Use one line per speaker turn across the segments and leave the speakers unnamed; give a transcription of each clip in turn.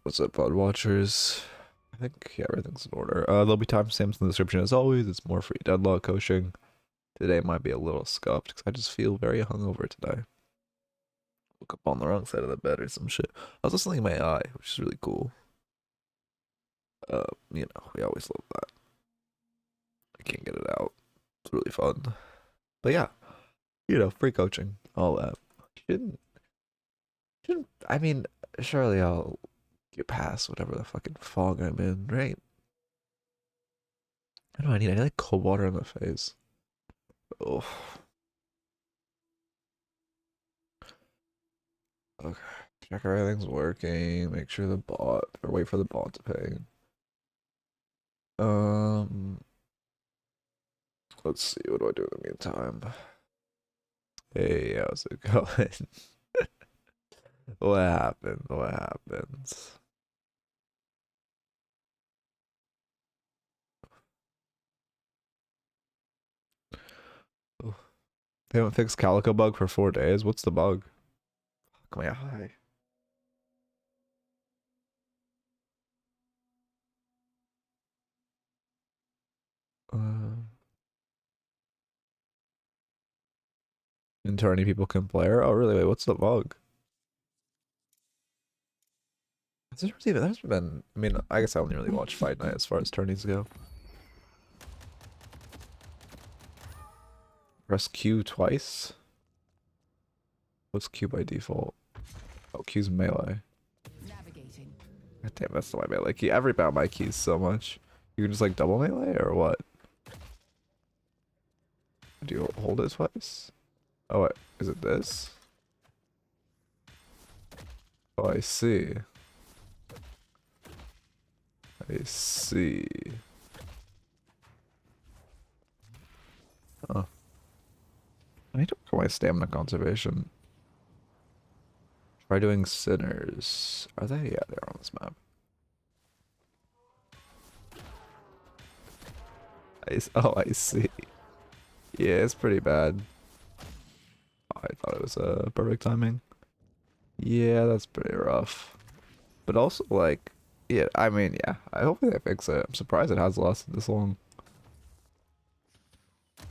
What's up, Pod Watchers? I think, yeah, everything's in order. There'll be timestamps in the description as always. It's more free Deadlock coaching. Today might be a little scuffed because I just feel very hungover today. Woke up on the wrong side of the bed or some shit. I was listening to my eye, which is really cool. You know, we always love that. I can't get it out. It's really fun. But yeah, you know, free coaching, all that. Shouldn't, I mean, surely I'll get past whatever the fucking fog I'm in, right? I don't know, I need like cold water on the face. Oh. Okay. Check everything's working. Make sure the bot, or wait for the bot to pay. Let's see. What do I do in the meantime? Hey, how's it going? What happened? What happens? Oh. They haven't fixed Calico bug for 4 days. What's the bug? Fuck my eye. Attorney people can play her? Oh, really? Wait, what's the bug? There's been, I mean, I guess I only really watch Fight Night as far as tourneys go. Press Q twice? What's Q by default? Oh, Q's melee. God damn, that's not my melee key. Every bound my keys so much. You can just like double melee or what? Do you hold it twice? Oh, wait, is it this? Oh, I see. I see. Oh. I need to work on my stamina conservation. Try doing sinners. Are they? Yeah, they're on this map. Oh, I see. Yeah, it's pretty bad. Oh, I thought it was perfect timing. Yeah, that's pretty rough. But also, like, yeah, I mean, yeah, I hope they fix it. I'm surprised it has lasted this long.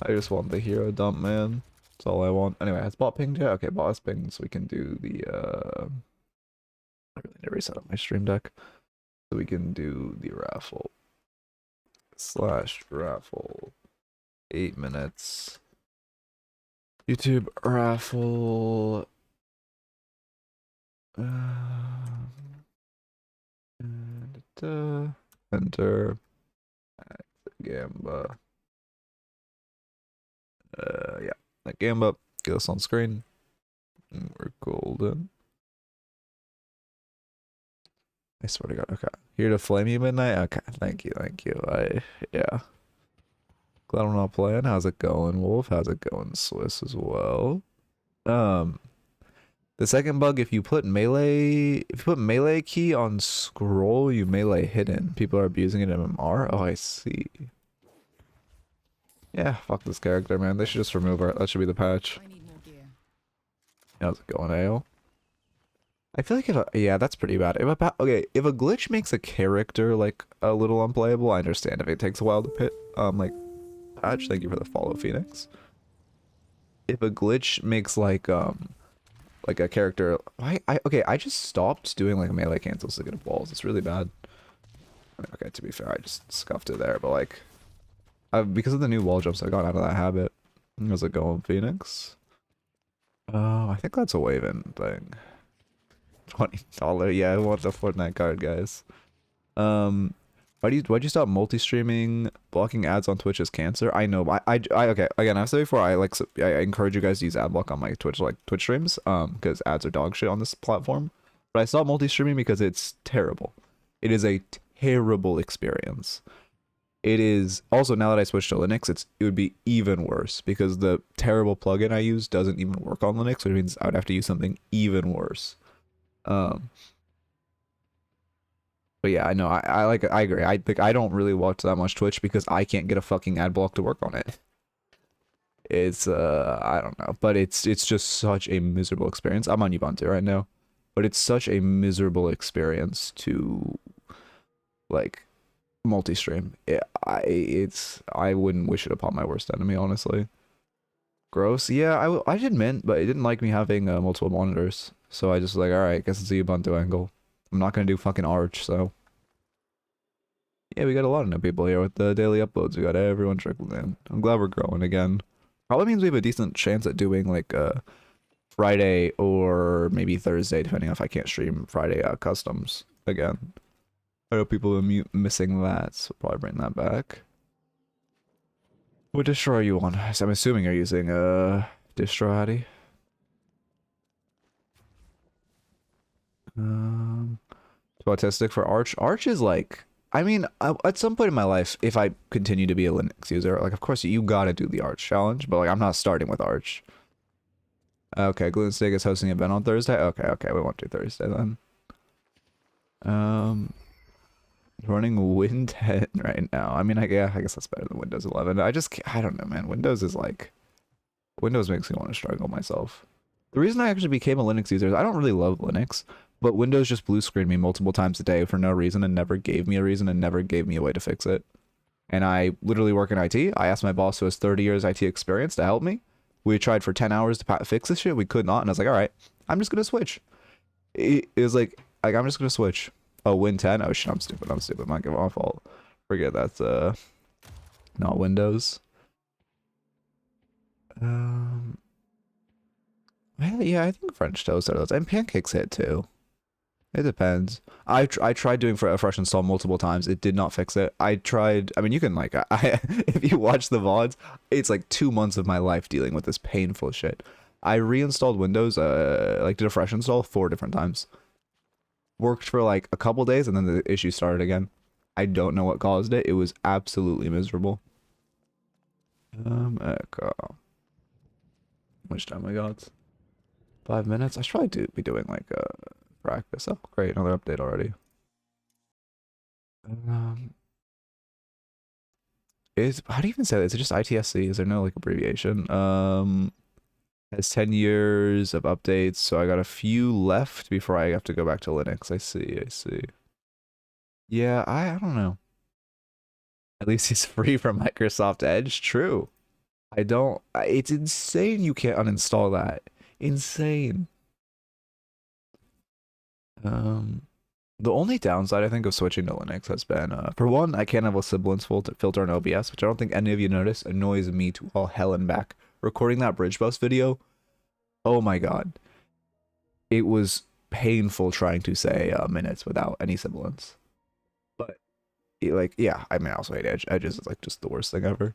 I just want the hero dump, man. That's all I want. Anyway, has bot pinged yet? Okay, bot is pinged, so we can do the, I really need to reset up my stream deck. So we can do the raffle. /raffle. 8 minutes. YouTube raffle. Enter. Gamba. Yeah, that Gamba. Get us on screen. And we're golden. I swear to God. Okay. Here to flame you, Midknight? Okay. Thank you. Thank you. Yeah. Glad I'm not playing. How's it going, Wolf? How's it going, Swiss, as well? The second bug, if you put melee key on scroll, you melee hidden. People are abusing it in MMR. Oh, I see. Yeah, fuck this character, man. They should just remove her. That should be the patch. How's it going, Ale? I feel like yeah, that's pretty bad. If a glitch makes a character like a little unplayable, I understand if it takes a while to pit. Like, patch. Thank you for the follow, Phoenix. If a glitch makes like a character, I just stopped doing like melee cancels to get balls. It's really bad. Okay, to be fair, I just scuffed it there, but like, because of the new wall jumps, I got out of that habit. How's it going, Phoenix? Oh, I think that's a wave-in thing. $20. Yeah, I want the Fortnite card, guys. Why'd you stop multi-streaming? Blocking ads on Twitch is cancer. I know. Okay. Again, I've said before. I encourage you guys to use ad block on my Twitch streams. Because ads are dog shit on this platform. But I stopped multi-streaming because it's terrible. It is a terrible experience. It is also, now that I switched to Linux, it would be even worse because the terrible plugin I use doesn't even work on Linux, which means I would have to use something even worse. But yeah, I know. I agree. I don't really watch that much Twitch because I can't get a fucking ad block to work on it. It's I don't know, but it's just such a miserable experience. I'm on Ubuntu right now. but it's such a miserable experience to like multi-stream. I wouldn't wish it upon my worst enemy, honestly. Gross. Yeah, I did mint, but it didn't like me having multiple monitors. So I just was like, alright, guess it's a Ubuntu angle. I'm not gonna do fucking Arch, so. Yeah, we got a lot of new people here with the daily uploads. We got everyone trickling in. I'm glad we're growing again. Probably means we have a decent chance at doing like Friday or maybe Thursday, depending on if I can't stream Friday customs again. I know people are missing that, so probably bring that back. What distro are you on? So I'm assuming you're using distro, Hattie. Autistic for Arch. Arch is like, I mean, at some point in my life, if I continue to be a Linux user, like, of course, you gotta do the Arch challenge, but like, I'm not starting with Arch. Okay, Gluten Steak is hosting an event on Thursday. Okay, we won't do Thursday then. Running Win 10 right now. I mean, yeah, I guess that's better than Windows 11. I don't know, man. Windows is like, Windows makes me want to struggle myself. The reason I actually became a Linux user is I don't really love Linux, but Windows just blue screened me multiple times a day for no reason and never gave me a reason and never gave me a way to fix it. And I literally work in IT. I asked my boss who has 30 years IT experience to help me. We tried for 10 hours to fix this shit. We could not. And I was like, all right, I'm just going to switch. It was like, I'm just going to switch. Oh, Win 10? Oh shit, I'm stupid. My fault. Forget that's not Windows. Well, yeah, I think French toast are those. And pancakes hit too. It depends. I tried doing for a fresh install multiple times. It did not fix it. I mean, you can like, if you watch the VODs, it's like 2 months of my life dealing with this painful shit. I reinstalled Windows, like did a fresh install 4 different times. Worked for like a couple days and then the issue started again. I don't know what caused it. It was absolutely miserable. Echo. How much time we got? 5 minutes? I should probably be doing like practice. Oh, great, another update already. How do you even say that? Is it just ITSC? Is there no like abbreviation? Has 10 years of updates, so I got a few left before I have to go back to Linux. I see. Yeah, I don't know. At least he's free from Microsoft Edge. True. It's insane you can't uninstall that. Insane. The only downside I think of switching to Linux has been, for one, I can't have a sibilance filter on OBS, which I don't think any of you noticed, annoys me to all hell and back. Recording that bridge bus video, oh my god. It was painful trying to say minutes without any sibilance. But, yeah, I mean, I also hate Edge. Edge is like just the worst thing ever.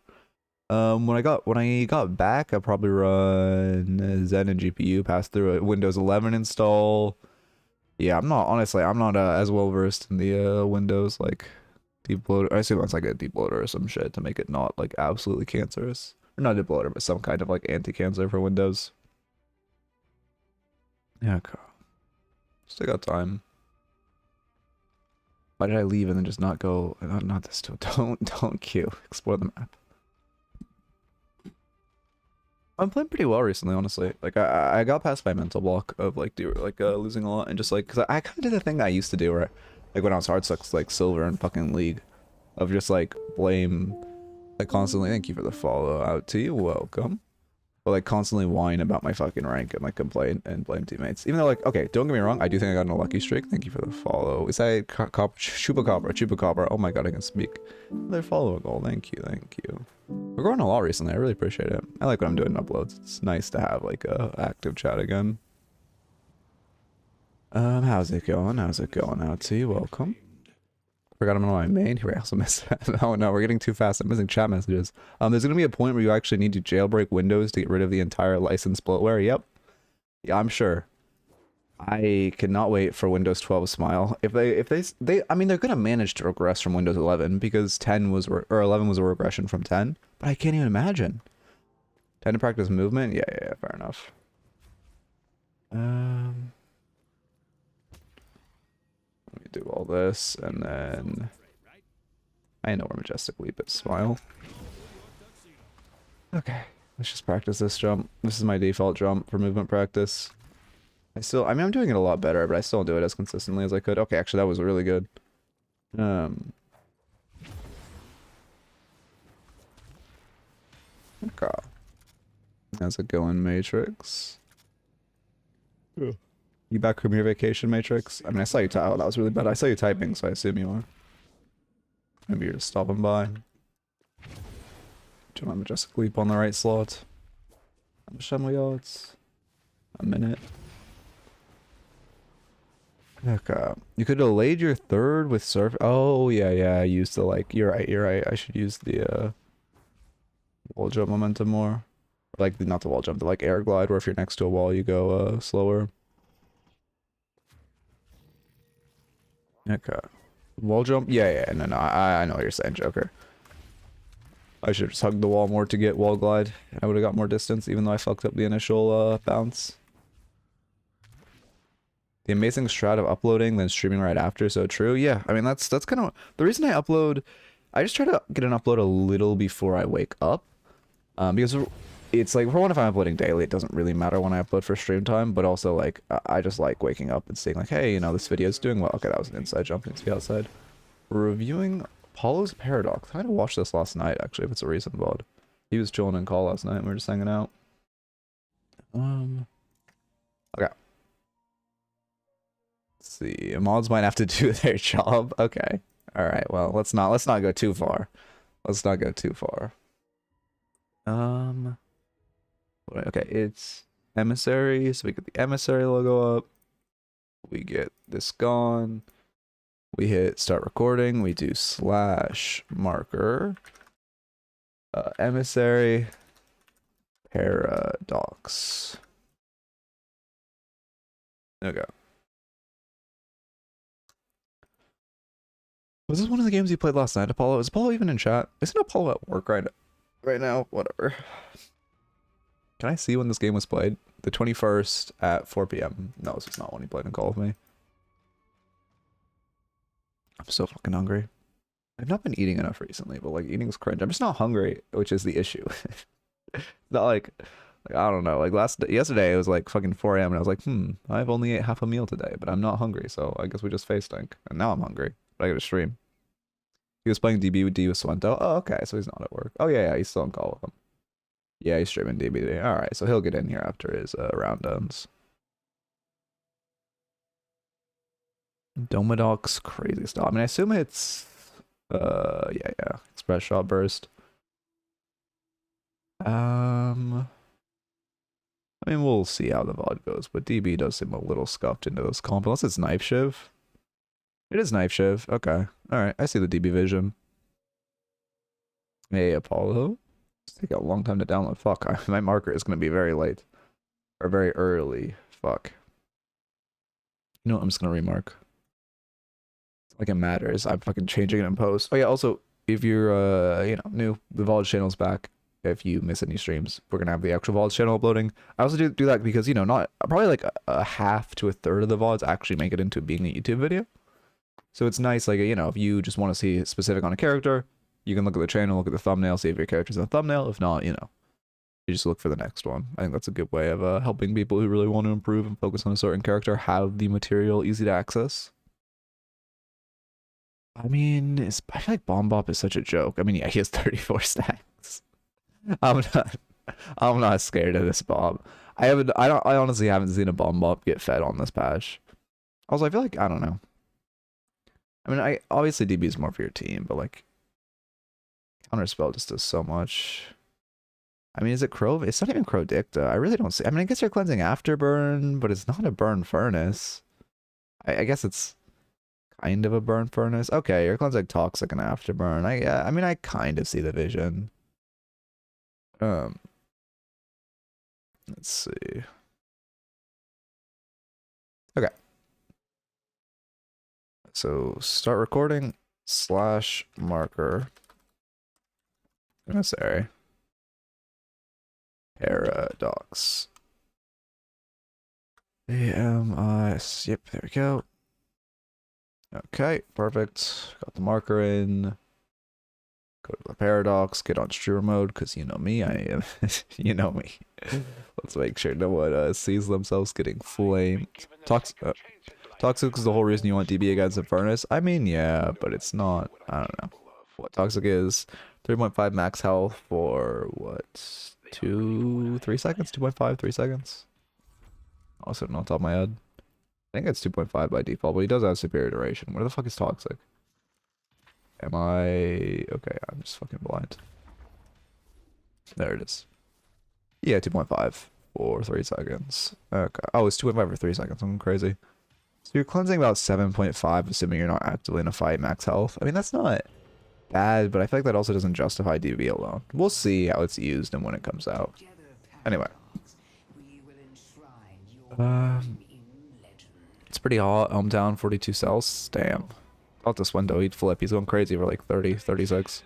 When I got back, I probably run Zen and GPU, pass through a Windows 11 install. Yeah, I'm not as well versed in the Windows like deep loader. I assume that's like a deep loader or some shit to make it not like absolutely cancerous. Or not deep loader, but some kind of like anti-cancer for Windows. Yeah, okay. Still got time. Why did I leave and then just not go? Not this too. Don't queue. Explore the map. I'm playing pretty well recently, honestly. Like I got past my mental block of like losing a lot and just like, cause I kind of did the thing that I used to do where like when I was hard sucks like silver and fucking league, of just like blame, like constantly, thank you for the follow out to you, welcome. But like constantly whine about my fucking rank and like complain and blame teammates. Even though like, okay, don't get me wrong, I do think I got a lucky streak. Thank you for the follow. Is that Chupacabra? Oh my god, I can speak. Another follow goal. Thank you. We're growing a lot recently. I really appreciate it. I like what I'm doing in uploads. It's nice to have like a active chat again. How's it going out to you? Welcome. Forgot I'm on my main. Here, I also missed that. Oh no, we're getting too fast. I'm missing chat messages. There's gonna be a point where you actually need to jailbreak Windows to get rid of the entire licensed bloatware. Yep. Yeah, I'm sure. I cannot wait for Windows 12 Smile. If they I mean, they're gonna manage to regress from Windows 11 because 10 was or 11 was a regression from 10. But I can't even imagine. 10 to practice movement. Yeah, fair enough. Let me do all this, and then I know where Majestic Leap is. Smile. Okay, let's just practice this jump. This is my default jump for movement practice. I mean, I'm doing it a lot better, but I still don't do it as consistently as I could. Okay, actually, that was really good. Okay. How's it going, Matrix? Yeah. You back from your vacation, Matrix? I mean, I saw you type. Oh, that was really bad. I saw you typing, so I assume you are. Maybe you're just stopping by. Do I Majestic Leap on the right slot? A minute. Okay. You could have delayed your third with surf. Oh, yeah. I used to like. You're right. I should use the wall jump momentum more. Like, not the wall jump, the like air glide, where if you're next to a wall, you go slower. Okay. Wall jump? Yeah. No. I know what you're saying, Joker. I should have just hugged the wall more to get wall glide. I would have got more distance, even though I fucked up the initial bounce. The amazing strat of uploading, then streaming right after, so true. Yeah, I mean, that's kind of... The reason I upload... I just try to get an upload a little before I wake up. Because it's like, for one, if I'm uploading daily, it doesn't really matter when I upload for stream time, but also, like, I just like waking up and seeing, like, hey, you know, this video is doing well. Okay, that was an inside jump into the outside. We're reviewing Apollo's Paradox. I had to watch this last night, actually, if it's a recent VOD. He was chilling in call last night, and we were just hanging out. Okay. Let's see. Mods might have to do their job. Okay. Alright, well, let's not go too far. Let's not go too far. Okay, it's Emissary, so we get the Emissary logo up. We get this gone. We hit start recording. We do slash marker. Emissary Paradox. Okay. Was this one of the games you played last night, Apollo? Is Apollo even in chat? Isn't Apollo at work right now? Whatever. Can I see when this game was played? The 21st at 4 p.m. No, this is not when he played in Call of Me. I'm so fucking hungry. I've not been eating enough recently, but like eating's cringe. I'm just not hungry, which is the issue. Not like I don't know. Like yesterday it was like fucking 4 a.m. and I was like, I've only ate half a meal today, but I'm not hungry, so I guess we just face tank. And now I'm hungry. But I gotta stream. He was playing DB with D with Swento. Oh, okay, so he's not at work. Oh yeah, he's still on call with him. Yeah, he's streaming DB. All right, so he'll get in here after his round ends. Domodoc's crazy stuff. I mean, I assume it's yeah, express shot burst. I mean, we'll see how the VOD goes, but DB does seem a little scuffed into this comp, unless it's Knife Shiv. It is Knife Shiv. Okay. Alright, I see the DB vision. Hey, Apollo. It's taking a long time to download. Fuck, my marker is going to be very late. Or very early. Fuck. You know what? I'm just going to remark. Like it matters. I'm fucking changing it in post. Oh yeah, also, if you're, you know, new, the VOD channel's back. If you miss any streams, we're gonna have the actual VODs channel uploading. I also do that because, you know, not probably like a half to a third of the VODs actually make it into being a YouTube video. So it's nice, like, you know, if you just want to see specific on a character, you can look at the channel, look at the thumbnail, see if your character's in the thumbnail. If not, you know, you just look for the next one. I think that's a good way of helping people who really want to improve and focus on a certain character have the material easy to access. I mean, I feel like Bomb Bop is such a joke. I mean, yeah, he has 34 stacks. I'm not scared of this Bob. I honestly haven't seen a Bomb Bop get fed on this patch. Also, I feel like, I don't know. I mean, obviously DB is more for your team, but like Counterspell just does so much. I mean, is it Crow? It's not even Crow Dicta. I really don't see. I mean, I guess you're cleansing Afterburn, but it's not a Burn Furnace. I guess it's kind of a Burn Furnace. Okay, you're cleansing Toxic and Afterburn. I mean, I kind of see the vision. Let's see. Okay. So start recording slash marker. Emissary Paradox. AMIS. Yep, there we go. Okay, perfect. Got the marker in. Go to the Paradox, get on streamer mode, because you know me, I am, you know me. Let's make sure no one sees themselves getting flamed. Toxic is the whole reason you want DB against the Furnace. I mean, yeah, but it's not, I don't know. What Toxic is, 3.5 max health for, what, 3 seconds? 2.5, 3 seconds? Also, not on top of my head. I think it's 2.5 by default, but he does have superior duration. Where the fuck is Toxic? Am I... Okay, I'm just fucking blind. There it is. Yeah, 2.5 for 3 seconds. Okay. Oh, it's 2.5 for 3 seconds. I'm crazy. So you're cleansing about 7.5, assuming you're not actively in a fight max health. I mean, that's not bad, but I feel like that also doesn't justify DB alone. We'll see how it's used and when it comes out. Anyway. It's pretty hot. Hometown, 42 cells. Damn. Out this window, he'd flip. He's going crazy for like 30, 36.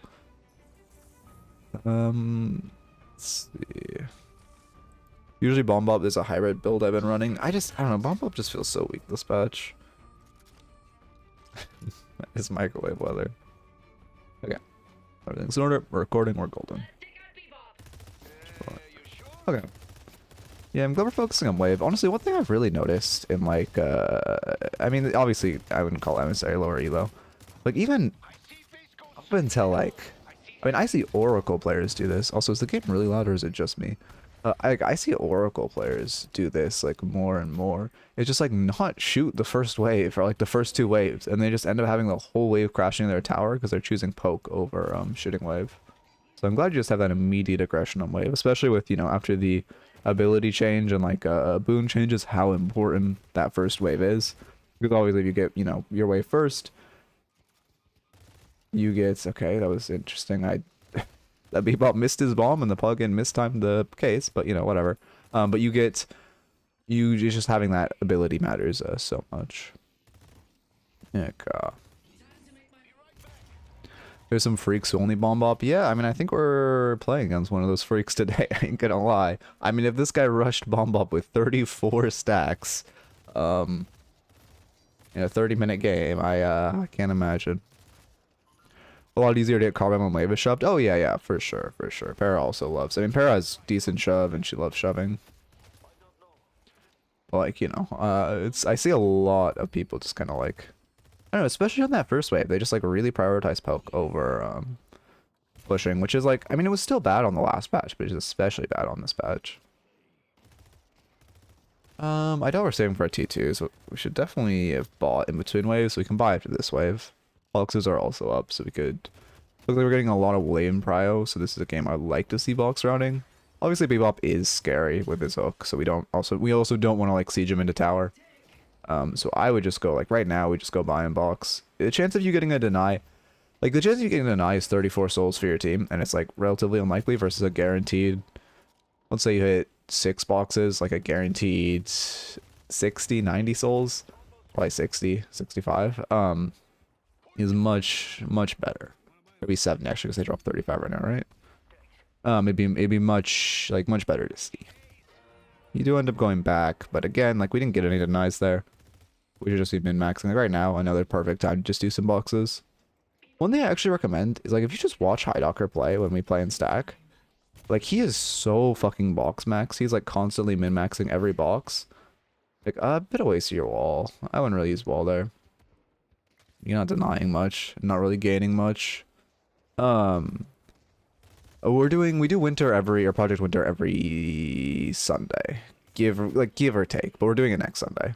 Let's see. Usually Bomb Bop is a hybrid build I've been running. I don't know, Bomb Bop just feels so weak this patch. It's microwave weather. Okay. Everything's in order. We're recording. We're golden. Okay. Yeah, I'm glad we're focusing on wave. Honestly, one thing I've really noticed in like, I mean, obviously I wouldn't call Emissary lower elo. Like even up until like, I mean, I see Oracle players do this. Also, is the game really loud or is it just me? I see Oracle players do this like more and more. It's just like not shoot the first wave or like the first 2 waves, and they just end up having the whole wave crashing their tower because they're choosing poke over shooting wave. So I'm glad you just have that immediate aggression on wave, especially with, you know, after the ability change and like boon changes, how important that first wave is. Because always if you get, you know, your wave first, you get, okay, that was interesting. That Bebop missed his bomb and the plugin mistimed the case, but you know, whatever. But you just having that ability matters so much. There's some freaks who only bomb bop. Yeah, I mean, I think we're playing against one of those freaks today. I ain't gonna lie. I mean, if this guy rushed bomb bop with 34 stacks, in a 30-minute game, I can't imagine. A lot easier to get caught when wave is shoved. Oh yeah, for sure, for sure. Para also loves. I mean, Para has decent shove and she loves shoving. Like, you know, I see a lot of people just kind of like, I don't know, especially on that first wave, they just like really prioritize poke over pushing, which is like, I mean, it was still bad on the last patch, but it's especially bad on this patch. I doubt we're saving for a T2, so we should definitely have bought in between waves, so we can buy after this wave. Boxes are also up, so we could... Look like we're getting a lot of wave in prio, so this is a game I'd like to see box routing. Obviously, Bebop is scary with his hook, so we also don't want to like siege him into tower. So I would just go, like, right now, we just go buy and box. The chance of you getting a deny... Like, the chance of you getting a deny is 34 souls for your team, and it's, like, relatively unlikely versus a guaranteed... Let's say you hit 6 boxes, like a guaranteed 60, 90 souls. Probably 60, 65. Is much better. Maybe 7 actually, because they dropped 35 right now, right? It'd be much better to see. You do end up going back, but again, like we didn't get any denies there. We should just be min-maxing. Like right now, another perfect time to just do some boxes. One thing I actually recommend is like if you just watch Highdocker play when we play in stack, like he is so fucking box max. He's like constantly min-maxing every box. Like a bit of waste of your wall. I wouldn't really use wall there. You're not denying much, not really gaining much. We do winter or Project Winter every Sunday. Give or take, but we're doing it next Sunday.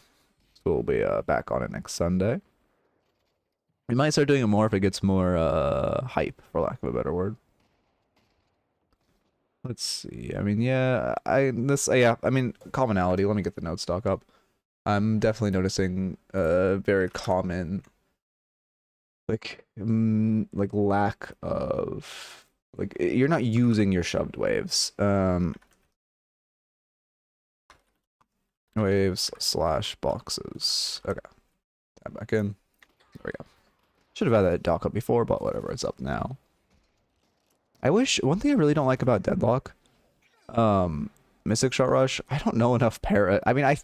So we'll be back on it next Sunday. We might start doing it more if it gets more hype, for lack of a better word. Let's see. I mean, yeah, I mean, commonality. Let me get the note stock up. I'm definitely noticing very common like lack of like you're not using your shoved waves. Waves / boxes. Okay. Tab back in. There we go. Should have had that dock up before, but whatever, it's up now. I wish one thing I really don't like about Deadlock, Mystic Shot Rush, I don't know enough para. I mean, I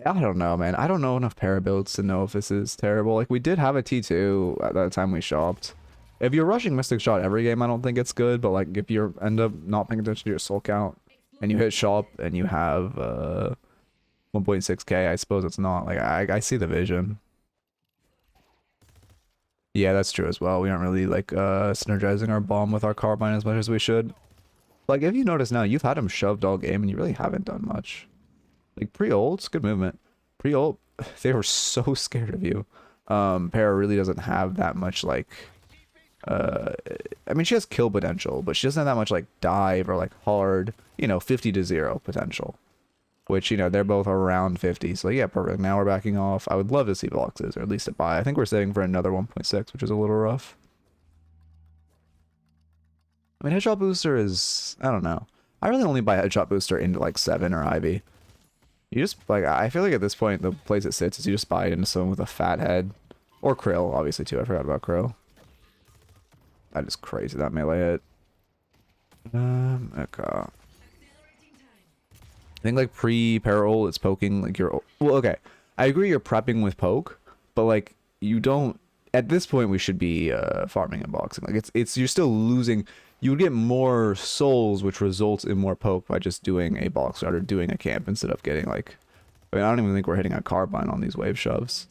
don't know, man. I don't know enough para builds to know if this is terrible. Like, we did have a T2 at that time we shopped. If you're rushing Mystic Shot every game, I don't think it's good, but like if you end up not paying attention to your soul count and you hit shop and you have 1.6k, I suppose it's not. Like I see the vision. Yeah, that's true as well. We aren't really like synergizing our bomb with our carbine as much as we should. Like if you notice now, you've had him shoved all game and you really haven't done much. Like pre-ults, good movement. Pre-ult, they were so scared of you. Para really doesn't have that much like I mean she has kill potential, but she doesn't have that much like dive or like hard, you know, 50 to 0 potential. Which, you know, they're both around 50. So yeah, perfect. Now we're backing off. I would love to see boxes, or at least a buy. I think we're saving for another 1.6, which is a little rough. I mean, headshot booster is, I don't know. I really only buy headshot booster into like 7 or Ivy. You just, like, I feel like at this point, the place it sits is you just buy it into someone with a fat head. Or Krill, obviously, too. I forgot about Krill. That is crazy, that melee hit. Okay. I think like pre-peril it's poking like you're, well, okay, I agree you're prepping with poke, but like you don't, at this point we should be farming and boxing. Like it's you're still losing. You would get more souls, which results in more poke by just doing a box start or doing a camp instead of getting like, I mean, I don't even think we're hitting a carbine on these wave shoves,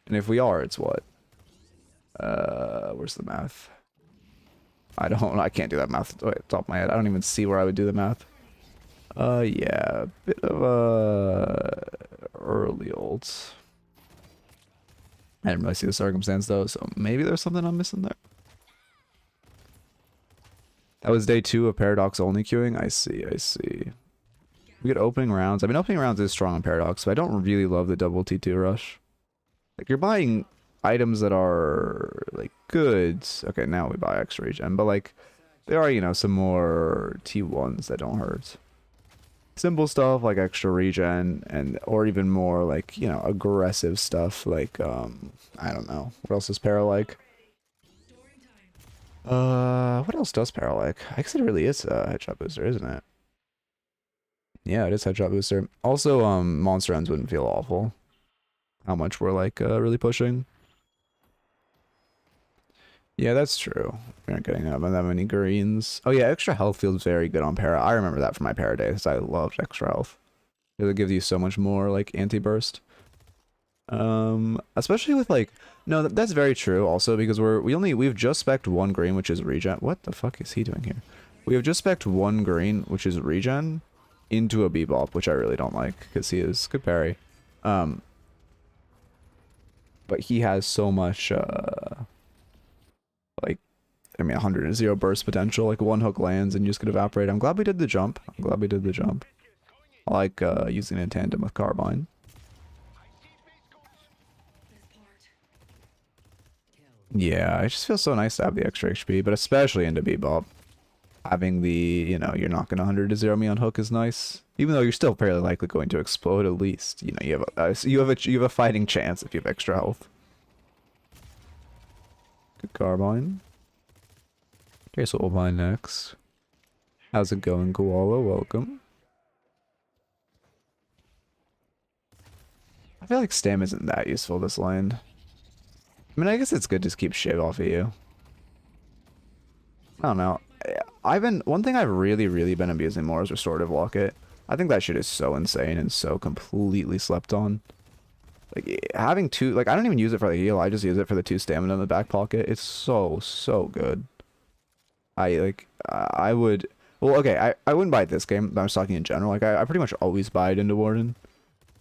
and if we are, it's what, where's the math? I can't do that math at the top of my head. I don't even see where I would do the math. Yeah, a bit of early ults. I didn't really see the circumstance though, so maybe there's something I'm missing there. That was day 2 of Paradox only queuing. I see, I see. We get opening rounds. I mean, opening rounds is strong on Paradox, but I don't really love the double T2 rush. Like, you're buying items that are, like, good. Okay, now we buy extra regen, but, like, there are, you know, some more T1s that don't hurt. Simple stuff like extra regen and or even more like, you know, aggressive stuff like I don't know. What else is Para like? What else does Para like? I guess it really is a headshot booster, isn't it? Yeah, it is headshot booster. Also, monster ends wouldn't feel awful. How much we're like really pushing. Yeah, that's true. We aren't getting that many greens. Oh yeah, extra health feels very good on Para. I remember that from my Para days. I loved extra health. It gives you so much more like anti-burst. Especially with like, no, that's very true also because we've just spec'd 1 green, which is regen. What the fuck is he doing here? We have just spec'd 1 green, which is regen, into a bebop, which I really don't like because he is good parry. But he has so much like, I mean, 100 burst potential. Like, 1 hook lands and you just get evaporate. I'm glad we did the jump. I'm glad we did the jump. I like using it in tandem with carbine. Yeah, it just feels so nice to have the extra HP, but especially into bebop. Having the, you know, you're not going to 100 me on hook is nice. Even though you're still fairly likely going to explode at least. You know, you have a fighting chance if you have extra health. Good carbine. Okay, so we'll buy next. How's it going, Koala? Welcome. I feel like Stam isn't that useful this lane. I mean, I guess it's good to keep Shiv off of you. I don't know. One thing I've really been abusing more is Restorative Locket. I think that shit is so insane and so completely slept on. Like, having 2, like, I don't even use it for the heal, I just use it for the 2 stamina in the back pocket. It's so good. I would, well, okay, I wouldn't buy it this game, but I was talking in general. Like, I pretty much always buy it into Warden.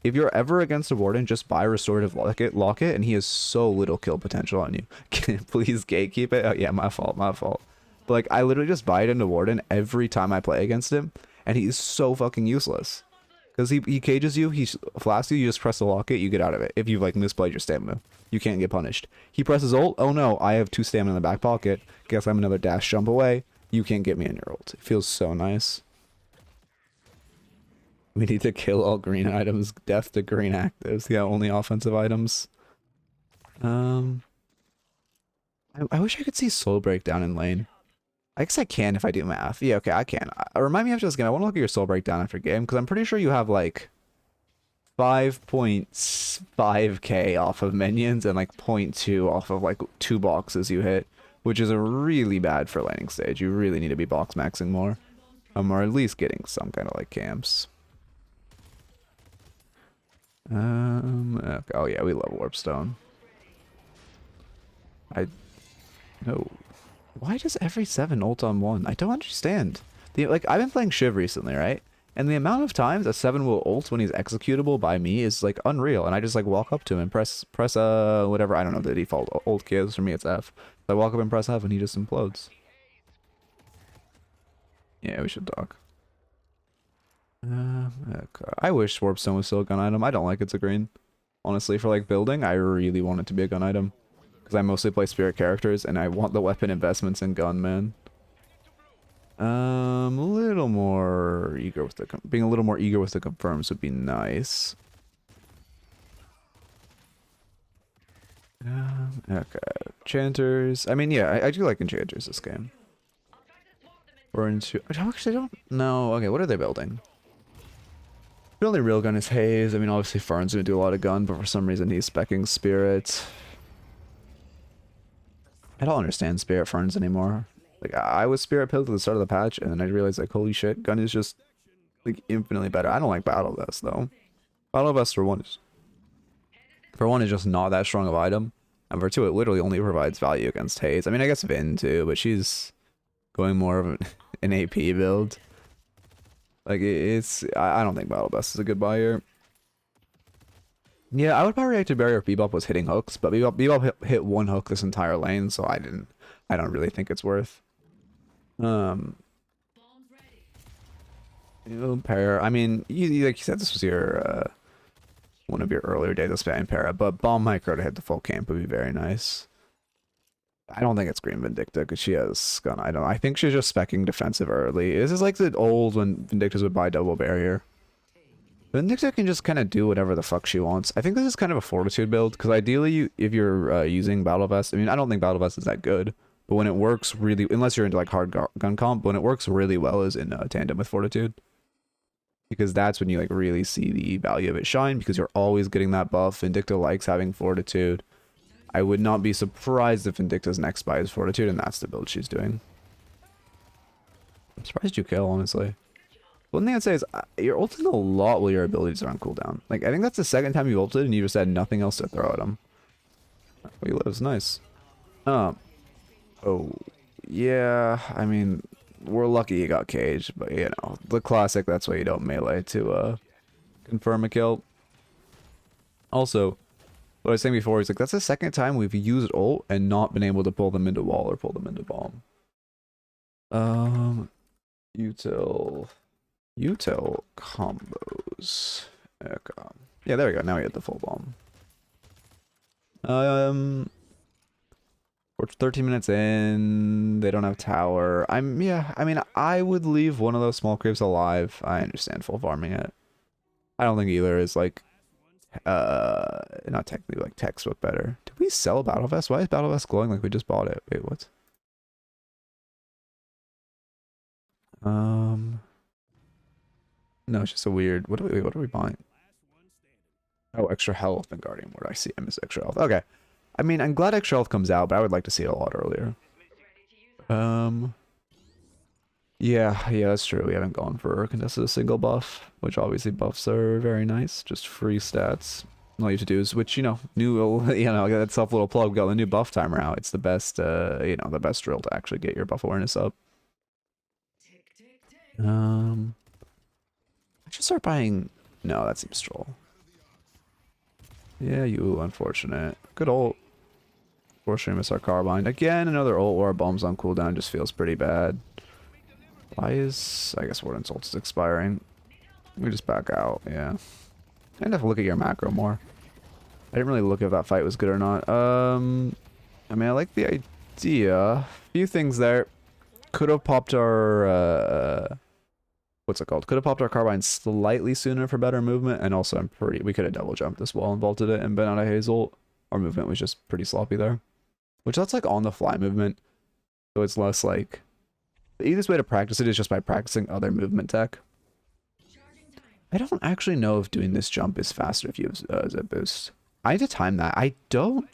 If you're ever against a Warden, just buy Restorative Locket, and he has so little kill potential on you. Please gatekeep it. Oh, yeah, my fault. But, like, I literally just buy it into Warden every time I play against him, and he's so fucking useless. Because he cages you, he flasks you, you just press the locket, you get out of it. If you've, like, misplayed your stamina, you can't get punished. He presses ult, oh no, I have 2 stamina in the back pocket, guess I'm another dash jump away, you can't get me in your ult. It feels so nice. We need to kill all green items, death to green actives, yeah, only offensive items. I wish I could see soul breakdown in lane. I guess I can if I do math. Yeah, okay, I can. Remind me after this game. I want to look at your soul breakdown after game because I'm pretty sure you have like 5.5k off of minions and like 0.2 off of like 2 boxes you hit. which is a really bad for laning stage. You really need to be box maxing more, or at least getting some kind of like camps. Okay. Oh yeah, we love Warpstone. No. Why does every 7 ult on 1? I don't understand. Like, I've been playing Shiv recently, right? And the amount of times a 7 will ult when he's executable by me is, like, unreal. And I just, like, walk up to him and press, whatever, I don't know, the default ult key is. For me, it's F. So I walk up and press F and he just implodes. Yeah, we should talk. Okay. I wish Warpstone was still a gun item. I don't like it's a green. Honestly, for, like, building, I really want it to be a gun item. Because I mostly play spirit characters, and I want the weapon investments in gun, man. A little more eager with the... Being a little more eager with the confirms would be nice. Okay. Enchanters. I mean, yeah, I do like enchanters this game. We're into... Actually, I don't know. Okay, what are they building? The only real gun is Haze. I mean, obviously, Fern's going to do a lot of gun, but for some reason, he's speccing Spirit. I don't understand Spirit Ferns anymore. Like, I was Spirit pilled at the start of the patch, and then I realized, like, holy shit, gun is just, like, infinitely better. I don't like Battle Vest, though. Battle Vest, for one, is just not that strong of an item. And for two, it literally only provides value against Haze. I mean, I guess Vin, too, but she's going more of an AP build. Like, I don't think Battle Vest is a good buy here. Yeah, I would probably react to Barrier if Bebop was hitting hooks, but Bebop hit one hook this entire lane, so I don't really think it's worth. Pair. I mean, like you said, this was your one of your earlier days of spamming Para, but Bomb Micro to hit the full camp would be very nice. I don't think it's Green Vindicta because she has gun. I think she's just speccing defensive early. This is like the old when Vindictas would buy double barrier. Vindicta can just kind of do whatever the fuck she wants. I think this is kind of a Fortitude build, because ideally, if you're using Battle Vest, I mean, I don't think Battle Vest is that good, but when it works really, unless you're into like hard gun comp, when it works really well is in tandem with Fortitude. Because that's when you like really see the value of it shine, because you're always getting that buff. Vindicta likes having Fortitude. I would not be surprised if Vindicta's next buy is Fortitude, and that's the build she's doing. I'm surprised you kill, honestly. One thing I'd say is you're ulting a lot while your abilities are on cooldown. Like, I think that's the second time you ulted and you just had nothing else to throw at him. He lives, nice. Oh, yeah, I mean, we're lucky he got caged, but you know, the classic, that's why you don't melee to confirm a kill. Also, what I was saying before is like, that's the second time we've used ult and not been able to pull them into wall or pull them into bomb. Util combos. Okay. Yeah, there we go. Now we get the full bomb. We're 13 minutes in. They don't have tower. I mean, I would leave one of those small creeps alive. I understand full farming it. I don't think either is like, not technically like textbook better. Did we sell Battle Vest? Why is Battle Vest glowing like we just bought it? Wait, what? No, it's just a weird. What are we buying? Oh, extra health and Guardian Ward. I see him as extra health. Okay. I mean, I'm glad extra health comes out, but I would like to see it a lot earlier. Yeah, that's true. We haven't gone for contested a single buff, which obviously buffs are very nice. Just free stats. All you have to do is, which, you know, that's a little plug. We got the new buff timer out. It's the best, the best drill to actually get your buff awareness up. I should start buying... No, that seems troll. Yeah, you unfortunate. Good ult. Fortunately, miss our carbine. Again, another ult where our bomb's on cooldown just feels pretty bad. Why is... I guess Warden's ult is expiring. We just back out, yeah. I'd have to look at your macro more. I didn't really look if that fight was good or not. I mean, I like the idea. A few things there. Could have popped our... what's it called? Could have popped our carbine slightly sooner for better movement, and also we could have double jumped this wall and vaulted it and been out of Haze ult. Our movement was just pretty sloppy there. Which that's like on the fly movement. So it's less like... The easiest way to practice it is just by practicing other movement tech. I don't actually know if doing this jump is faster if you have a boost. I need to time that. I don't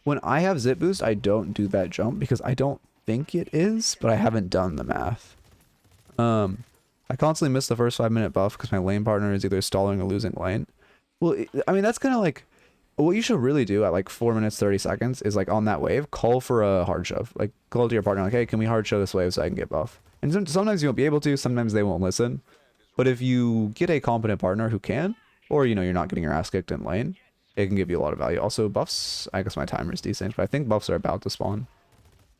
when I have zip boost, I don't do that jump because I don't think it is, but I haven't done the math. I constantly miss the first 5-minute buff because my lane partner is either stalling or losing lane. Well, I mean, that's kind of like what you should really do at like 4 minutes 30 seconds is like on that wave, call for a hard shove. Like call to your partner like, hey, can we hard shove this wave so I can get buff? And sometimes you won't be able to, sometimes they won't listen. But if you get a competent partner who can, or you know you're not getting your ass kicked in lane, it can give you a lot of value. Also buffs, I guess my timer is decent, but I think buffs are about to spawn.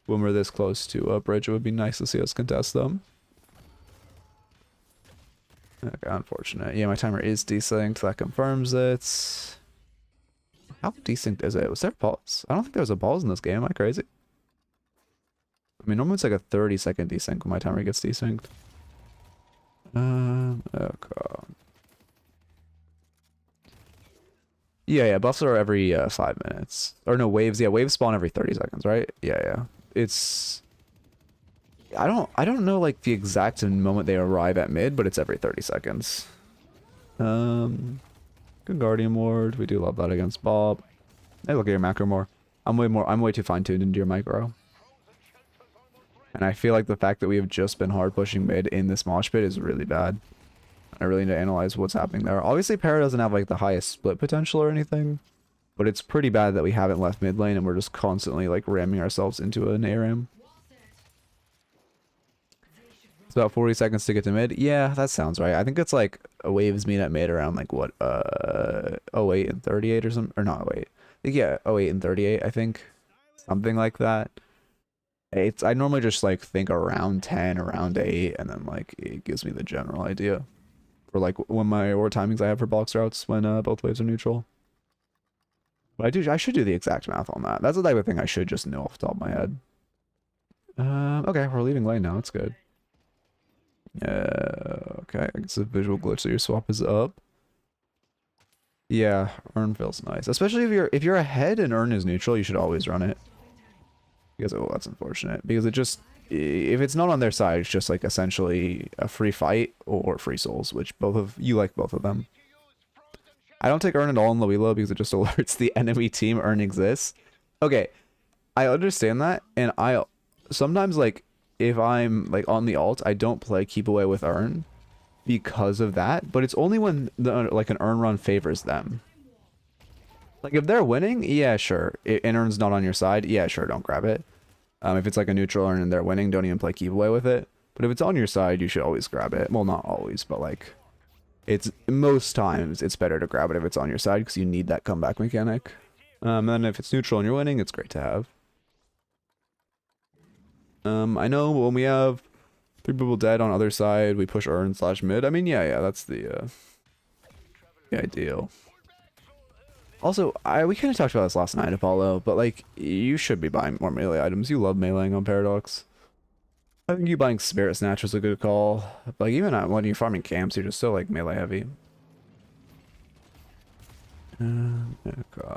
When we're this close to a bridge, it would be nice to see us contest them. Okay, unfortunate. Yeah, my timer is desynced. That confirms it. How desynced is it? Was there a pause? I don't think there was a pause in this game. Am I crazy? I mean, normally it's like a 30-second desync when my timer gets desynced. Okay. Yeah, buffs are every 5 minutes. Or no, waves. Yeah, waves spawn every 30 seconds, right? Yeah. It's... I don't know like the exact moment they arrive at mid, but it's every 30 seconds. Good Guardian Ward. We do love that against Bob. Hey, look at your macro more. I'm way too fine-tuned into your micro. And I feel like the fact that we have just been hard pushing mid in this mosh pit is really bad. I really need to analyze what's happening there. Obviously, Para doesn't have like the highest split potential or anything, but it's pretty bad that we haven't left mid lane and we're just constantly like ramming ourselves into an ARAM. It's about 40 seconds to get to mid. Yeah, that sounds right. I think it's like waves meet at mid around like what 08 and 38 or something, or not 08. Yeah, 08 and 38, I think. Something like that. I normally just like think around 10, around 8, and then like it gives me the general idea for like when my or timings I have for box routes when both waves are neutral. But I should do the exact math on that. That's the type of thing I should just know off the top of my head. Okay, we're leaving lane now. It's good. Okay, I guess the visual glitch that your swap is up. Yeah, Urn feels nice. Especially if you're ahead and Urn is neutral, you should always run it. Because, oh, that's unfortunate. Because it just, if it's not on their side, it's just like essentially a free fight or free souls, which you like both of them. I don't take Urn at all in Loelo because it just alerts the enemy team Urn exists. Okay, I understand that, and I sometimes like, if I'm like on the alt, I don't play keep away with Urn because of that, but it's only when like an Urn run favors them. Like if they're winning, yeah, sure. And Urn's not on your side, yeah, sure, don't grab it. If it's like a neutral Urn and they're winning, don't even play keep away with it. But if it's on your side, you should always grab it. Well, not always, but like it's most times it's better to grab it if it's on your side because you need that comeback mechanic. And if it's neutral and you're winning, it's great to have. I know when we have 3 people dead on other side, we push Urn / mid. I mean, yeah, that's the ideal. Also, we kind of talked about this last night, Apollo, but like, you should be buying more melee items. You love meleeing on Paradox. I think you buying Spirit Snatch was a good call. But like, even when you're farming camps, you're just so like melee heavy. Okay.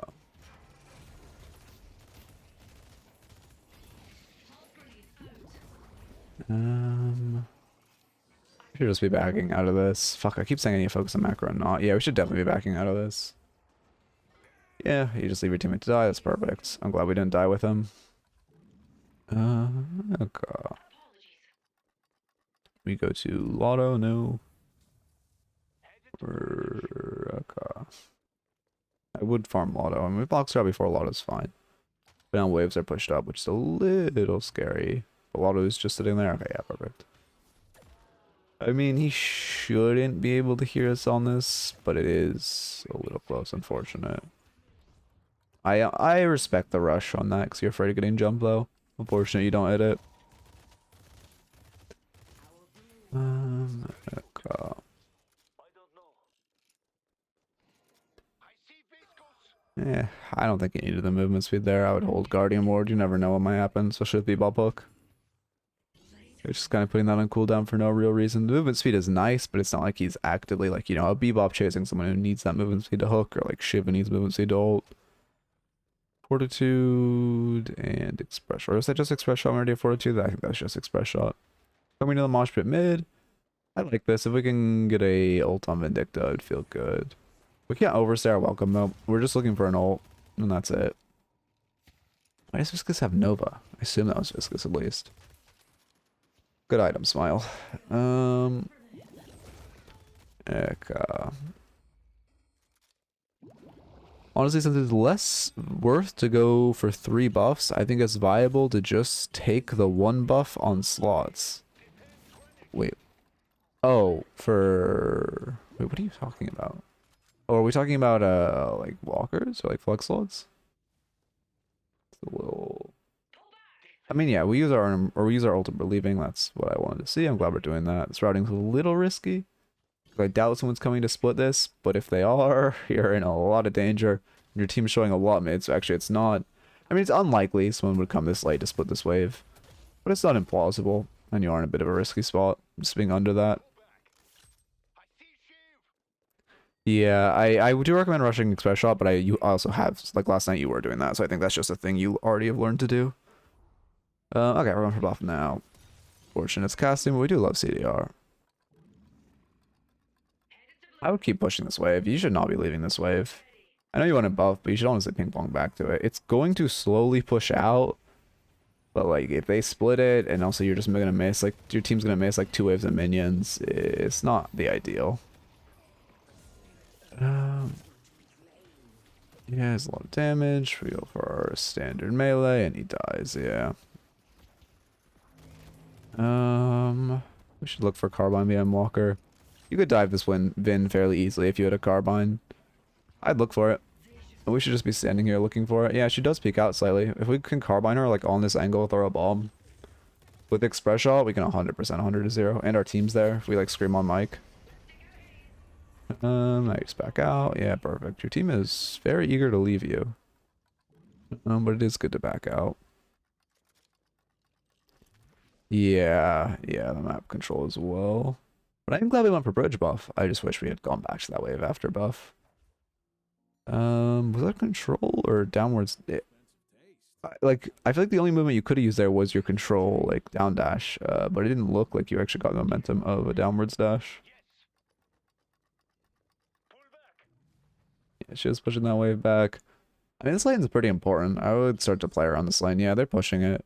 We should just be backing out of this. Fuck, I keep saying I need to focus on macro and not. Yeah, we should definitely be backing out of this. Yeah, you just leave your teammate to die. That's perfect. I'm glad we didn't die with him. Okay. We go to Lotto, no. Okay. I would farm Lotto. I mean, we boxed out before Lotto's fine. But now waves are pushed up, which is a little scary. But Lotto's just sitting there. Okay, yeah, perfect. I mean, he shouldn't be able to hear us on this, but it is a little close, unfortunate. I respect the rush on that because you're afraid of getting jumped, though. Unfortunately, you don't hit it. Okay. Yeah, I don't think you needed the movement speed there. I would hold Guardian Ward. You never know what might happen, especially with Bebop Hook. You're just kind of putting that on cooldown for no real reason. The movement speed is nice, but it's not like he's actively, like, you know, a Bebop chasing someone who needs that movement speed to hook, or like Shiv needs movement speed to ult. Fortitude and Express Shot. Or is that just Express Shot? I'm already at Fortitude. I think that's just Express Shot. Coming to the Mosh Pit mid. I like this. If we can get a ult on Vindicta, it'd feel good. We can't overstay our welcome though. We're just looking for an ult, and that's it. Why does Viscous have Nova? I assume that was Viscous at least. Good item, Smile. Eka. Honestly, since it's less worth to go for 3 buffs, I think it's viable to just take the 1 buff on slots. Wait. Oh, for... Wait, what are you talking about? Oh, are we talking about, like, walkers? Or, like, flex slots? It's a little... I mean, yeah, we use our ultimate leaving. That's what I wanted to see. I'm glad we're doing that. This routing's a little risky. I doubt someone's coming to split this, but if they are, you're in a lot of danger. Your team's showing a lot mid, so actually it's not... I mean, it's unlikely someone would come this late to split this wave, but it's not implausible, and you are in a bit of a risky spot, just being under that. Yeah, I do recommend rushing Express Shot, but you also have, like last night you were doing that, so I think that's just a thing you already have learned to do. Okay, we're going for buff now. Fortune, it's casting, but we do love CDR. I would keep pushing this wave. You should not be leaving this wave. I know you want to buff, but you should honestly ping pong back to it. It's going to slowly push out, but like if they split it and also you're just gonna miss, like your team's gonna miss like 2 waves of minions, it's not the ideal. Yeah, it's a lot of damage. We go for our standard melee and he dies, yeah. We should look for Carbine BM Walker. You could dive this Vin fairly easily if you had a Carbine. I'd look for it. We should just be standing here looking for it. Yeah, she does peek out slightly. If we can Carbine her like on this angle, throw a bomb. With Express Shot, we can 100% 100 to 0. And our team's there if we like scream on mic. I just back out. Yeah, perfect. Your team is very eager to leave you. But it is good to back out. Yeah, the map control as well. But I'm glad we went for bridge buff. I just wish we had gone back to that wave after buff. Was that control or downwards? Like, I feel like the only movement you could have used there was your control, like, down dash. But it didn't look like you actually got the momentum of a downwards dash. Yeah, she was pushing that wave back. I mean, this lane is pretty important. I would start to play around this lane. Yeah, they're pushing it.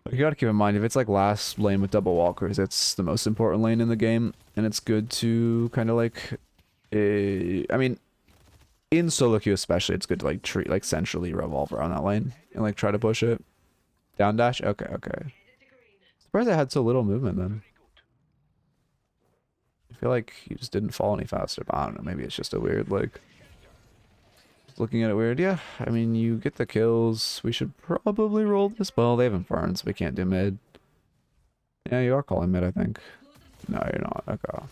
But you gotta keep in mind, if it's like last lane with double walkers, it's the most important lane in the game. And it's good to kind of like... I mean, in solo queue especially, it's good to like treat, like centrally revolve around that lane. And like try to push it. Down dash? Okay. Surprised I had so little movement then. I feel like you just didn't fall any faster, but I don't know, maybe it's just a weird, like... Looking at it weird, yeah. I mean, you get the kills. We should probably roll this. Well, they have Inferno, so we can't do mid. Yeah, you are calling mid, I think. No, you're not. Okay.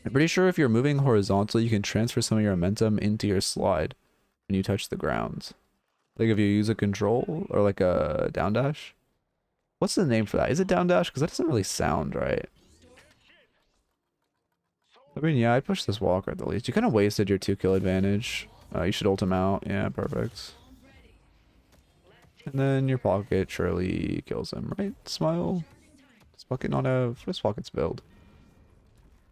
I'm pretty sure if you're moving horizontally, you can transfer some of your momentum into your slide when you touch the ground. Like if you use a control or like a down dash. What's the name for that? Is it down dash? Because that doesn't really sound right. I mean, yeah, I'd push this walker at the least. You kind of wasted your 2 kill advantage. You should ult him out. Yeah, perfect. And then your pocket surely kills him, right? Smile. Does pocket not have... What does pocket's build?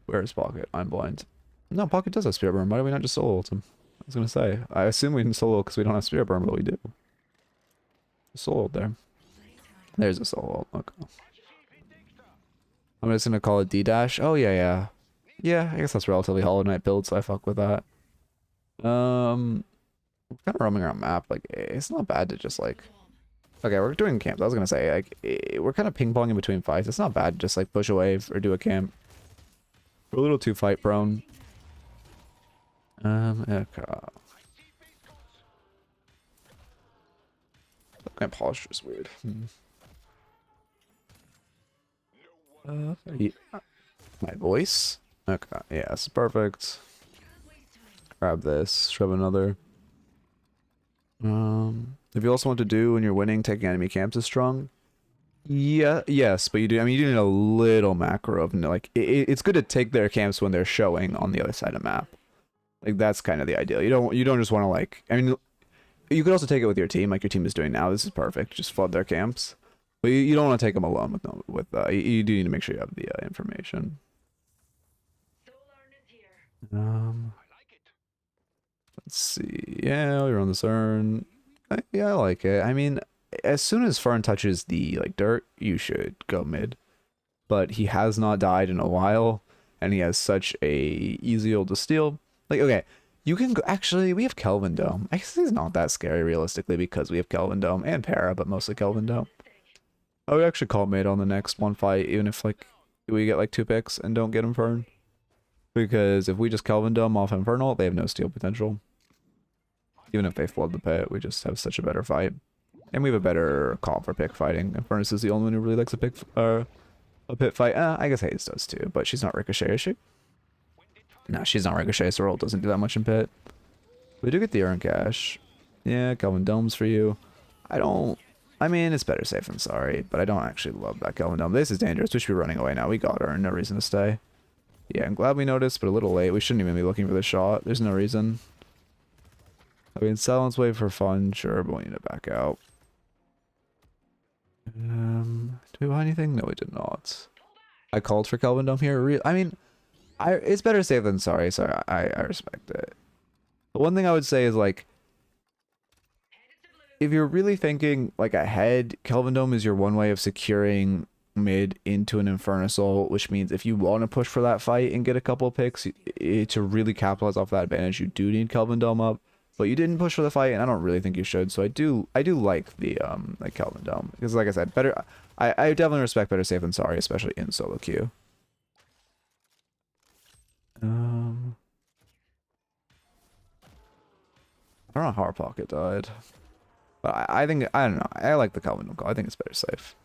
Where is pocket? I'm blind. No, pocket does have spirit burn. Why do we not just solo ult him? I was gonna say. I assume we can solo because we don't have spirit burn, but we do. Solo ult there. There's a solo ult. Okay. I'm just gonna call it D-dash. Oh, yeah. Yeah, I guess that's relatively Hollow Knight build, so I fuck with that. We're kind of roaming around map. Like, it's not bad to just, like... Okay, we're doing camps. I was gonna say, like, we're kind of ping-ponging between fights. It's not bad to just, like, push a wave or do a camp. We're a little too fight-prone. Okay. My posture's weird. Yeah. My voice? Okay, yeah, it's perfect. Grab this, shove another. If you also want to do when you're winning, taking enemy camps is strong. Yeah, yes, but you do. I mean, you do need a little macro of like it's good to take their camps when they're showing on the other side of map. Like that's kind of the ideal. You don't just want to like. I mean, you could also take it with your team, like your team is doing now. This is perfect. Just flood their camps, but you don't want to take them alone with. You do need to make sure you have the information. Let's see. Yeah, we're on this urn. Yeah, I like it. I mean, as soon as Fern touches the like dirt, you should go mid. But he has not died in a while, and he has such a easy ult to steal. Like, okay, you can go, actually, we have Kelvin Dome. I guess he's not that scary realistically because we have Kelvin Dome and Para, but mostly Kelvin Dome. I would actually call mid on the next one fight, even if like we get like 2 picks and don't get Infern. Because if we just Kelvin Dome off Infernal, they have no steal potential. Even if they flood the pit, we just have such a better fight. And we have a better call for pick fighting. Infernus is the only one who really likes a pit fight. I guess Haze does too, but she's not Ricochet, is she? No, she's not Ricochet, so her ult doesn't do that much in pit. We do get the Urn Cash. Yeah, Kelvin Dome's for you. I mean, it's better safe than sorry, but I don't actually love that Kelvin Dome. This is dangerous. We should be running away now. We got her, no reason to stay. Yeah, I'm glad we noticed, but a little late. We shouldn't even be looking for the shot. There's no reason. I mean, silence wave for fun, sure, but we need to back out. Did we buy anything? No, we did not. I called for Kelvin Dome here. I mean, it's better safe than sorry. Sorry, I respect it. But one thing I would say is, like, if you're really thinking, like, ahead, Kelvin Dome is your one way of securing mid into an Infernus ult, which means if you want to push for that fight and get a couple of picks, to really capitalize off that advantage, you do need Kelvin Dome up. But you didn't push for the fight, and I don't really think you should. So I do like the like Kelvin Dome because, like I said, better. I definitely respect better safe than sorry, especially in solo queue. I don't know how our pocket died, but I think I don't know. I like the Kelvin Dome call. I think it's better safe.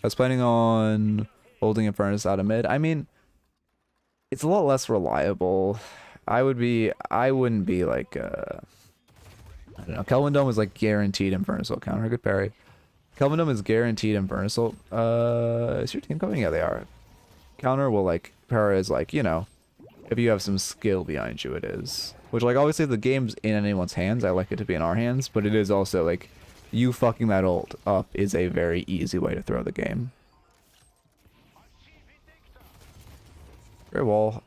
I was planning on holding Infernus out of mid. I mean, it's a lot less reliable. I wouldn't be like, I don't know. Kelvin Dome is like guaranteed Infernus ult counter. Good parry. Kelvin Dome is guaranteed Infernus ult. Is your team coming? Yeah, they are. Counter will like, para is like, you know, if you have some skill behind you, it is. Which, like, obviously if the game's in anyone's hands, I like it to be in our hands, but it is also like, you fucking that ult up is a very easy way to throw the game. Great wall.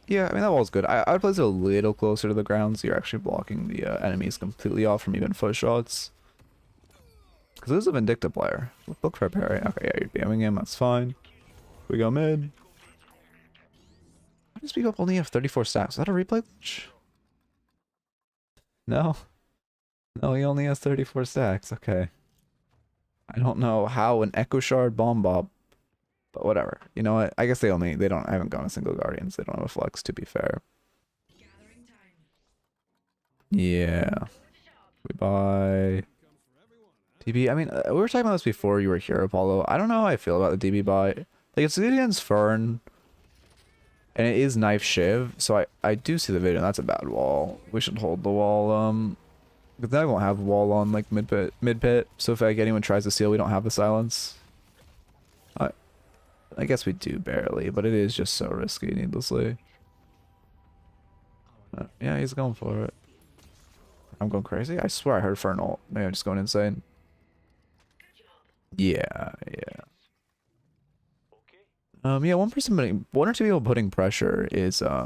Yeah, I mean, that wall's good. I would place it a little closer to the ground so you're actually blocking the enemies completely off from even foot shots. Because this is a Vindicta player. Look for a parry. Okay, yeah, you're BMing him. That's fine. We go mid. Why does Speak Up only have 34 stacks? Is that a replay glitch? No. No, he only has 34 stacks. Okay. I don't know how an Echo Shard Bomb Bob. But whatever. You know what? I guess I haven't gone a single Guardians. They don't have a flex, to be fair. Yeah. We buy DB. I mean, we were talking about this before you were here, Apollo. I don't know how I feel about the DB buy. Like, it's good against Fern. And it is Knife Shiv. So I do see the video. That's a bad wall. We should hold the wall. But then I won't have the wall on, like, mid pit. So if like anyone tries to steal, we don't have the silence. I guess we do barely, but it is just so risky, needlessly. Yeah, he's going for it. I'm going crazy? I swear I heard Fern ult. Maybe I'm just going insane. Yeah, yeah. Yeah, one or two people putting pressure is, what's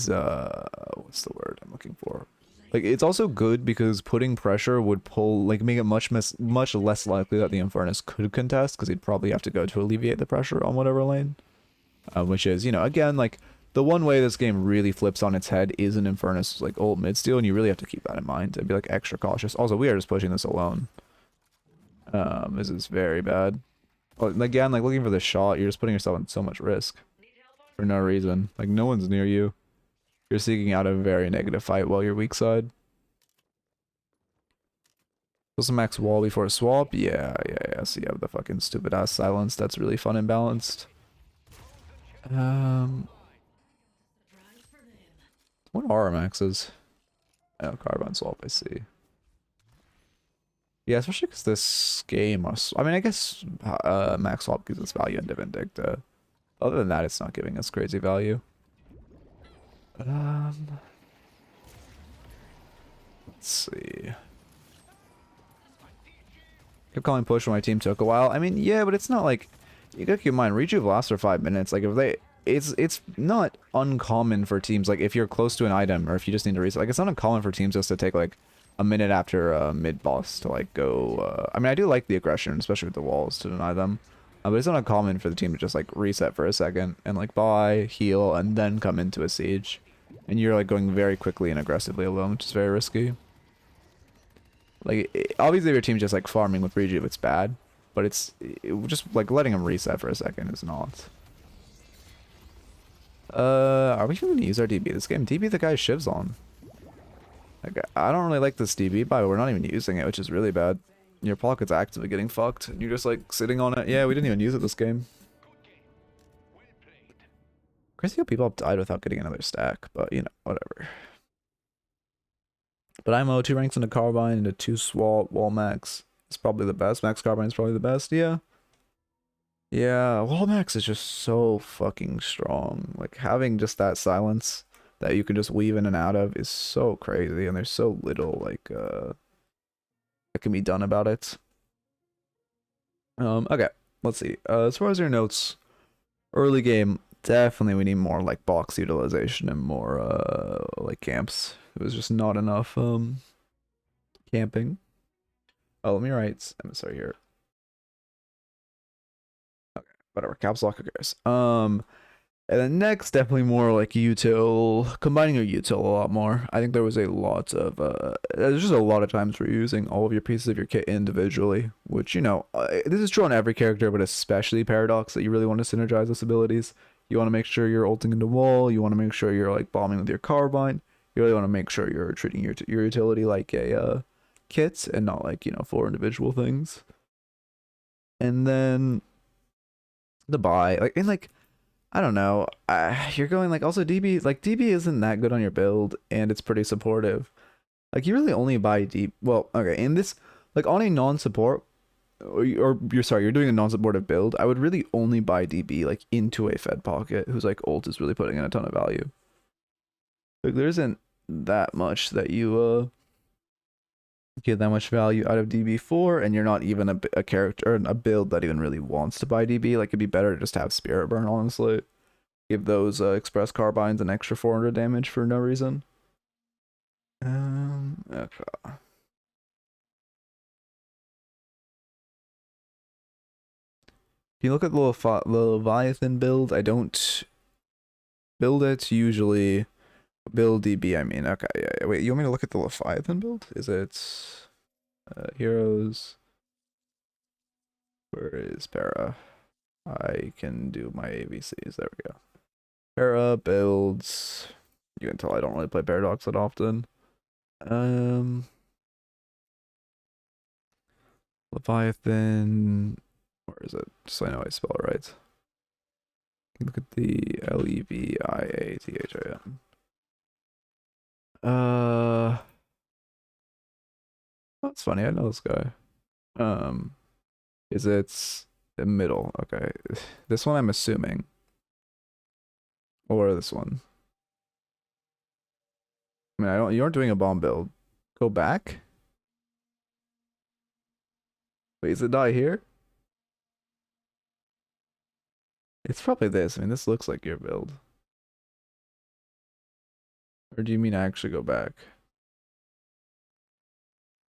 the word I'm looking for? Like, it's also good because putting pressure would make it much less likely that the Infernus could contest, because he'd probably have to go to alleviate the pressure on whatever lane. Which is, you know, again, like, the one way this game really flips on its head is an Infernus, like, ult mid-steal, and you really have to keep that in mind and be, like, extra cautious. Also, we are just pushing this alone. This is very bad. Well, again, like, looking for the shot, you're just putting yourself in so much risk. For no reason. Like, no one's near you. You're seeking out a very negative fight while you're weak side. Supposed to max wall before a swap? Yeah. So you have the fucking stupid ass silence. That's really fun and balanced. What are our maxes? Oh, carbon swap, I see. Yeah, especially because this game, I mean, I guess max swap gives us value into Vindicta. Other than that, it's not giving us crazy value. Let's see. Kept calling push when my team took a while. I mean, yeah, but it's not like, you gotta keep in mind, Rejuve lasts for 5 minutes. Like, if it's not uncommon for teams, like if you're close to an item or if you just need to reset, like it's not uncommon for teams just to take like a minute after mid boss to like go. I mean, I do like the aggression, especially with the walls, to deny them. But it's not uncommon for the team to just like reset for a second and like buy, heal, and then come into a siege. And you're like going very quickly and aggressively alone, which is very risky. Like, obviously if your team's just like farming with rejuve, it's bad. But it's just like letting them reset for a second is not. Are we even gonna use our DB this game? DB the guy Shiv's on. Like, I don't really like this DB buy, but we're not even using it, which is really bad. Your pocket's actively getting fucked, and you're just like sitting on it. Yeah, we didn't even use it this game. Crazy how people have died without getting another stack, but you know, whatever. But I'm 2 ranks into Carbine into 2 swap wall max. It's probably the best. Max Carbine is probably the best, yeah. Yeah, wall max is just so fucking strong. Like having just that silence that you can just weave in and out of is so crazy, and there's so little like that can be done about it. Okay, let's see. As far as your notes, early game, definitely we need more like box utilization and more like camps. It was just not enough camping. Oh, let me write Emissary here. Okay, whatever. Caps lock, who cares? And then next, definitely more like util, combining your util a lot more. I think there was a lot of, there's just a lot of times where you're using all of your pieces of your kit individually, which, you know, this is true on every character, but especially Paradox, that you really want to synergize those abilities. You want to make sure you're ulting into wall, you want to make sure you're like bombing with your carbine, you really want to make sure you're treating your utility like a kit and not like, you know, 4 individual things. And then the buy, like, and like, I don't know. You're going like also DB, like DB isn't that good on your build and it's pretty supportive. Like you really only buy DB. Well, okay, in this, like on a non-support, or you're doing a non-supportive build, I would really only buy DB like into a fed pocket whose like ult is really putting in a ton of value. Like there isn't that much that you get that much value out of DB4, and you're not even a character or a build that even really wants to buy DB. Like it'd be better to just have Spirit Burn, honestly. Give those Express Carbines an extra 400 damage for no reason. Okay. If you look at the Leviathan build, I don't build it usually. Build DB, I mean. Okay, yeah. Wait, you want me to look at the Leviathan build? Is it heroes? Where is Para? I can do my ABCs. There we go. Para builds. You can tell I don't really play Paradox that often. Leviathan. Where is it? Just so I know I spell it right. Look at the Leviathan. That's funny. I know this guy. Is it the middle? Okay, this one I'm assuming, or this one. I mean, I don't. You aren't doing a bomb build. Go back. Wait, is it not here? It's probably this. I mean, this looks like your build. Or do you mean I actually go back?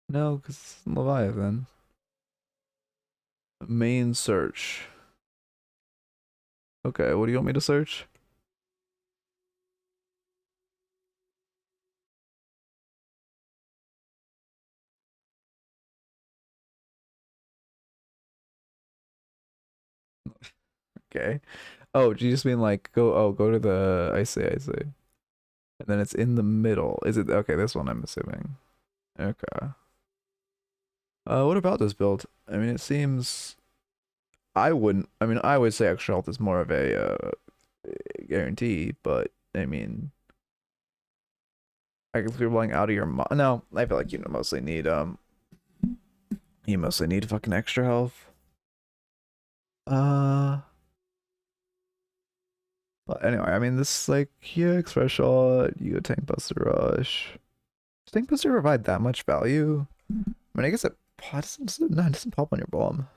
No, because it's Leviathan. Main search. Okay, what do you want me to search? Okay. Oh, do you just mean like go to the I see. And then it's in the middle. Is it okay, this one I'm assuming. Okay. What about this build? I mean it seems I would say extra health is more of a guarantee, but I mean I guess if you're rolling out of your no, I feel like you mostly need fucking extra health. But anyway, I mean, this like, yeah, express shot, you go tank buster rush. Does tank buster provide that much value? I mean, I guess it doesn't pop on your bomb.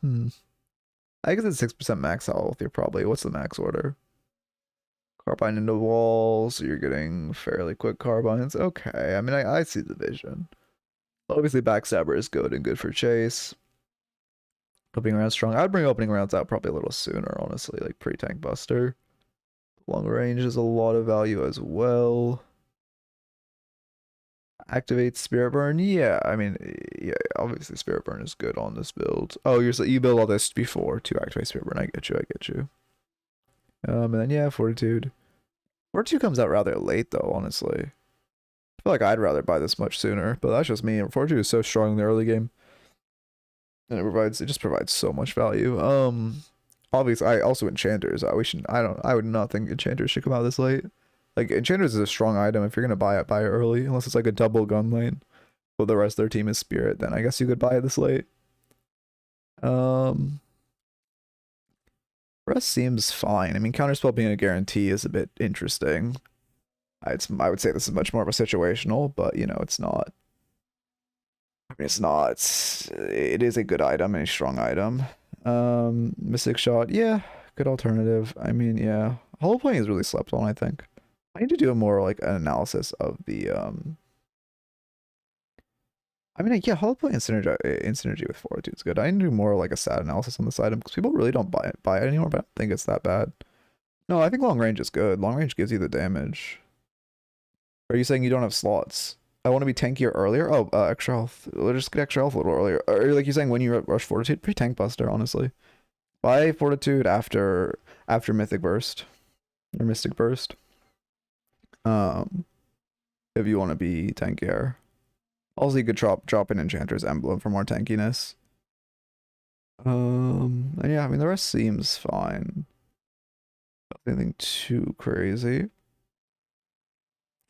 I guess it's 6% max health. You're probably, what's the max order? Carbine into walls, so you're getting fairly quick carbines. Okay, I mean, I see the vision. Obviously, Backstabber is good and good for chase. Opening round strong. I'd bring opening rounds out probably a little sooner, honestly, like pre-tank buster. Long range is a lot of value as well. Activate Spirit Burn. Yeah, I mean, yeah, obviously Spirit Burn is good on this build. Oh, you build all this before to activate Spirit Burn. I get you, I get you. And then yeah, Fortitude. Fortitude comes out rather late though, honestly. I feel like I'd rather buy this much sooner, but that's just me. Fortitude is so strong in the early game. And it just provides so much value. Obviously I also Enchanters. I would not think Enchanters should come out this late. Like Enchanters is a strong item. If you're gonna buy it early, unless it's like a double gun lane. But the rest of their team is Spirit, then I guess you could buy it this late. Rest seems fine. I mean, counterspell being a guarantee is a bit interesting. I would say this is much more of a situational, but you know, it's not. I mean, it's not. It is a good item, a strong item. Mystic Shot, yeah, good alternative. I mean, yeah, Hollow Point is really slept on. I think I need to do a more like an analysis of the I mean, yeah, Hollow Point in synergy with Fortitude is good. I need to do more like a stat analysis on this item because people really don't buy it anymore, but I don't think it's that bad. No, I think long range is good. Long range gives you the damage. Are you saying you don't have slots? I want to be tankier earlier? Oh, extra health. We'll just get extra health a little earlier. Or like you're saying when you rush Fortitude? Pretty tank buster, honestly. Buy Fortitude after Mythic Burst. Or Mystic Burst. If you want to be tankier. Also, you could drop an Enchanter's Emblem for more tankiness. And yeah, I mean, the rest seems fine. Nothing too crazy.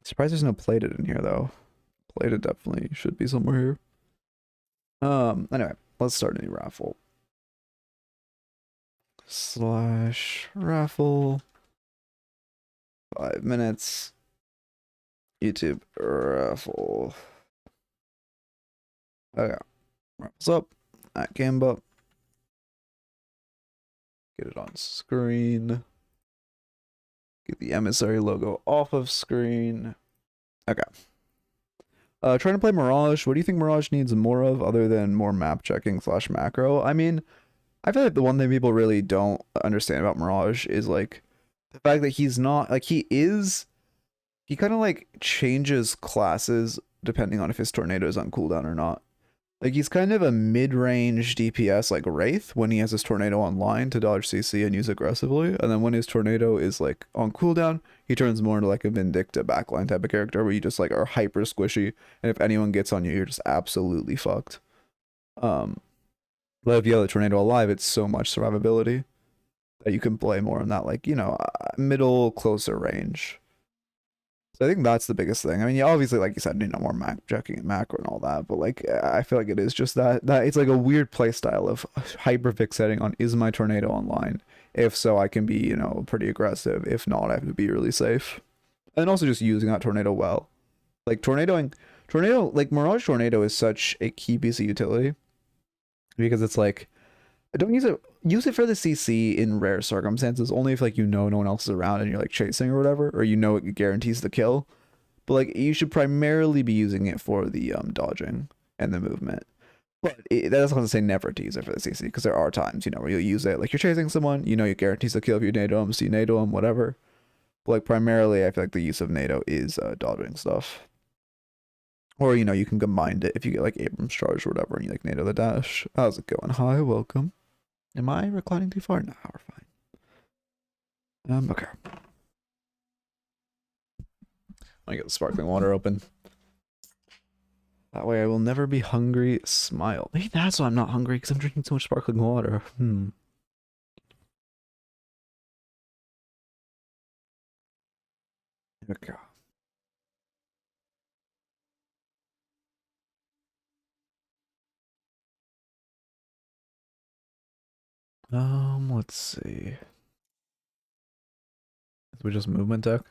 Surprised there's no plated in here, though. Plated definitely should be somewhere here. Anyway, let's start a new raffle. /raffle. 5 minutes. YouTube raffle. Okay. Raffles up. At Gamba. Get it on screen. Get the Emissary logo off of screen. Okay. Trying to play Mirage. What do you think Mirage needs more of other than more map checking / macro? I mean, I feel like the one thing people really don't understand about Mirage is like the fact that he's not like he kind of like changes classes depending on if his tornado is on cooldown or not. Like he's kind of a mid-range DPS like Wraith when he has his tornado online to dodge CC and use aggressively, and then when his tornado is like on cooldown, he turns more into like a Vindicta backline type of character where you just like are hyper squishy, and if anyone gets on you, you're just absolutely fucked. But if you have the tornado alive, it's so much survivability that you can play more in that like, you know, middle closer range. So I think that's the biggest thing. I mean, obviously, like you said, you know, more map checking and macro and all that, but like I feel like it is just that it's like a weird play style of hyper fixating on is my tornado online? If so, I can be, you know, pretty aggressive. If not, I have to be really safe. And also just using that tornado well. Like tornado, like Mirage Tornado is such a key piece of utility because it's like, don't use it for the CC in rare circumstances, only if like you know no one else is around and you're like chasing or whatever, or you know it guarantees the kill. But like you should primarily be using it for the dodging and the movement. But that doesn't have to say never to use it for the CC, because there are times, you know, where you'll use it like you're chasing someone, you know, it guarantees the kill if you NATO them, so you NATO them, whatever. But like primarily, I feel like the use of NATO is dodging stuff. Or, you know, you can combine it if you get like Abrams charge or whatever and you like NATO the dash. How's it going? Hi, welcome. Am I reclining too far? No, we're fine. Okay. I get the sparkling water open. That way I will never be hungry. Smile. Maybe that's why I'm not hungry, because I'm drinking so much sparkling water. Okay. Let's see. We just movement deck?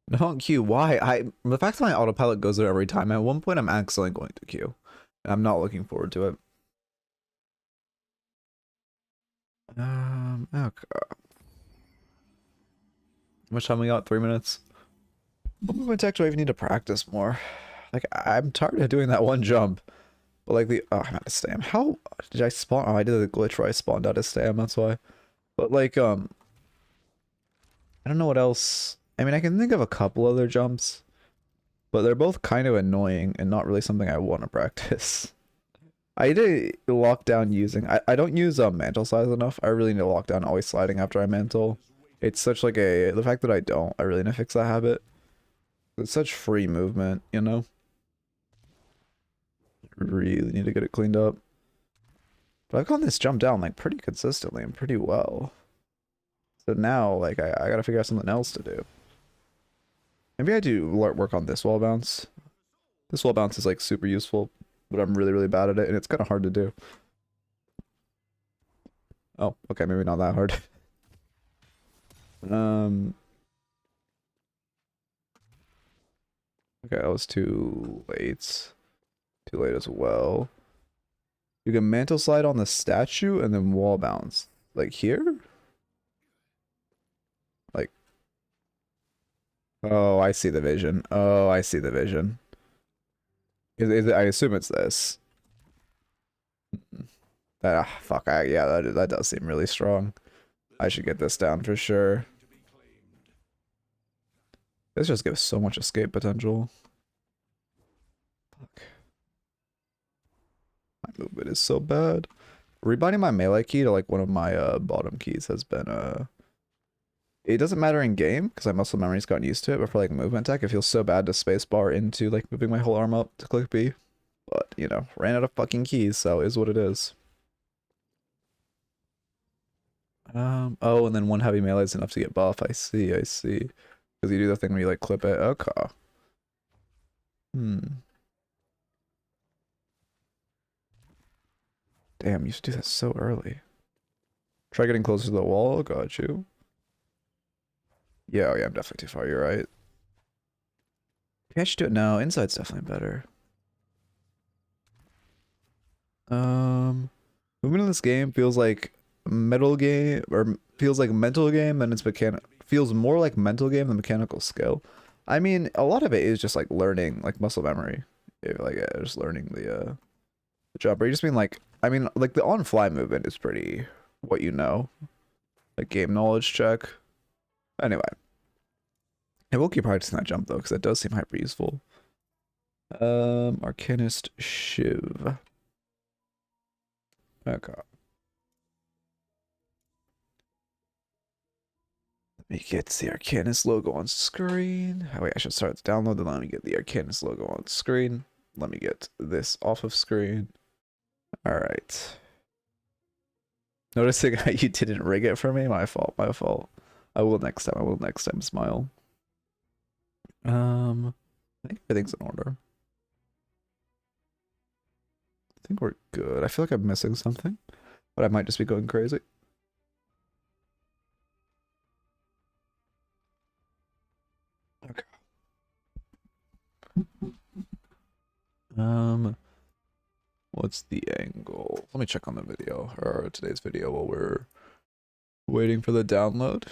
No, Q. Why? The fact that my autopilot goes there every time. At one point, I'm accidentally going to Q. I'm not looking forward to it. Okay. much time we got? 3 minutes? What movement tech do I even need to practice more? Like, I'm tired of doing that one jump. But like the, oh, I'm out of stam. How did I spawn? Oh, I did the glitch where I spawned out of stam, that's why. But like, I don't know what else. I mean, I can think of a couple other jumps, but they're both kind of annoying and not really something I want to practice. I did lock down using, I don't use mantle size enough. I really need to lock down always sliding after I mantle. It's such like the fact that I don't, I really need to fix that habit. It's such free movement, you know? Really need to get it cleaned up. But I've gotten this jump down like pretty consistently and pretty well. So now like I gotta figure out something else to do. Maybe I do work on this wall bounce. This wall bounce is like super useful, but I'm really bad at it and it's kind of hard to do. Oh, okay, maybe not that hard. Okay, that was too late. Too late as well. You can mantle slide on the statue and then wall bounce. Like here? Like. Oh, I see the vision. Oh, I see the vision. I assume it's this. That, fuck, yeah, that does seem really strong. I should get this down for sure. This just gives so much escape potential. Fuck. My movement is so bad. Rebinding my melee key to like one of my bottom keys has been it doesn't matter in game because my muscle memory's gotten used to it, but for like movement tech, it feels so bad to spacebar into like moving my whole arm up to click B. But you know, ran out of fucking keys, so is what it is. Oh, and then one heavy melee is enough to get buff. I see. Because you do the thing where you like clip it. Okay. Damn, you used to do that so early. Try getting closer to the wall. Got you. Yeah, oh yeah, I'm definitely too far. You're right. Maybe I should do it now. Inside's definitely better. Movement in this game feels like metal game, or feels like mental game, and it's feels more like mental game than mechanical skill. I mean, a lot of it is just like learning, like muscle memory. Like just learning the jump. Or you just mean like, I mean, like the on-fly movement is pretty what you know, like game knowledge check. Anyway, I will keep practicing that jump though, because that does seem hyper useful. Alchemist Shiv. Okay. Let me get the Arcanist logo on screen. Oh wait, I should start the download, then let me get the Arcanist logo on screen. Let me get this off of screen. Alright. Noticing how you didn't rig it for me? My fault, my fault. I will next time, smile. I think everything's in order. I think we're good. I feel like I'm missing something, but I might just be going crazy. Okay. What's the angle? Let me check on the video, or today's video, while we're waiting for the download.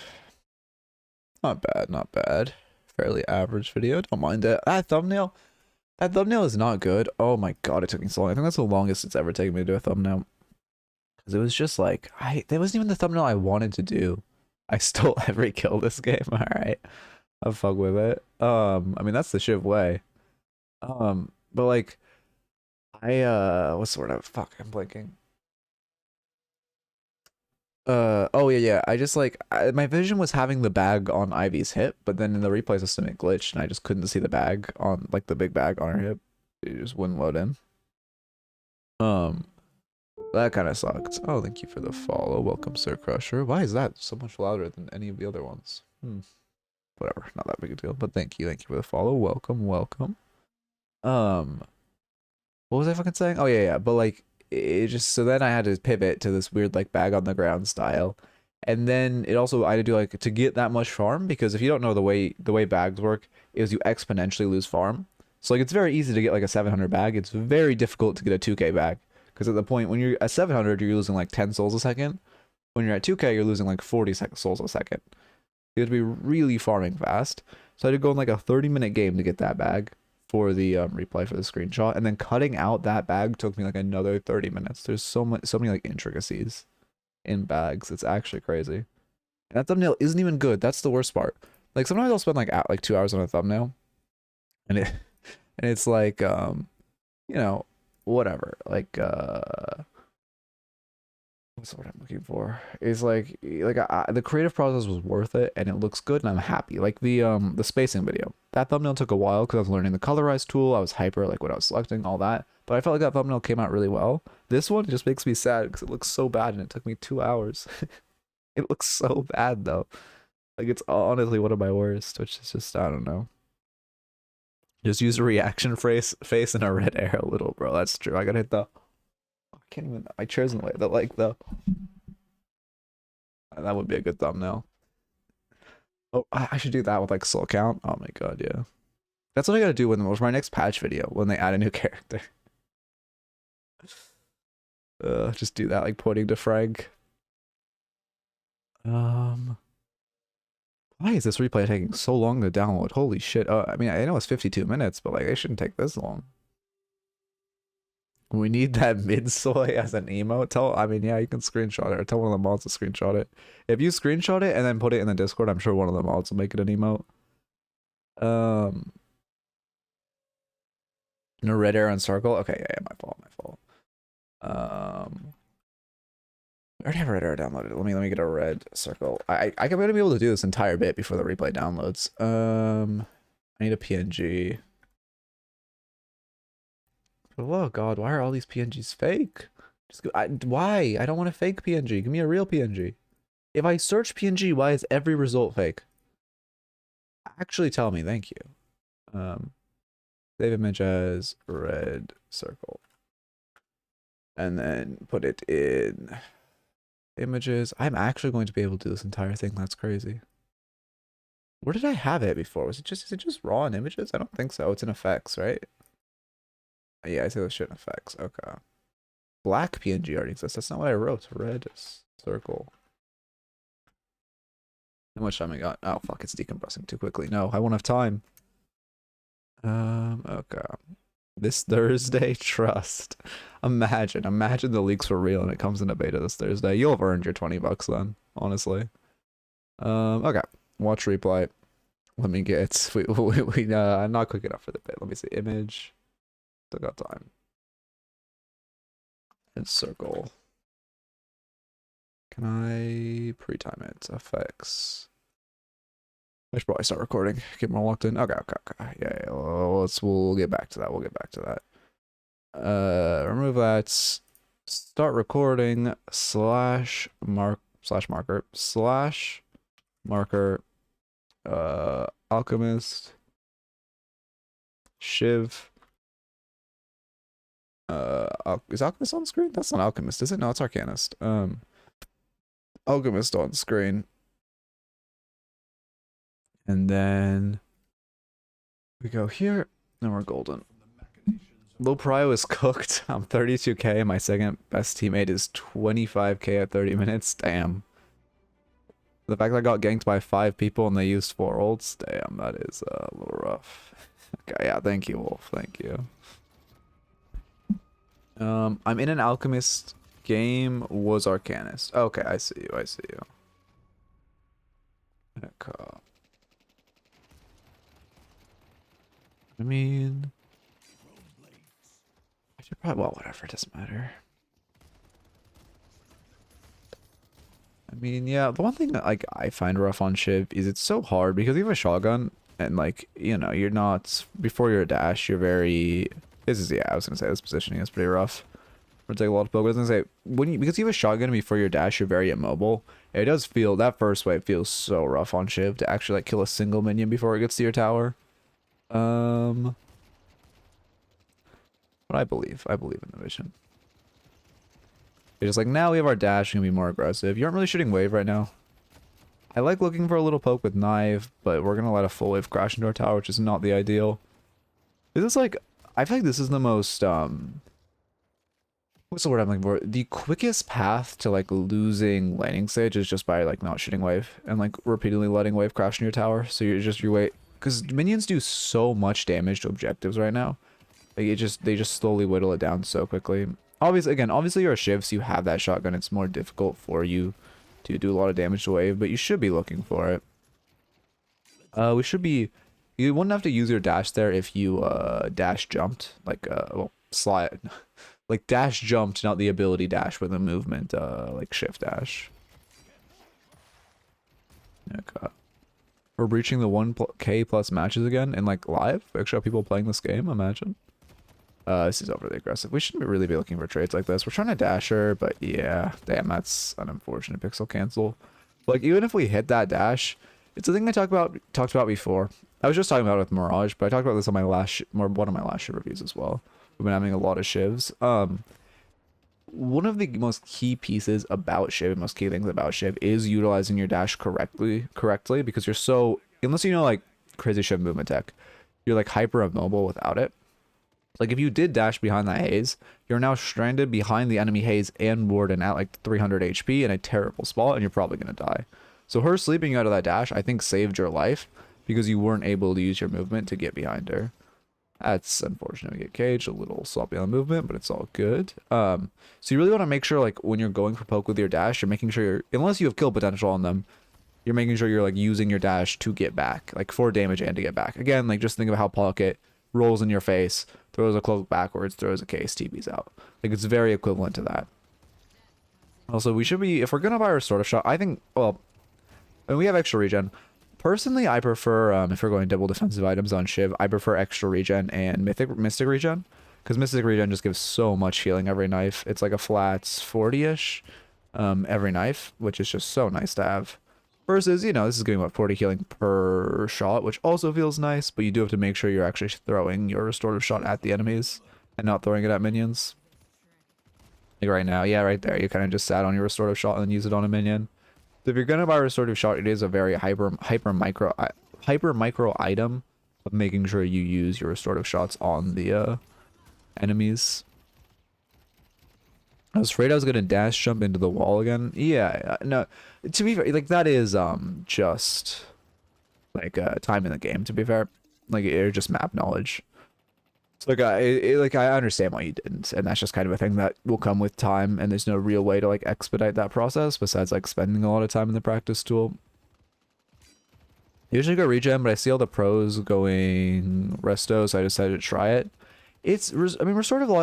Not bad, not bad. Fairly average video. Don't mind it. That thumbnail is not good. Oh my god, it took me so long. I think that's the longest it's ever taken me to do a thumbnail. Because it was just like, that wasn't even the thumbnail I wanted to do. I stole every kill this game. Alright. I'll fuck with it. I mean, that's the Shiv way. But like, what's the word? Fuck, I'm blanking. Oh yeah, I just like, my vision was having the bag on Ivy's hip, but then in the replay system it glitched and I just couldn't see the bag on, like the big bag on her hip. It just wouldn't load in. That kind of sucked. Oh, thank you for the follow. Welcome, Sir Crusher. Why is that so much louder than any of the other ones? Whatever, not that big a deal, but thank you for the follow. Welcome. What was I fucking saying? Oh yeah, but like, it just, so then I had to pivot to this weird like bag on the ground style, and then it also, I had to do like, to get that much farm, because if you don't know the way bags work is you exponentially lose farm. So like, it's very easy to get like a 700 bag. It's very difficult to get a 2k bag, because at the point when you're at 700 you're losing like 10 souls a second. When you're at 2k you're losing like 40 souls a second. You have to be really farming fast. So I had to go in like a 30-minute game to get that bag for the replay for the screenshot, and then cutting out that bag took me like another 30 minutes. There's so many like intricacies in bags. It's actually crazy. And that thumbnail isn't even good. That's the worst part. Like sometimes I'll spend like 2 hours on a thumbnail, and it's like you know, whatever. Like what's the word I'm looking for? Is like the creative process was worth it, and it looks good, and I'm happy. Like the spacing video, that thumbnail took a while because I was learning the colorize tool. I was hyper like what I was selecting, all that. But I felt like that thumbnail came out really well. This one just makes me sad because it looks so bad, and it took me 2 hours. It looks so bad though. Like it's honestly one of my worst, which is just I don't know. Just use a reaction face and a red arrow, little bro. That's true. I gotta hit the. I can't even. My chair's in the way. The. That would be a good thumbnail. Oh, I should do that with like soul count. Oh my god, yeah. That's what I gotta do with my next patch video when they add a new character. Just do that, like pointing to Frank. Why is this replay taking so long to download? Holy shit. I mean, I know it's 52 minutes, but like it shouldn't take this long. We need that mid-soy as an emote. I mean, yeah, you can screenshot it or tell one of the mods to screenshot it. If you screenshot it and then put it in the Discord, I'm sure one of the mods will make it an emote. No red arrow and circle. Okay, yeah, my fault. I already have a red arrow downloaded. Let me get a red circle. I'm gonna be able to do this entire bit before the replay downloads. I need a PNG. Oh god, why are all these PNGs fake? Just go, why? I don't want a fake PNG. Give me a real PNG. If I search PNG, why is every result fake? Actually tell me, thank you. Save image as red circle. And then put it in images. I'm actually going to be able to do this entire thing. That's crazy. Where did I have it before? Is it just raw in images? I don't think so. It's in effects, right? Yeah, I see those shit in effects. Okay. Black PNG already exists. That's not what I wrote. Red circle. How much time I got? Oh fuck, it's decompressing too quickly. No, I won't have time. Okay. This Thursday, trust. Imagine the leaks were real and it comes in a beta this Thursday. You'll have earned your $20 then, honestly. Okay. Watch replay. Let me get I'm not quick enough for the bit. Let me see. Image. Still got time. And circle. Can I pre-time it? Effects. I should probably start recording. Get more locked in. Okay. Yeah. We'll get back to that. Remove that. Start recording. /marker. Alchemist. Shiv. Is Alchemist on screen? That's not Alchemist, is it? No, it's Arcanist. Alchemist on screen. And then we go here, and we're golden. Low prio is cooked. I'm 32k. My second best teammate is 25k at 30 minutes. Damn. The fact that I got ganked by 5 people and they used 4 ults. Damn, that is a little rough. Okay, yeah, thank you, Wolf. Thank you. I'm in an Alchemist game. Was Arcanist. Okay, I see you. Okay. I mean, I should probably, well, whatever, it doesn't matter. I mean, yeah, the one thing that, like, I find rough on Shiv is it's so hard because you have a shotgun and, like, you know, you're not, before your dash, you're very, I was gonna say this positioning is pretty rough. It'll take a lot of poke. I was gonna say, because you have a shotgun before your dash, you're very immobile. It does feel, that first wave feels so rough on Shiv to actually, like, kill a single minion before it gets to your tower. But I believe in the vision. It's just like, now we have our dash, and be more aggressive. You aren't really shooting wave right now. I like looking for a little poke with knife, but we're gonna let a full wave crash into our tower, which is not the ideal. This is like, I feel like this is the most, What's the word I'm looking for? The quickest path to like losing landing stage is just by like not shooting wave and like repeatedly letting wave crash in your tower. So you're just your way, because minions do so much damage to objectives right now. Like they just slowly whittle it down so quickly. Obviously you're a Shiv, so you have that shotgun. It's more difficult for you to do a lot of damage to wave, but you should be looking for it. We should be. You wouldn't have to use your dash there if you dash jumped, like well, slide. Like dash jumped, not the ability dash with a movement, like shift dash. Okay. We're reaching the 1K plus matches again, and like live. Actually, people playing this game. Imagine. This is overly aggressive. We shouldn't really be looking for trades like this. We're trying to dash her, but yeah, damn, that's an unfortunate pixel cancel. Like even if we hit that dash, it's a thing I talked about before. I was just talking about it with Mirage, but I talked about this on my one of my last Shiv reviews as well. We've been having a lot of Shivs. One of the most key pieces about Shiv, most key things about Shiv, is utilizing your dash correctly, because you're so, unless you know like crazy Shiv movement tech, you're like hyper immobile without it. Like if you did dash behind that haze, you're now stranded behind the enemy haze and warden at like 300 HP in a terrible spot, and you're probably gonna die. So her sleeping you out of that dash, I think, saved your life because you weren't able to use your movement to get behind her. That's unfortunate. We get caged, a little sloppy on the movement, but it's all good. So you really want to make sure, like, when you're going for poke with your dash, you're making sure you're, unless you have kill potential on them, you're making sure you're, like, using your dash to get back, like, for damage and to get back. Again, like, just think of how Pocket rolls in your face, throws a cloak backwards, throws a case, TP's out. Like, it's very equivalent to that. Also, we should be, if we're going to buy a restorative shot, I think, well, and we have extra regen. Personally, I prefer, if we're going double defensive items on Shiv, I prefer extra regen and mystic regen. Because mystic regen just gives so much healing every knife. It's like a flat 40-ish every knife, which is just so nice to have. Versus, you know, this is getting what, 40 healing per shot, which also feels nice, but you do have to make sure you're actually throwing your restorative shot at the enemies and not throwing it at minions. Like right now, yeah, right there, you kind of just sat on your restorative shot and then use it on a minion. So if you're gonna buy a restorative shot, it is a very hyper micro item of making sure you use your restorative shots on the enemies. I was afraid I was gonna dash jump into the wall again. Yeah, no. To be fair, like that is just like time in the game. To be fair, like it's just map knowledge. So like I understand why you didn't, and that's just kind of a thing that will come with time, and there's no real way to like expedite that process besides like spending a lot of time in the practice tool. I usually go regen, but I see all the pros going resto, so I decided to try it. It's, I mean, restorative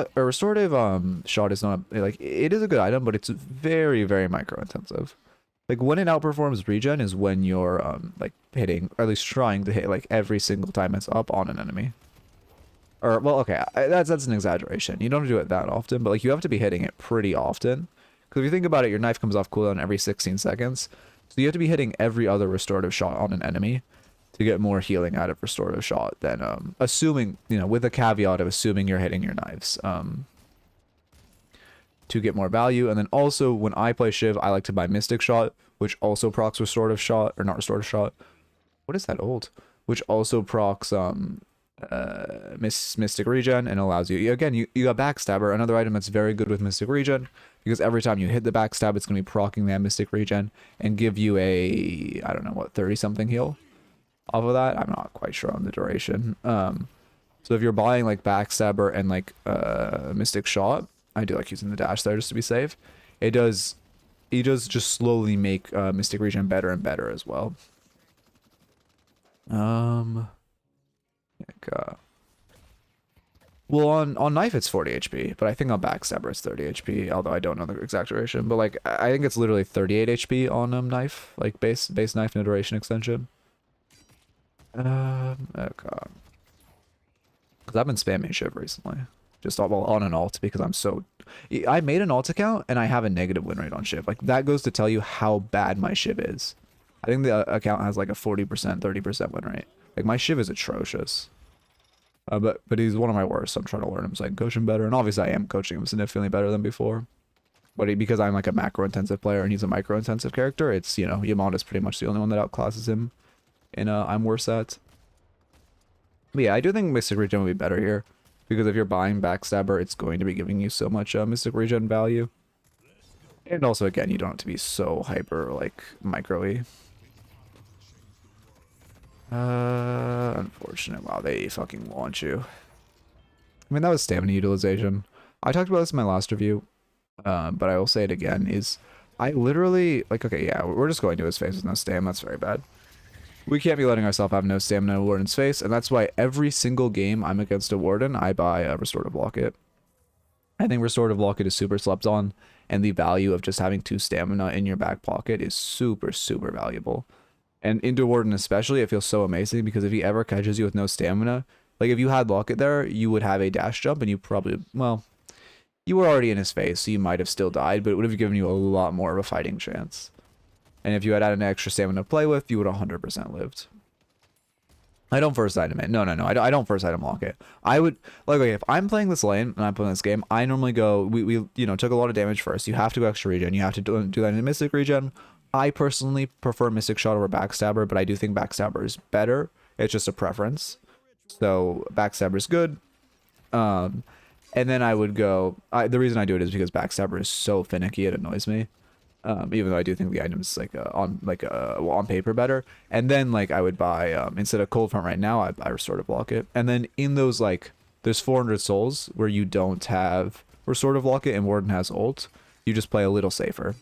shot is not like, it is a good item, but it's very, very micro intensive. Like when it outperforms regen is when you're like hitting, or at least trying to hit like every single time it's up on an enemy. Or, well, okay, that's an exaggeration. You don't do it that often, but like you have to be hitting it pretty often. Because if you think about it, your knife comes off cooldown every 16 seconds. So you have to be hitting every other restorative shot on an enemy to get more healing out of restorative shot than, assuming, you know, with the caveat of assuming you're hitting your knives, to get more value. And then also, when I play Shiv, I like to buy Mystic Shot, which also procs restorative shot, or not restorative shot. What is that old? Which also procs, Mystic Regen and allows you, again, you got Backstabber, another item that's very good with Mystic Regen, because every time you hit the backstab, it's going to be proccing that Mystic Regen and give you a, I don't know what, 30 something heal off of that. I'm not quite sure on the duration. So if you're buying like Backstabber and like Mystic Shot, I do like using the dash there just to be safe. It does just slowly make Mystic Regen better and better as well. Well, on knife it's 40 HP, but I think on backstabber it's 30 HP, although I don't know the exact duration. But like I think it's literally 38 HP on knife, like base knife, no duration extension. Okay. Because I've been spamming Shiv recently, just on an alt because I made an alt account and I have a negative win rate on Shiv. Like that goes to tell you how bad my Shiv is. I think the account has like a 40%, 30% win rate. Like my Shiv is atrocious. But he's one of my worst, so I'm trying to learn him so I can coach him better. And obviously I am coaching him significantly better than before. But because I'm like a macro-intensive player and he's a micro-intensive character, it's, you know, Yamada's pretty much the only one that outclasses him. And I'm worse at. But yeah, I do think Mystic Regen would be better here. Because if you're buying Backstabber, it's going to be giving you so much Mystic Regen value. And also, again, you don't have to be so hyper, like, micro-y. Unfortunate. Wow, they fucking launch you. I mean, that was stamina utilization. I talked about this in my last review, but I will say it again, is I literally, like, okay, yeah, we're just going to his face with no stam. That's very bad. We can't be letting ourselves have no stamina in Warden's face, and that's why every single game I'm against a Warden, I buy a Restorative Locket. I think Restorative Locket is super slept on, and the value of just having 2 stamina in your back pocket is super, super valuable. And into Warden especially, it feels so amazing, because if he ever catches you with no stamina, like if you had Locket there, you would have a dash jump, and you probably, well, you were already in his face, so you might have still died, but it would have given you a lot more of a fighting chance. And if you had an extra stamina to play with, you would 100% lived. I don't first item it. No. I don't first item lock it. I would, like, okay, if I'm playing this lane and I'm playing this game, I normally go, we you know, took a lot of damage first. You have to go extra regen. You have to do that in Mystic Regen. I personally prefer Mystic Shot over Backstabber, but I do think Backstabber is better. It's just a preference. So Backstabber is good. And then I would go, the reason I do it is because Backstabber is so finicky, it annoys me. Even though I do think the item's like on paper better. And then like I would buy instead of Cold Front right now, I Restorative Locket. And then in those, like, there's 400 souls where you don't have Restorative Locket and Warden has ult. You just play a little safer.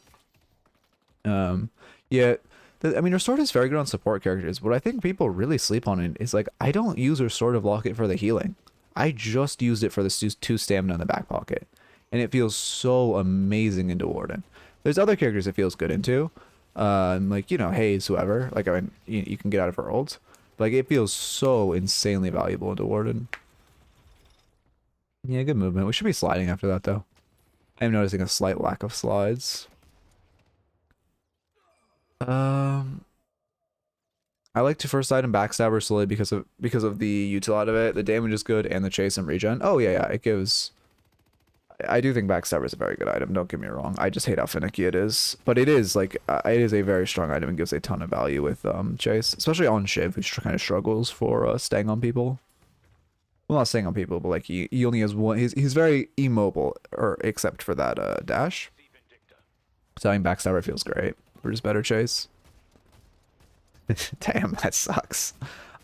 Yeah, I mean, Restorative is very good on support characters. What I think people really sleep on it is, like, I don't use Restorative Locket for the healing. I just used it for the 2 stamina in the back pocket, and it feels so amazing into Warden. There's other characters it feels good into, like, you know, Haze, whoever. Like, I mean, you can get out of her ult. But, like, it feels so insanely valuable into Warden. Yeah, good movement. We should be sliding after that, though. I'm noticing a slight lack of slides. I like to first item Backstabber slowly because of the util out of it. The damage is good and the chase and regen. Oh yeah, it gives. I do think Backstabber is a very good item. Don't get me wrong. I just hate how finicky it is, but it is like it is a very strong item and gives a ton of value with chase, especially on Shiv, who kind of struggles for staying on people. Well, not staying on people, but like he only has one. He's very immobile, or except for that dash. So I mean, Backstabber feels great. For just better chase. Damn, that sucks.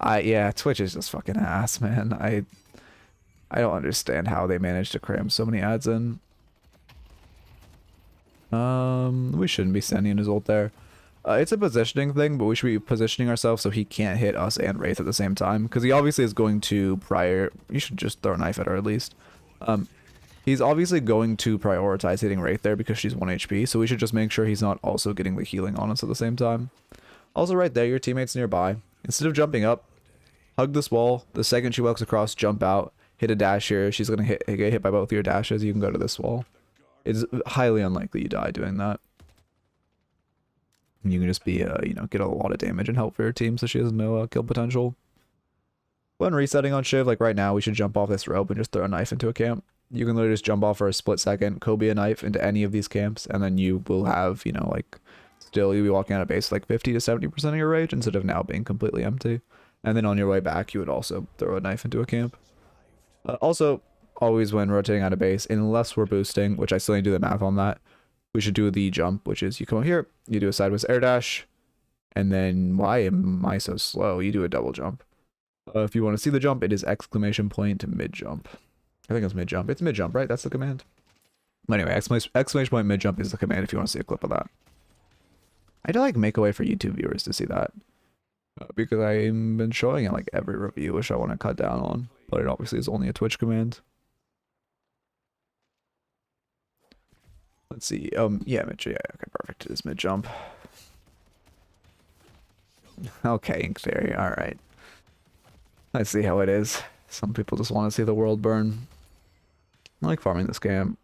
Yeah, Twitch is just fucking ass, man. I don't understand how they managed to cram so many ads in. We shouldn't be sending his ult there. It's a positioning thing, but we should be positioning ourselves so he can't hit us and Wraith at the same time, because he obviously is going to you should just throw a knife at her at least. He's obviously going to prioritize hitting Wraith there because she's 1 HP, so we should just make sure he's not also getting the healing on us at the same time. Also right there, your teammate's nearby. Instead of jumping up, hug this wall. The second she walks across, jump out, hit a dash here. She's going to get hit by both of your dashes. You can go to this wall. It's highly unlikely you die doing that. And you can just be, you know, get a lot of damage and help for your team so she has no kill potential. When resetting on Shiv, like right now, we should jump off this rope and just throw a knife into a camp. You can literally just jump off for a split second, Kobe a knife into any of these camps, and then you will have, you know, like, still you'll be walking out of base like 50 to 70% of your rage instead of now being completely empty. And then on your way back, you would also throw a knife into a camp. Also, always when rotating out of base, unless we're boosting, which I still need to do the math on that, we should do the jump, which is you come up here, you do a sideways air dash, and then why am I so slow? You do a double jump. If you want to see the jump, it is exclamation point mid jump. I think it's mid jump. It's mid jump, right? That's the command. Anyway, exclamation point mid jump is the command if you want to see a clip of that. I'd like make a way for YouTube viewers to see that, because I've been showing it like every review, which I want to cut down on, but it obviously is only a Twitch command. Let's see. Yeah, mid. Yeah, okay, perfect. It is mid jump. Okay, Ink Theory. All right. I see how it is. Some people just want to see the world burn. I like farming this game.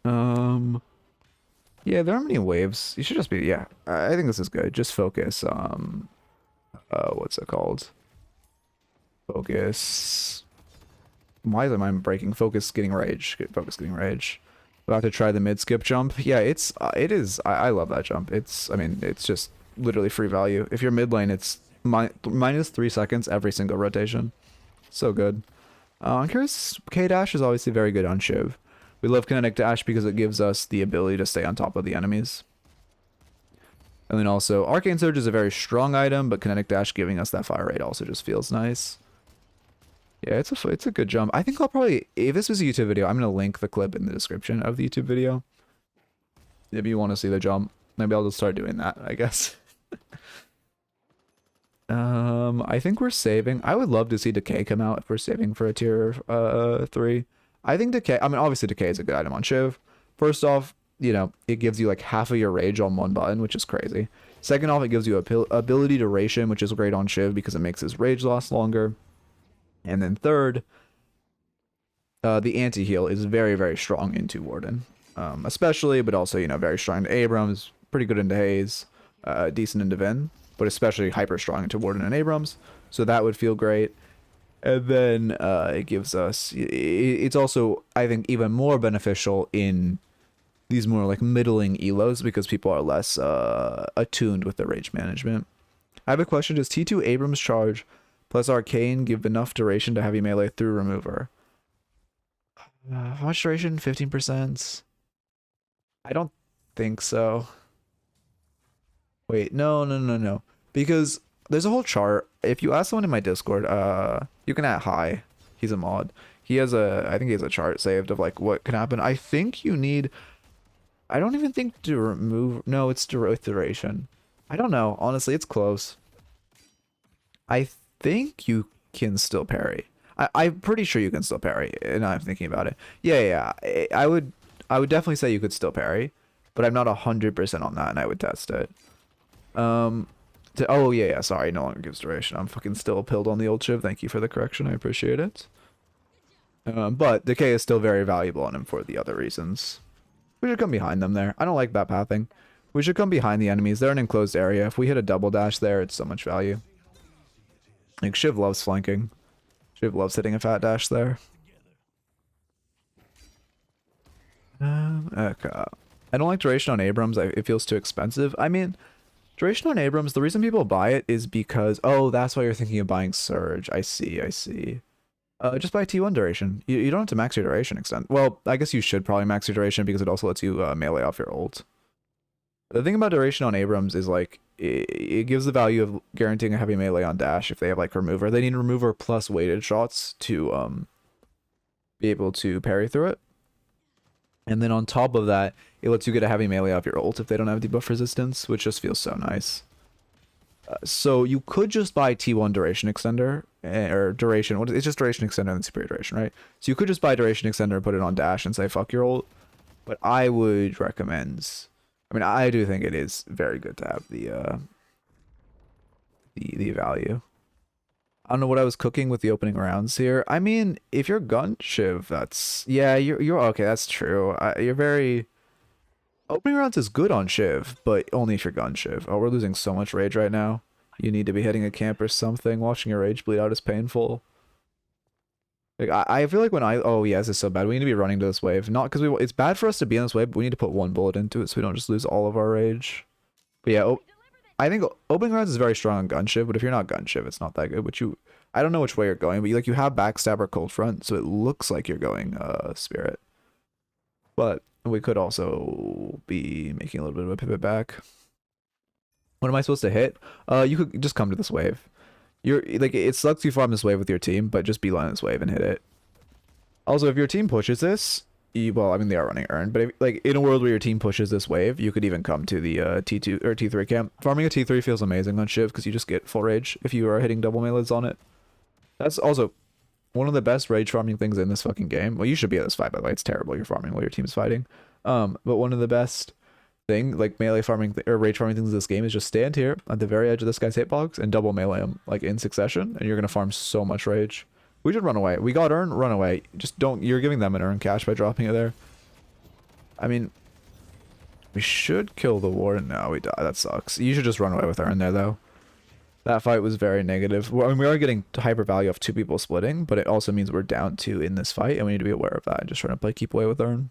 Yeah, there are many waves. You should just be, yeah, I think this is good. Just focus, what's it called? Focus. Why am I breaking? Focus getting rage. Focus getting rage. About to try the mid skip jump. Yeah, it is. I love that jump. I mean, it's just literally free value. If you're mid lane, it's minus 3 seconds every single rotation. So good. I'm curious, K-Dash is obviously very good on Shiv. We love Kinetic Dash because it gives us the ability to stay on top of the enemies. And then also, Arcane Surge is a very strong item, but Kinetic Dash giving us that fire rate also just feels nice. Yeah, it's a good jump. I think I'll probably, if this was a YouTube video, I'm going to link the clip in the description of the YouTube video. If you want to see the jump, maybe I'll just start doing that, I guess. I think we're saving. I would love to see Decay come out if we're saving for a tier 3. I think Decay, I mean, obviously Decay is a good item on Shiv. First off, you know, it gives you like half of your rage on one button, which is crazy. Second off, it gives you ability duration, which is great on Shiv because it makes his rage last longer. And then third, the anti-heal is very, very strong into Warden. Especially, but also, you know, very strong into Abrams, pretty good into Haze, decent into Vin, but especially hyper strong into Warden and Abrams. So that would feel great. And then it gives us, it's also, I think, even more beneficial in these more like middling elos because people are less attuned with their rage management. I have a question. Does T2 Abrams charge plus Arcane give enough duration to heavy melee through remover? How much duration? 15%? I don't think so. Wait, no. Because there's a whole chart. If you ask someone in my Discord, you can add Hi. He's a mod. He has I think he has a chart saved of like what can happen. I think you need, I don't even think to remove, no, it's duration. I don't know. Honestly, it's close. I think you can still parry. I'm pretty sure you can still parry, and I'm thinking about it. Yeah. I would definitely say you could still parry, but I'm not 100% on that, and I would test it. Oh yeah, sorry, no longer gives duration. I'm fucking still pilled on the old Shiv. Thank you for the correction. I appreciate it. But Decay is still very valuable on him for the other reasons. We should come behind them there. I don't like that pathing. We should come behind the enemies. They're an enclosed area. If we hit a double dash there, it's so much value. Like, Shiv loves flanking. Shiv loves hitting a fat dash there. Okay. I don't like duration on Abrams. It feels too expensive. I mean, duration on Abrams, the reason people buy it is because, oh, that's why you're thinking of buying Surge. I see. Just buy T1 duration. You don't have to max your duration extent. Well, I guess you should probably max your duration because it also lets you melee off your ult. The thing about duration on Abrams is like it gives the value of guaranteeing a heavy melee on dash if they have like remover. They need remover plus weighted shots to be able to parry through it. And then on top of that, it lets you get a heavy melee off your ult if they don't have debuff resistance, which just feels so nice. So you could just buy T1 duration extender or duration. It's just duration extender and superior duration, right? So you could just buy duration extender and put it on dash and say fuck your ult. But I would recommend. I mean, I do think it is very good to have the value. I don't know what I was cooking with the opening rounds here. I mean, if you're gun Shiv, that's you're okay. That's true. You're very. Opening rounds is good on Shiv, but only if you're gun Shiv. Oh, we're losing so much rage right now. You need to be hitting a camp or something. Watching your rage bleed out is painful. Like I feel like when oh yeah, this is so bad. We need to be running to this wave. Not because it's bad for us to be in this wave, but we need to put one bullet into it so we don't just lose all of our rage. But yeah, I think opening rounds is very strong on gun Shiv, but if you're not gun Shiv, it's not that good. But I don't know which way you're going, but you have backstab or cold front, so it looks like you're going spirit. But we could also be making a little bit of a pivot back. What am I supposed to hit? You could just come to this wave. You're like, it sucks you farm this wave with your team, but just beeline this wave and hit it. Also, if your team pushes this, well, I mean they are running Earn, but if, like in a world where your team pushes this wave, you could even come to the T2 or T3 camp. Farming a T3 feels amazing on Shiv because you just get full rage if you are hitting double melees on it. That's also one of the best rage farming things in this fucking game. Well, you should be at this fight, by the way. It's terrible. You're farming while your team's fighting. But one of the best like melee farming or rage farming things in this game is just stand here at the very edge of this guy's hitbox and double melee him like in succession, and you're gonna farm so much rage. We should run away. We got Earn, run away. Just don't. You're giving them an Earn cash by dropping it there. I mean, we should kill the Warden. No, we die. That sucks. You should just run away with Earn there though. That fight was very negative. Well, I mean, we are getting hyper value of 2 people splitting, but it also means we're down 2 in this fight, and we need to be aware of that and just trying to play keep away with Earn.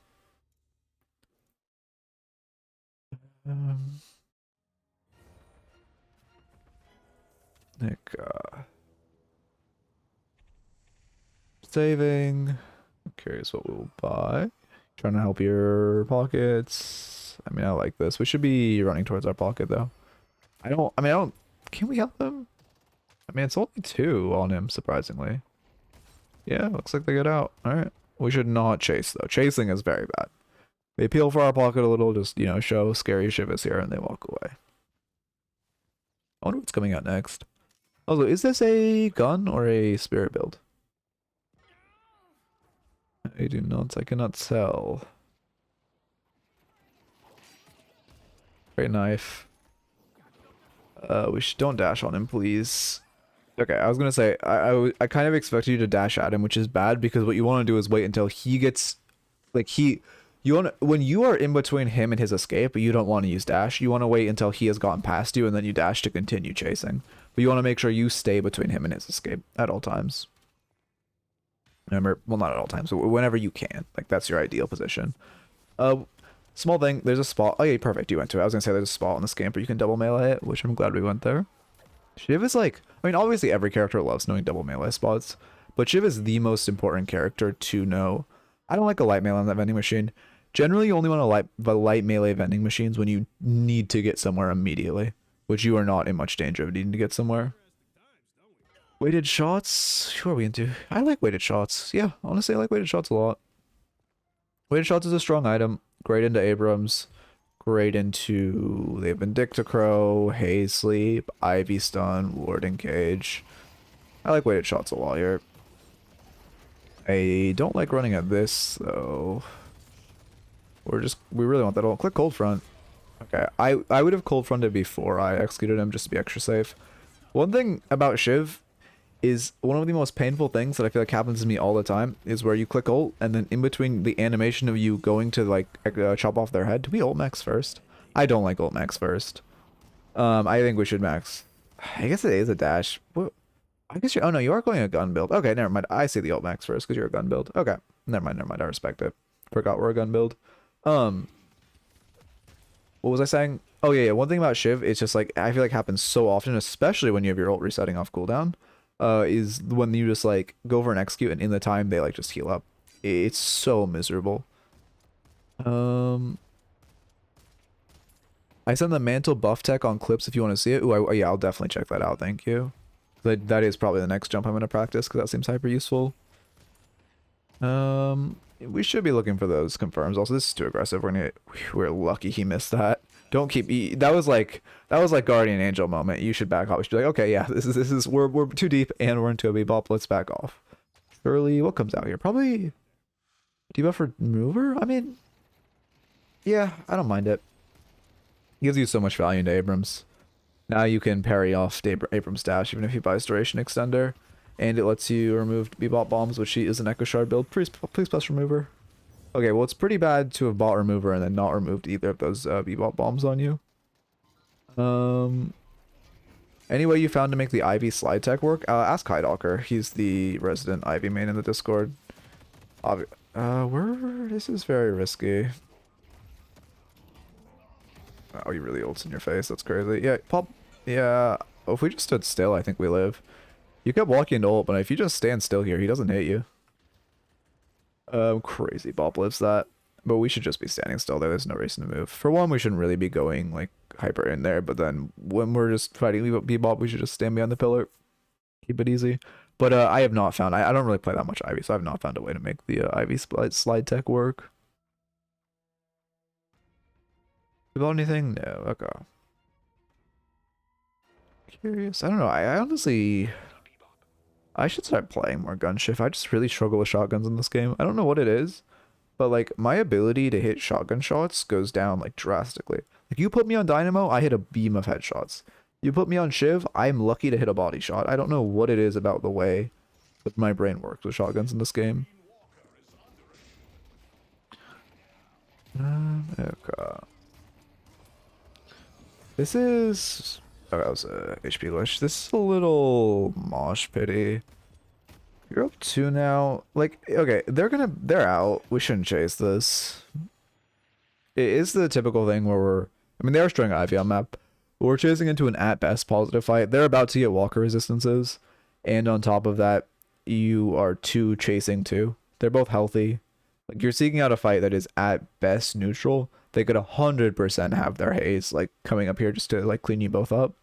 saving. I'm curious what we'll buy. Trying to help your pockets. I mean, I like this. We should be running towards our pocket though. I don't, can we help him? I mean, it's only 2 on him, surprisingly. Yeah, looks like they get out. Alright. We should not chase though. Chasing is very bad. They peel for our pocket a little, just, you know, show scary Shiv is here and they walk away. I wonder what's coming out next. Also, is this a gun or a spirit build? I cannot tell. Great knife. Don't dash on him, please. Okay, I was gonna say, I kind of expected you to dash at him, which is bad because what you want to do is wait until he gets, like, when you are in between him and his escape, you don't want to use dash. You want to wait until he has gotten past you and then you dash to continue chasing. But you want to make sure you stay between him and his escape at all times. Remember, well, not at all times, but whenever you can. Like, that's your ideal position. Small thing, there's a spot. Oh yeah, perfect, you went to it. I was gonna say there's a spot on the scamper you can double melee it, which I'm glad we went there. Shiv is like, I mean, obviously every character loves knowing double melee spots, but Shiv is the most important character to know. I don't like a light melee on that vending machine. Generally, you only want the light melee vending machines when you need to get somewhere immediately, which you are not in much danger of needing to get somewhere. Weighted shots? Who are we into? I like weighted shots. Yeah, honestly, I like weighted shots a lot. Weighted shots is a strong item. Great into Abrams. Great into... They've been Dictacrow, Haze Sleep, Ivy Stun, Warding Cage. I like weighted shots a lot here. I don't like running at this, though. We really want that all. Click Cold Front. Okay, I would have Cold Fronted before I executed him just to be extra safe. One thing about Shiv is one of the most painful things that I feel like happens to me all the time is where you click ult and then in between the animation of you going to like chop off their head. Do we ult max first? I don't like ult max first. I think we should max. I guess it is a dash. What? I guess oh no, you are going a gun build. Okay, never mind. I see the ult max first because you're a gun build. Okay, never mind. I respect it. Forgot we're a gun build. What was I saying? Oh yeah, one thing about Shiv, it's just like I feel like happens so often, especially when you have your ult resetting off cooldown. Is when you just like go for an execute and in the time they like just heal up. It's so miserable. I sent the mantle buff tech on clips if you want to see it. Ooh, yeah, I'll definitely check that out. Thank you. That is probably the next jump I'm gonna practice because that seems hyper useful. We should be looking for those confirms. Also, this is too aggressive. We're lucky he missed that. Don't keep. That was like Guardian Angel moment. You should back off. You should be like, okay, yeah, this is we're too deep and we're into a B-bop. Let's back off. Surely, what comes out here? Probably debuff for mover. I mean, yeah, I don't mind it. It gives you so much value into Abrams. Now you can parry off Abrams dash even if he buys duration extender, and it lets you remove B-bop bombs, which is an Echo Shard build. Please plus remover. Okay, well, it's pretty bad to have bought remover and then not removed either of those B-bop bombs on you. Any way you found to make the Ivy slide tech work? Ask Hydalker. He's the resident Ivy main in the Discord. This is very risky. Oh, he really ults in your face. That's crazy. Yeah, pop. Yeah. Oh, if we just stood still, I think we live. You kept walking into ult, but if you just stand still here, he doesn't hit you. Crazy Bop lives that. But we should just be standing still there. There's no reason to move. For one, we shouldn't really be going like hyper in there, but then when we're just fighting Bebop, we should just stand behind the pillar. Keep it easy. But I have not found, I don't really play that much Ivy, so I have not found a way to make the Ivy slide tech work. About anything? No, okay. Curious. I don't know. I honestly, I should start playing more gun shift. I just really struggle with shotguns in this game. I don't know what it is, but like my ability to hit shotgun shots goes down like drastically. Like you put me on Dynamo, I hit a beam of headshots. You put me on Shiv, I'm lucky to hit a body shot. I don't know what it is about the way that my brain works with shotguns in this game. Okay. This is... Oh, that was a HP glitch. This is a little mosh pity. You're up 2 now. Like, okay, they're out. We shouldn't chase this. It is the typical thing where they are showing Ivy on map. We're chasing into an at best positive fight. They're about to get walker resistances. And on top of that, you are 2 chasing 2. They're both healthy. Like, you're seeking out a fight that is at best neutral. They could 100% have their haze, like, coming up here just to, like, clean you both up.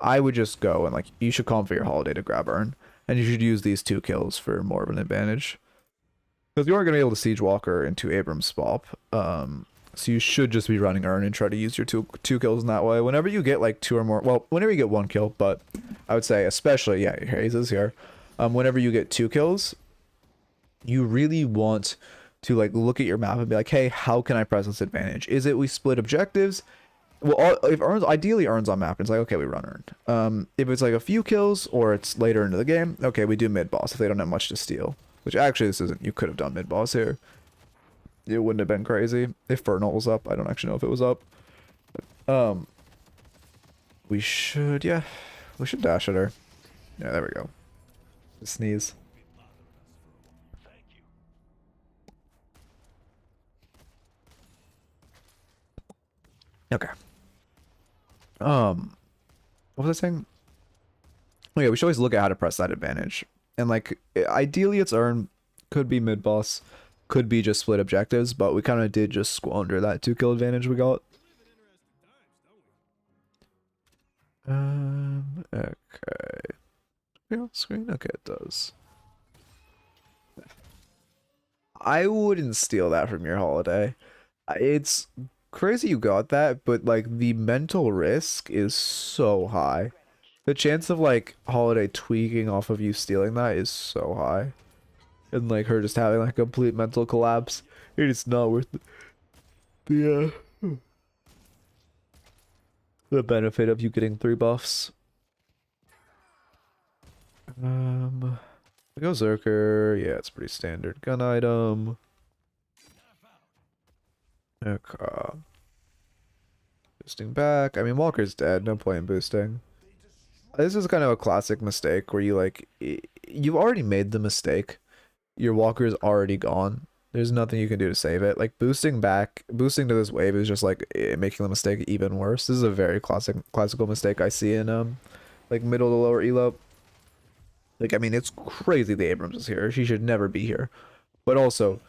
I would just go and, like, you should call for your holiday to grab Urn. And you should use these 2 kills for more of an advantage. Because you aren't going to be able to Siege Walker into Abram's swap. So you should just be running Urn and try to use your two kills in that way. Whenever you get, like, 2 or more... Well, whenever you get 1 kill, but I would say especially... Yeah, your haze is here. Whenever you get 2 kills, you really want to, like, look at your map and be like, hey, how can I press this advantage? Is it we split objectives? Well, if Urn's, ideally Urn's on map, it's like, okay, we run Urn. If it's like a few kills or it's later into the game, okay, we do mid boss if they don't have much to steal. Which actually this isn't. You could have done mid boss here. It wouldn't have been crazy if Fernal was up. I don't actually know if it was up. But, we should, yeah, we should dash at her. Yeah, there we go. Sneeze. Okay. What was I saying? Oh yeah, we should always look at how to press that advantage. And like, ideally it's Urn, could be mid-boss, could be just split objectives, but we kind of did just squander that 2 kill advantage we got. Okay. Yeah, screen? Okay, it does. I wouldn't steal that from your holiday. It's crazy you got that, but like the mental risk is so high. The chance of like holiday tweaking off of you stealing that is so high. And like her just having like a complete mental collapse. It is not worth the benefit of you getting 3 buffs. We go Zerker. Yeah, it's pretty standard gun item. Okay. Boosting back. I mean, Walker's dead. No point in boosting. This is kind of a classic mistake where you like, you've already made the mistake. Your Walker's already gone. There's nothing you can do to save it. Like boosting back, boosting to this wave is just like making the mistake even worse. This is a very classical mistake I see in like middle to lower elo. Like, I mean, it's crazy the Abrams is here. She should never be here. But also,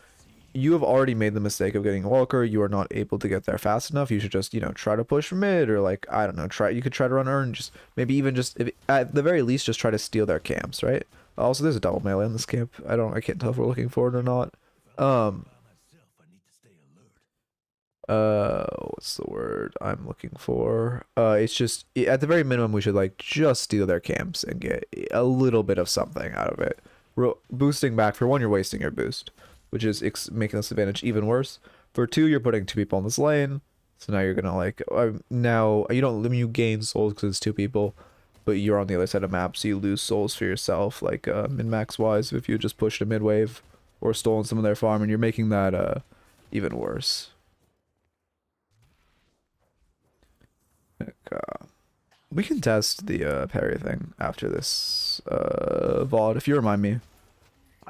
you have already made the mistake of getting Walker. You are not able to get there fast enough. You should just, you know, try to push mid or like, I don't know, you could try to run Urn. Just maybe even just, if, at the very least, just try to steal their camps, right? Also, there's a double melee in this camp. I can't tell if we're looking for it or not. What's the word I'm looking for? It's just, at the very minimum, we should like just steal their camps and get a little bit of something out of it. Boosting back, for 1, you're wasting your boost, which is making this advantage even worse. For 2, you're putting 2 people in this lane, so now you're gonna like, now you don't, I mean, you gain souls because it's 2 people, but you're on the other side of map, so you lose souls for yourself, like min-max wise, if you just pushed a mid-wave or stolen some of their farm, and you're making that even worse. We can test the parry thing after this VOD, if you remind me.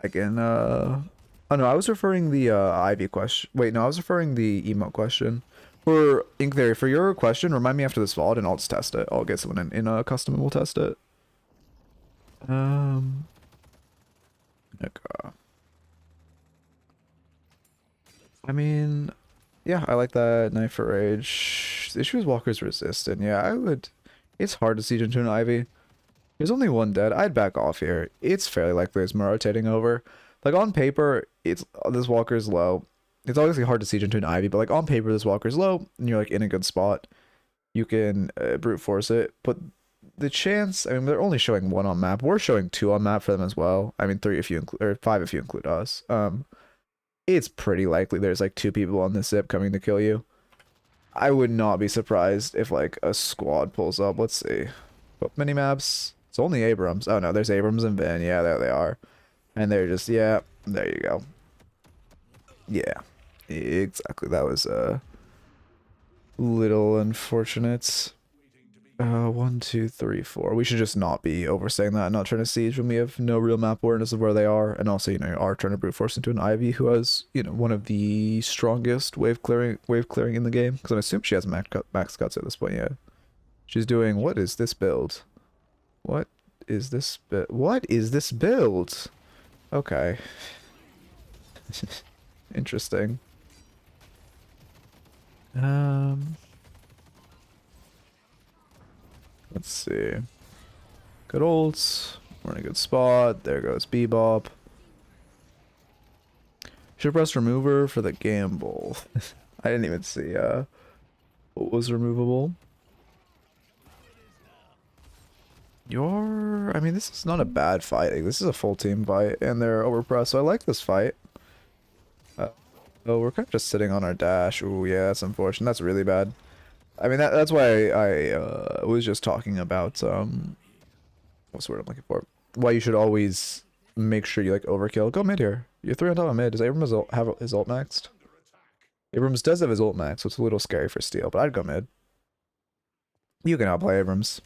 I can oh no, I was referring the Ivy question. Wait, no, I was referring the emote question. For Ink Theory, for your question, remind me after this VOD and I'll just test it. I'll get someone in a custom and we'll test it. Okay. I mean, yeah, I like that Knife for Rage. The issue is Walker's resistant. Yeah, I would. It's hard to siege into an Ivy. There's only 1 dead. I'd back off here. It's fairly likely there's more rotating over. Like on paper, it's this Walker's low. It's obviously hard to siege into an Ivy, but like on paper, this Walker's low, and you're like in a good spot. You can brute force it, but the chance. I mean, they're only showing 1 on map. We're showing 2 on map for them as well. I mean, 3 if you include, or 5 if you include us. It's pretty likely there's like 2 people on this zip coming to kill you. I would not be surprised if like a squad pulls up. Let's see. But mini maps. It's only Abrams. Oh no, there's Abrams and Vin. Yeah, there they are. And they're just, yeah, there you go. Yeah, exactly. That was a little unfortunate. 1, 2, 3, 4. We should just not be overstaying that and not trying to siege when we have no real map awareness of where they are. And also, you know, you are trying to brute force into an Ivy who has, you know, one of the strongest wave clearing in the game. Because I assume she has max cuts at this point, yeah. She's doing, what is this build? What is this what is this build? Okay. Interesting. Let's see. Good ults. We're in a good spot. There goes Bebop. Should press remover for the gamble. I didn't even see what was removable. I mean, this is not a bad fight. This is a full team fight, and they're overpressed, so I like this fight. Oh, we're kind of just sitting on our dash. Ooh, yeah, that's unfortunate. That's really bad. I mean, that's why I was just talking about, what's the word I'm looking for? Why you should always make sure you, like, overkill. Go mid here. You're 3 on top of mid. Does Abrams have his ult maxed? Abrams does have his ult maxed, so it's a little scary for steal, but I'd go mid. You can outplay Abrams.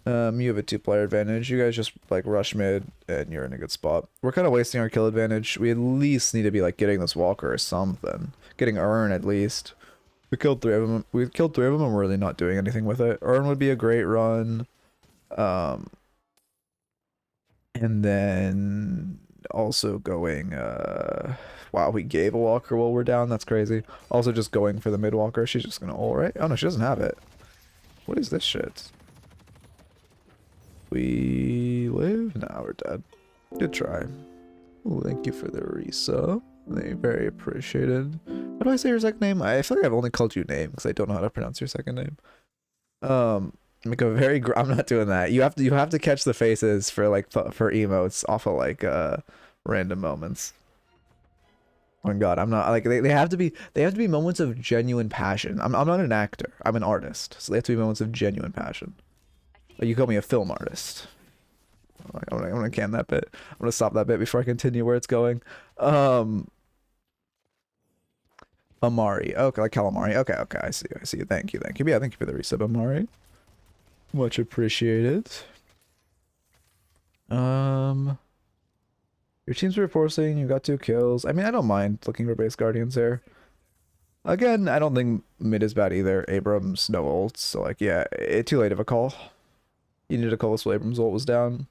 You have a 2-player advantage. You guys just, like, rush mid, and you're in a good spot. We're kind of wasting our kill advantage. We at least need to be, like, getting this Walker or something. Getting Urn, at least. We killed 3 of them. We killed 3 of them, and we're really not doing anything with it. Urn would be a great run. And then also going, wow, we gave a Walker while we're down. That's crazy. Also just going for the mid Walker. She's just gonna ult, right? Oh, no, she doesn't have it. What is this shit? We live? Nah, we're dead. Good try. Well, thank you for the resub. Very appreciated. How do I say your second name? I feel like I've only called you name because I don't know how to pronounce your second name. Make a very. I'm not doing that. You have to catch the faces for like for emotes off of like random moments. Oh my god, I'm not like they have to be moments of genuine passion. I'm not an actor. I'm an artist, so they have to be moments of genuine passion. Like you call me a film artist. I'm gonna can that bit. I'm gonna stop that bit before I continue where it's going. Amari. Okay, like calamari. Okay, I see you. Thank you. Yeah, thank you for the resub, Amari. Much appreciated. Your team's reinforcing. You got 2 kills. I mean, I don't mind looking for base guardians here. Again, I don't think mid is bad either. Abrams, no ults. So like, yeah, too late of a call. You needed to call us while Abrams' ult was down.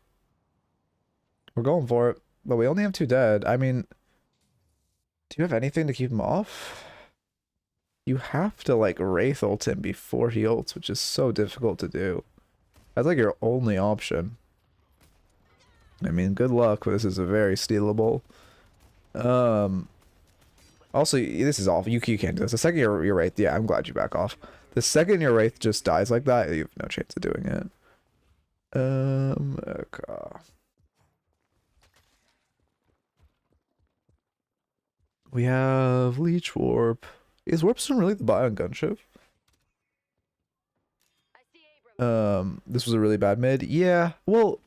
We're going for it, but we only have 2 dead. I mean, do you have anything to keep him off? You have to, like, Wraith ult him before he ults, which is so difficult to do. That's, like, your only option. I mean, good luck, but this is a very stealable. Also, this is awful. You can't do this. The second your Wraith... Yeah, I'm glad you back off. The second your Wraith just dies like that, you have no chance of doing it. Okay. We have Leech Warp. Is Warpstone really the buy on Gunship? This was a really bad mid. Yeah, well,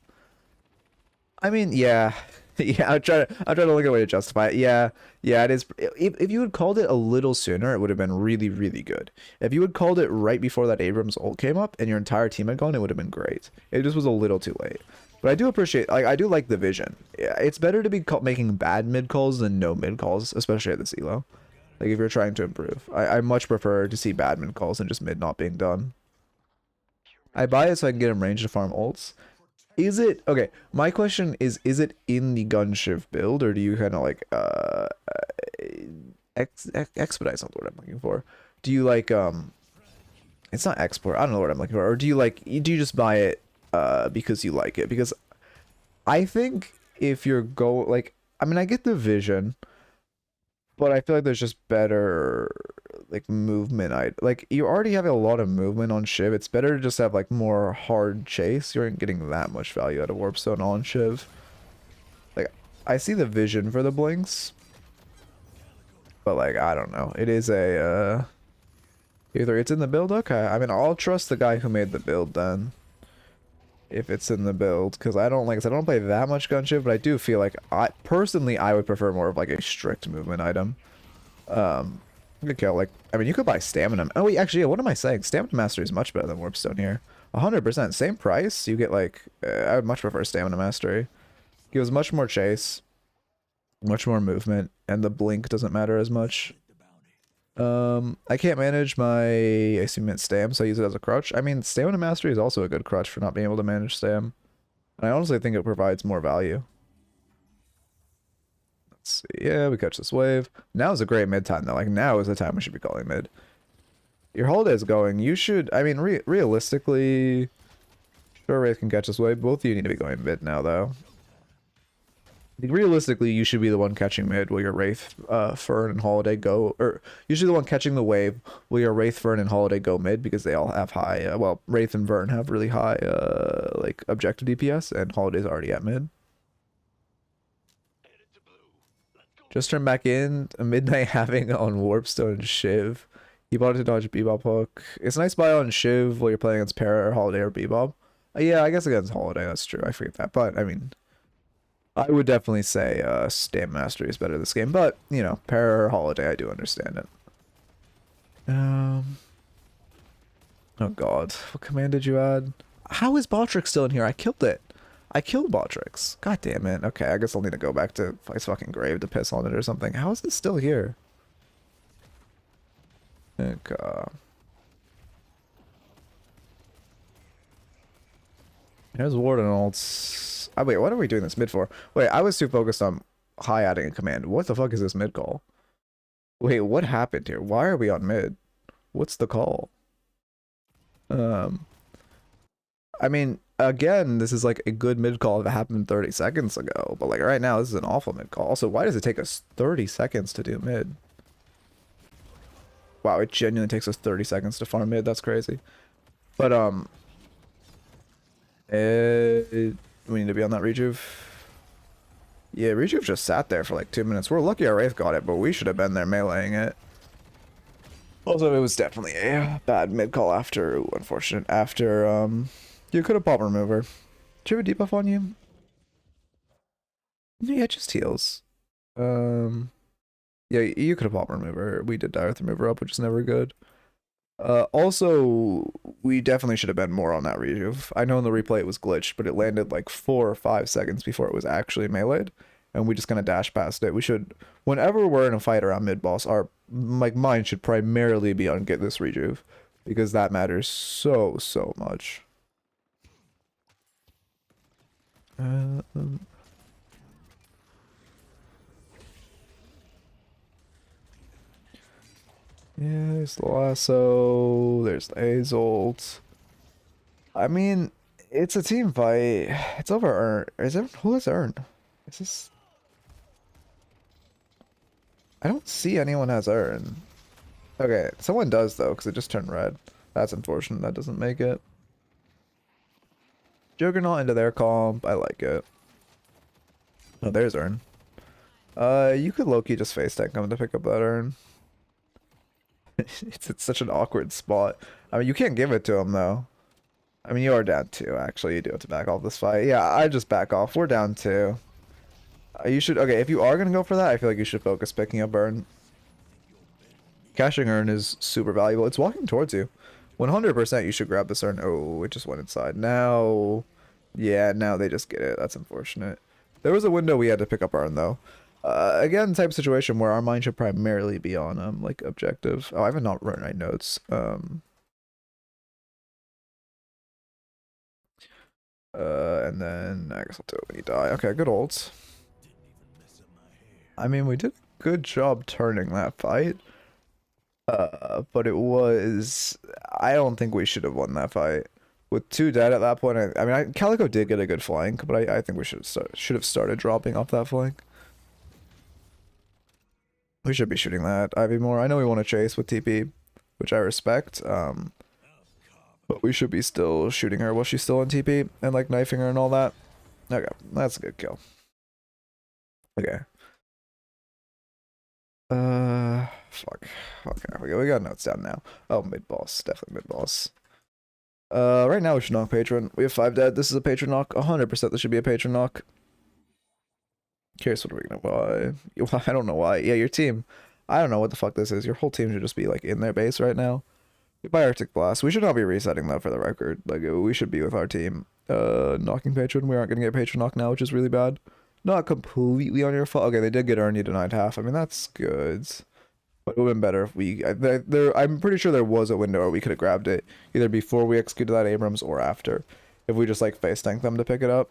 I mean, yeah. Yeah, I'm trying to look at a way to justify it. Yeah, it is. If you had called it a little sooner, it would have been really, really good. If you had called it right before that Abrams ult came up and your entire team had gone, it would have been great. It just was a little too late. But I do appreciate, like, I do like the vision. Yeah, it's better to be making bad mid calls than no mid calls, especially at this elo. Like, if you're trying to improve. I much prefer to see bad mid calls than just mid not being done. I buy it so I can get him range to farm ults. Is it okay? My question is it in the Gunshiv build, or do you kind of like expedite? Is not the word I'm looking for. Do you like it's not export. I don't know what I'm looking for. Or do you just buy it because you like it? Because I think if you're I mean, I get the vision, but I feel like there's just better like movement. Like you already have a lot of movement on Shiv. It's better to just have like more hard chase. You aren't getting that much value out of Warpstone on Shiv. Like I see the vision for the blinks, but like I don't know. It is a either it's in the build. Okay, I mean I'll trust the guy who made the build then. If it's in the build, because I don't play that much Gunship, but I do feel like I would prefer more of like a strict movement item. Good kill. Like, I mean, you could buy Stamina. Oh, wait, actually, yeah, what am I saying? Stamina Mastery is much better than Warpstone here. 100%. Same price. You get, like, I would much prefer Stamina Mastery. Gives much more chase, much more movement, and the blink doesn't matter as much. I can't manage my AC Mint Stam, so I use it as a crutch. I mean, Stamina Mastery is also a good crutch for not being able to manage Stam. And I honestly think it provides more value. Let's see. Yeah, we catch this wave. Now is a great mid time, though. Like, now is the time we should be calling mid. Your holiday's going. You should... I mean, realistically... Sure, Wraith can catch this wave. Both of you need to be going mid now, though. Realistically, you should be the one catching mid while your Wraith, Fern, and Holiday go... Or, you should be the one catching the wave while your Wraith, Fern, and Holiday go mid, because they all have high... well, Wraith and Vern have really high, like, objective DPS, and Holiday's already at mid. Just turn back in. A Midnight having on Warpstone and Shiv. You bought it to dodge Bebop hook. It's a nice buy on Shiv while you're playing against Para or Holiday or Bebop. Yeah, I guess against Holiday, that's true. I forget that. But, I mean... I would definitely say Stam Mastery is better this game, but, you know, Para or Holiday, I do understand it. Oh god, what command did you add? How is Botrix still in here? I killed it. I killed Botrix. God damn it. Okay, I guess I'll need to go back to his fucking grave to piss on it or something. How is this still here? Okay. Here's Warden ults. Oh, wait, what are we doing this mid for? Wait, I was too focused on high adding a command. What the fuck is this mid call? Wait, what happened here? Why are we on mid? What's the call? I mean, again, this is like a good mid call if it happened 30 seconds ago, but like right now, this is an awful mid call. Also, why does it take us 30 seconds to do mid? Wow, it genuinely takes us 30 seconds to farm mid. That's crazy. But, we need to be on that rejuve. Yeah, rejuve just sat there for like 2 minutes. We're lucky our Wraith got it, but we should have been there meleeing it. Also, it was definitely a bad mid call after, ooh, unfortunate, after, you could have popped remover. Do you have a debuff on you? Yeah, it just heals. Yeah, you could have popped remover. We did die with remover up, which is never good. Also, we definitely should have been more on that rejuve. I know in the replay it was glitched, but it landed like 4 or 5 seconds before it was actually meleeed, and we just kind of dashed past it. We should, whenever we're in a fight around mid-boss, our like mind should primarily be on get this rejuve, because that matters so much. Yeah, there's the lasso, there's the Haze ult. I mean, it's a team fight. It's over Urn. Is it, who has Urn? Is this... I don't see anyone has Urn. Okay, someone does though, because it just turned red. That's unfortunate, that doesn't make it. Juggernaut into their comp, I like it. Oh, there's Urn. You could low-key just face tank him to pick up that Urn. It's such an awkward spot. I mean, you can't give it to him, though. I mean, you are down 2, actually. You do have to back off this fight. Yeah, I just back off. We're down 2. You should... Okay, if you are going to go for that, I feel like you should focus picking up Urn. Caching Urn is super valuable. It's walking towards you. 100% you should grab this Urn. Oh, it just went inside. Now... Yeah, now they just get it. That's unfortunate. There was a window we had to pick up Urn, though. Again, type of situation where our mind should primarily be on, like, objective. Oh, I haven't not written my notes. And then I guess I'll do it when you die. Okay, good ults. I mean, we did a good job turning that fight. But it was... I don't think we should have won that fight. With 2 dead at that point, I mean, Calico did get a good flank, but I think we should have started dropping off that flank. We should be shooting that Ivy more. I know we want to chase with TP, which I respect. But we should be still shooting her while she's still on TP and like knifing her and all that. Okay, that's a good kill. Okay. Fuck. Okay, we got notes down now. Oh, mid boss, definitely mid boss. Right now we should knock patron. We have 5 dead. This is a patron knock. 100% this should be a patron knock. Curious, what are we gonna buy? I don't know why. Yeah, your team. I don't know what the fuck this is. Your whole team should just be like in their base right now. We buy Arctic Blast. We should not be resetting that for the record. Like, we should be with our team. Knocking patron. We aren't gonna get patron knock now, which is really bad. Not completely on your fault. Okay, they did get Ernie denied half. I mean, that's good. But it would have been better if we... I'm pretty sure there was a window where we could have grabbed it, either before we executed that Abrams or after. If we just, like, face tank them to pick it up.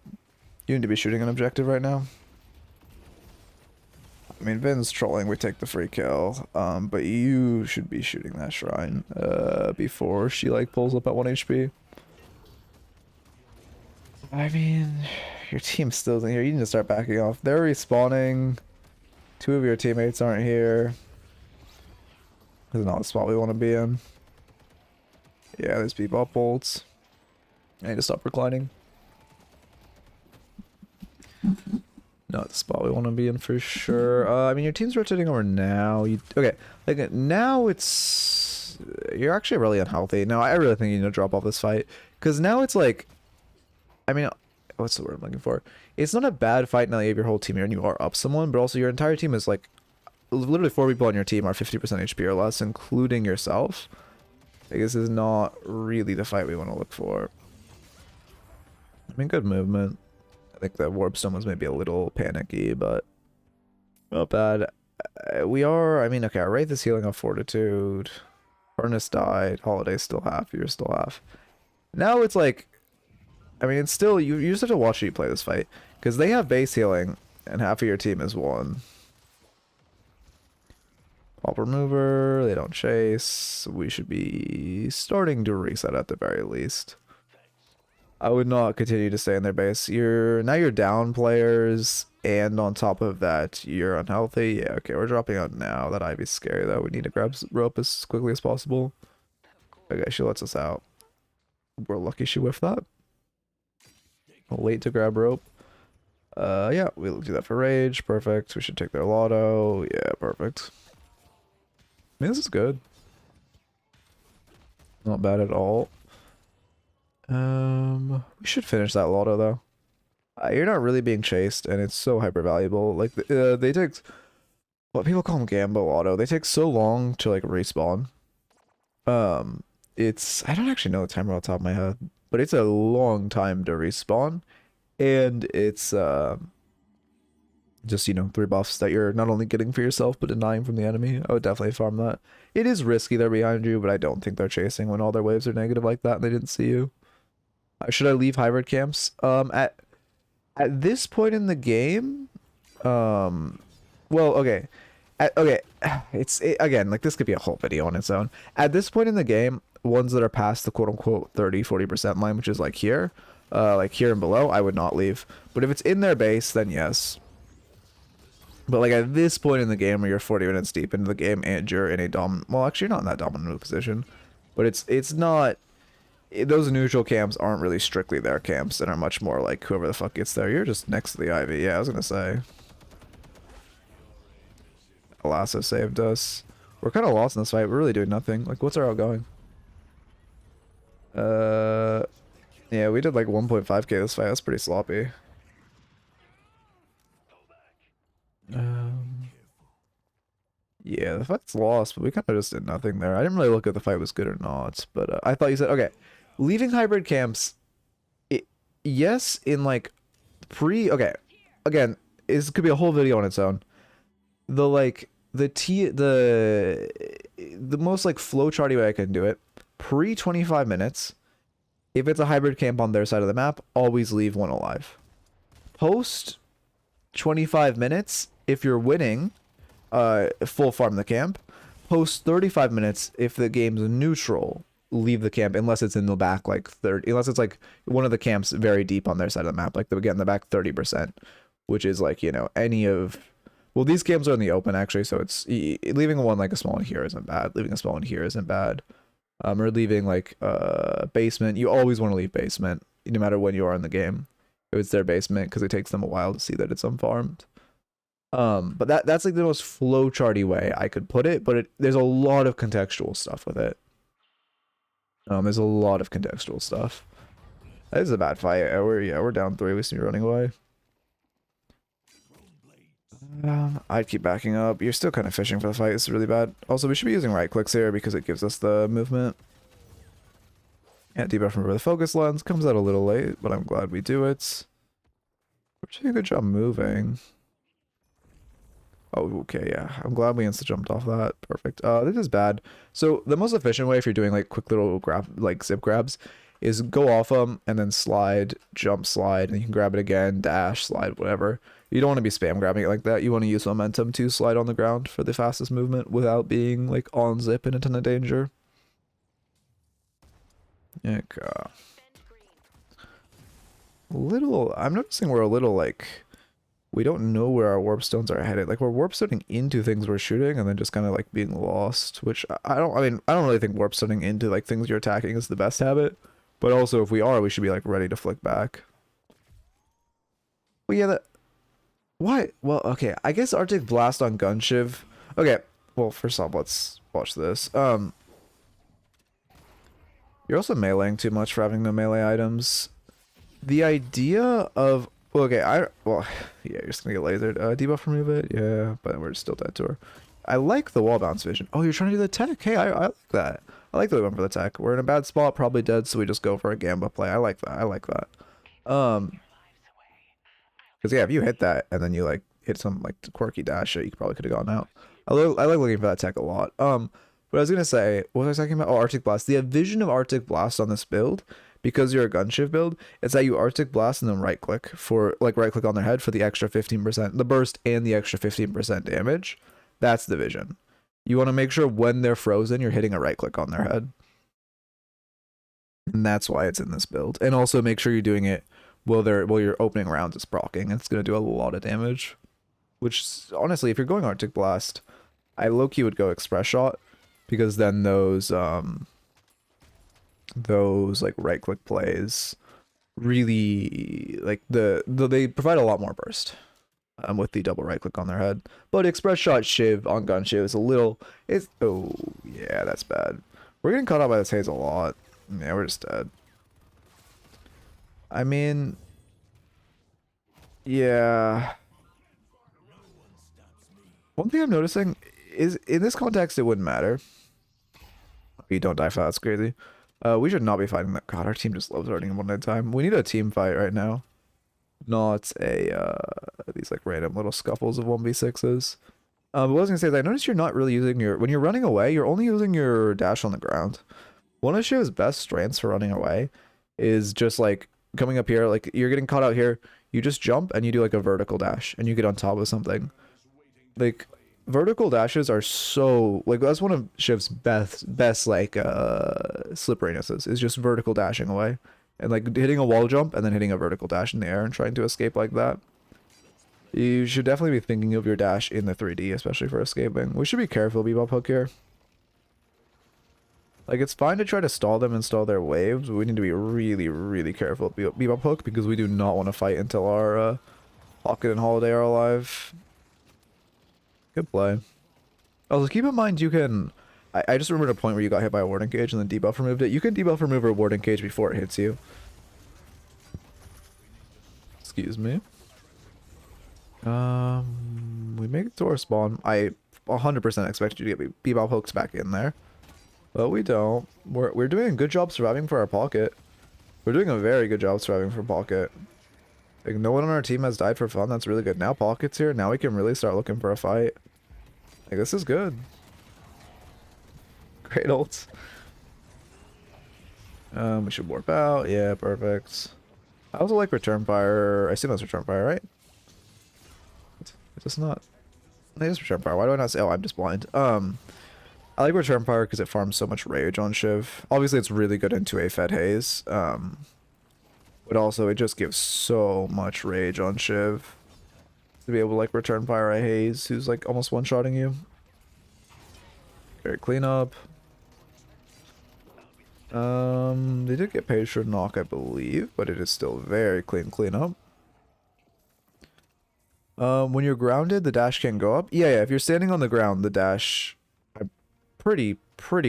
You need to be shooting an objective right now. I mean, Vin's trolling, we take the free kill, but you should be shooting that shrine before she, like, pulls up at 1 HP. I mean, your team still isn't here. You need to start backing off. They're respawning. 2 of your teammates aren't here. This is not the spot we want to be in. Yeah, there's people up bolts. I need to stop reclining. Not the spot we want to be in for sure. I mean, your team's rotating over now. Okay, like now it's... You're actually really unhealthy. No, I really think you need to drop off this fight. Because now it's like... I mean, what's the word I'm looking for? It's not a bad fight now that you have your whole team here and you are up someone, but also your entire team is like... Literally 4 people on your team are 50% HP or less, including yourself. Like, this is not really the fight we want to look for. I mean, good movement. I think the warp stone was maybe a little panicky, but not bad. We are, I mean, okay, our Wraith is healing on Fortitude. Furnace died. Holiday's still half. You're still half. Now it's like, I mean, it's still, you just have to watch you play this fight. Because they have base healing, and half of your team is 1. Pop remover, they don't chase. We should be starting to reset at the very least. I would not continue to stay in their base. Now you're down players, and on top of that, you're unhealthy. Yeah, okay, we're dropping out now. That Ivy's scary though. We need to grab rope as quickly as possible. Okay, she lets us out. We're lucky she whiffed that. Late to grab rope. Yeah, we'll do that for rage. Perfect. We should take their lotto. Yeah, perfect. I mean, this is good. Not bad at all. We should finish that lotto though. You're not really being chased, and it's so hyper valuable. Like they take what people call them Gambo auto. They take so long to like respawn. It's I don't actually know the timer off the top of my head, but it's a long time to respawn, and it's just, you know, 3 buffs that you're not only getting for yourself but denying from the enemy. I would definitely farm that. It is risky they're behind you, but I don't think they're chasing when all their waves are negative like that and they didn't see you. Should I leave hybrid camps? At this point in the game, well, okay. Again, like this could be a whole video on its own. At this point in the game, ones that are past the quote-unquote 30-40% line, which is like here and below, I would not leave. But if it's in their base, then yes. But like at this point in the game where you're 40 minutes deep into the game and you're in a well, actually you're not in that dominant position, but it's not, those neutral camps aren't really strictly their camps and are much more like whoever the fuck gets there. You're just next to the Ivy. Yeah, I was gonna say. Lasso saved us. We're kind of lost in this fight. We're really doing nothing. Like, what's our outgoing? Yeah, we did like 1.5k this fight. That's pretty sloppy. Yeah, the fight's lost, but we kind of just did nothing there. I didn't really look at the fight was good or not, but I thought you said, okay, leaving hybrid camps, yes, in like okay, again, this could be a whole video on its own. The most like flowcharty way I can do it, pre 25 minutes, if it's a hybrid camp on their side of the map, always leave one alive. Post 25 minutes, if you're winning, full farm the camp. Post 35 minutes, if the game's neutral, leave the camp unless it's in the back like 30, unless it's like one of the camps very deep on their side of the map, like they get in the back 30%, which is like, you know, any of, well, these camps are in the open actually, so it's leaving one like a small one here isn't bad, leaving a small one here isn't bad, or leaving like basement. You always want to leave basement no matter when you are in the game if it's their basement, because it takes them a while to see that it's unfarmed. But that's like the most flowcharty way I could put it, but there's a lot of contextual stuff with it. There's a lot of contextual stuff. That is a bad fight. We're down 3. We seem to be running away. I'd keep backing up. You're still kind of fishing for the fight. It's really bad. Also, we should be using right clicks here because it gives us the movement. Yeah, debuff from the focus lens comes out a little late, but I'm glad we do it. We're doing a good job moving. Oh, okay, yeah. I'm glad we insta jumped off that. Perfect. This is bad. So the most efficient way if you're doing like quick little grab, like zip grabs, is go off them and then slide, jump, slide, and you can grab it again, dash, slide, whatever. You don't want to be spam grabbing it like that. You want to use momentum to slide on the ground for the fastest movement without being like on zip and a ton of danger. I'm noticing we're a little like, we don't know where our warp stones are headed. Like we're warp stoning into things we're shooting and then just kind of like being lost, which I don't really think warp stoning into like things you're attacking is the best habit. But also if we are, we should be like ready to flick back. Well, yeah, what? Well, okay, I guess Arctic Blast on Gun Shiv. Okay, well, first off, let's watch this. You're also meleeing too much for having no melee items. The idea of... Well, okay, yeah, you're just gonna get lasered. Debuff remove it? Yeah, but we're still dead to her. I like the wall bounce vision. Oh, you're trying to do the tech? Hey, I like that. I like that we went for the tech. We're in a bad spot, probably dead, so we just go for a Gamba play. I like that. I like that. Because, yeah, if you hit that, and then you, like, hit some, like, quirky dash shit, you probably could have gotten out. I like looking for that tech a lot. What I was gonna say, what was I talking about? Oh, Arctic Blast. The vision of Arctic Blast on this build, because you're a gun shift build, it's that you Arctic Blast and then right click on their head for the extra 15%, the burst and the extra 15% damage. That's the vision. You want to make sure when they're frozen, you're hitting a right click on their head. And that's why it's in this build. And also make sure you're doing it while you're opening rounds is proccing. It's gonna do a lot of damage. Which honestly, if you're going Arctic Blast, I low-key would go Express Shot. Because then those like right click plays really like they provide a lot more burst with the double right click on their head. But Express Shot Shiv on Gun Shiv is oh yeah, that's bad. We're getting caught out by this Haze a lot. Yeah, we're just dead. I mean, yeah. One thing I'm noticing is in this context it wouldn't matter. You don't die fast, crazy. We should not be fighting that. God, our team just loves running one at a time. We need a team fight right now. Not these like random little scuffles of 1v6s. But what I was gonna say is I noticed you're not really using when you're running away, you're only using your dash on the ground. One of Shiv's best strengths for running away is just like coming up here, like you're getting caught out here, you just jump and you do like a vertical dash and you get on top of something. Like vertical dashes are so like that's one of Shiv's best like slipperinesses is just vertical dashing away and like hitting a wall jump and then hitting a vertical dash in the air and trying to escape like that. You should definitely be thinking of your dash in the 3D, especially for escaping. We should be careful, Bebop Hook here. Like it's fine to try to stall them and stall their waves, but we need to be really careful with Bebop Hook because we do not want to fight until our Pocket and Holiday are alive. Good play. Also, keep in mind you can... I just remembered a point where you got hit by a warding cage and then debuff removed it. You can debuff remove a warding cage before it hits you. Excuse me. We make it to our spawn. I 100% expected you to get Bebop Hooks back in there. But we don't. We're doing a good job surviving for our Pocket. We're doing a very good job surviving for Pocket. Like, no one on our team has died for fun. That's really good. Now Pocket's here. Now we can really start looking for a fight. Like, this is good. Great ults. We should warp out. Yeah, perfect. I also like Return Fire. I assume that's Return Fire, right? It's just not. It is Return Fire. Why do I not say? Oh, I'm just blind. I like Return Fire because it farms so much rage on Shiv. Obviously, it's really good into a Fed Haze. But also, it just gives so much rage on Shiv. To be able to, like, Return Fire a Haze who's, like, almost one-shotting you. Very clean up. They did get Page for knock, I believe, but it is still very clean up. When you're grounded, the dash can go up. Yeah, if you're standing on the ground, the dash... I'm pretty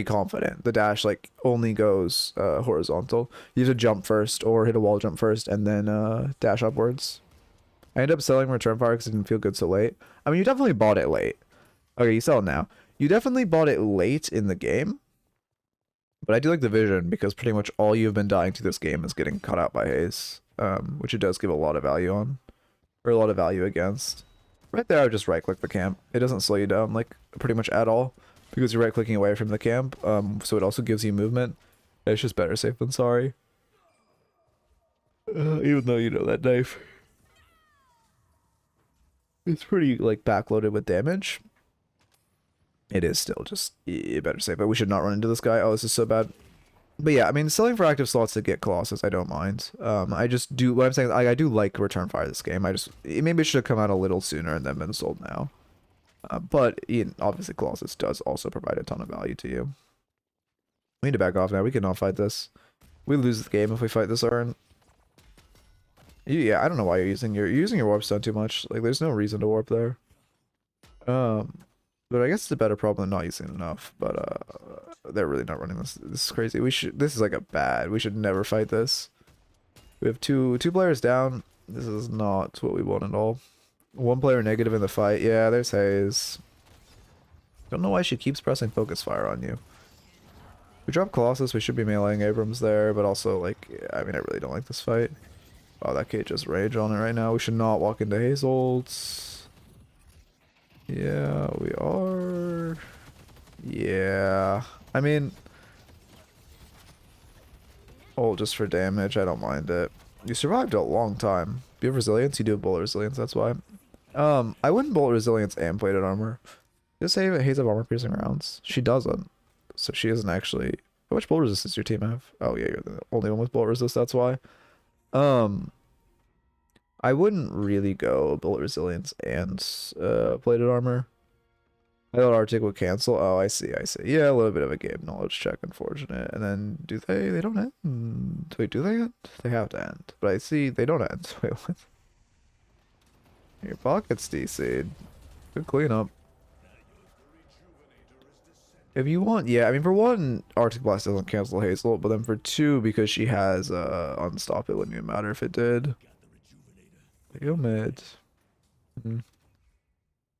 confident the dash like only goes horizontal. You have to jump first or hit a wall jump first and then dash upwards. I ended up selling Return Fire because it didn't feel good so late. I mean, you definitely bought it late. Okay, you sell it now. You definitely bought it late in the game. But I do like the vision because pretty much all you've been dying to this game is getting cut out by Haze. Which it does give a lot of value on. Or a lot of value against. Right there, I would just right-click the camp. It doesn't slow you down, like, pretty much at all, because you're right-clicking away from the camp, so it also gives you movement. It's just better safe than sorry. Even though, you know, that knife, it's pretty, like, backloaded with damage. It is still just, better safe, but we should not run into this guy. Oh, this is so bad. But yeah, I mean, selling for active slots to get Colossus, I don't mind. I just do, what I'm saying is, I do like Return Fire this game. Maybe it should have come out a little sooner and then been sold now. But obviously Colossus does also provide a ton of value to you. We need to back off now. We cannot fight this. We lose the game if we fight this urn. Yeah, I don't know why you're using your warp stone too much. Like, there's no reason to warp there. But I guess it's a better problem than not using enough. But they're really not running this. This is crazy. This is like we should never fight this. We have two players down. This is not what we want at all. One player negative in the fight. Yeah, there's Haze. Don't know why she keeps pressing focus fire on you. We drop Colossus, we should be meleeing Abrams there, but also, like, I mean, I really don't like this fight. Oh, that kid just rage on it right now. We should not walk into Haze ults. Yeah, we are. Yeah. I mean, ult just for damage, I don't mind it. You survived a long time. Do you have resilience? You do have bullet resilience, that's why. I wouldn't bullet resilience and plated armor. Just say Haze have armor piercing rounds. She doesn't. So she isn't actually. How much bullet resistance does your team have? Oh yeah, you're the only one with bullet resist, that's why. I wouldn't really go bullet resilience and plated armor. I thought Arctic would cancel. Oh, I see. Yeah, a little bit of a game knowledge check, unfortunate. And then do they don't end? Wait, do they end? They have to end. But I see they don't end. Wait, what? Your pockets DC'd. Good cleanup. If you want, yeah, I mean, for one, Arctic Blast doesn't cancel Hazel, but then for two, because she has Unstop, it wouldn't even matter if it did. Go mid. Trying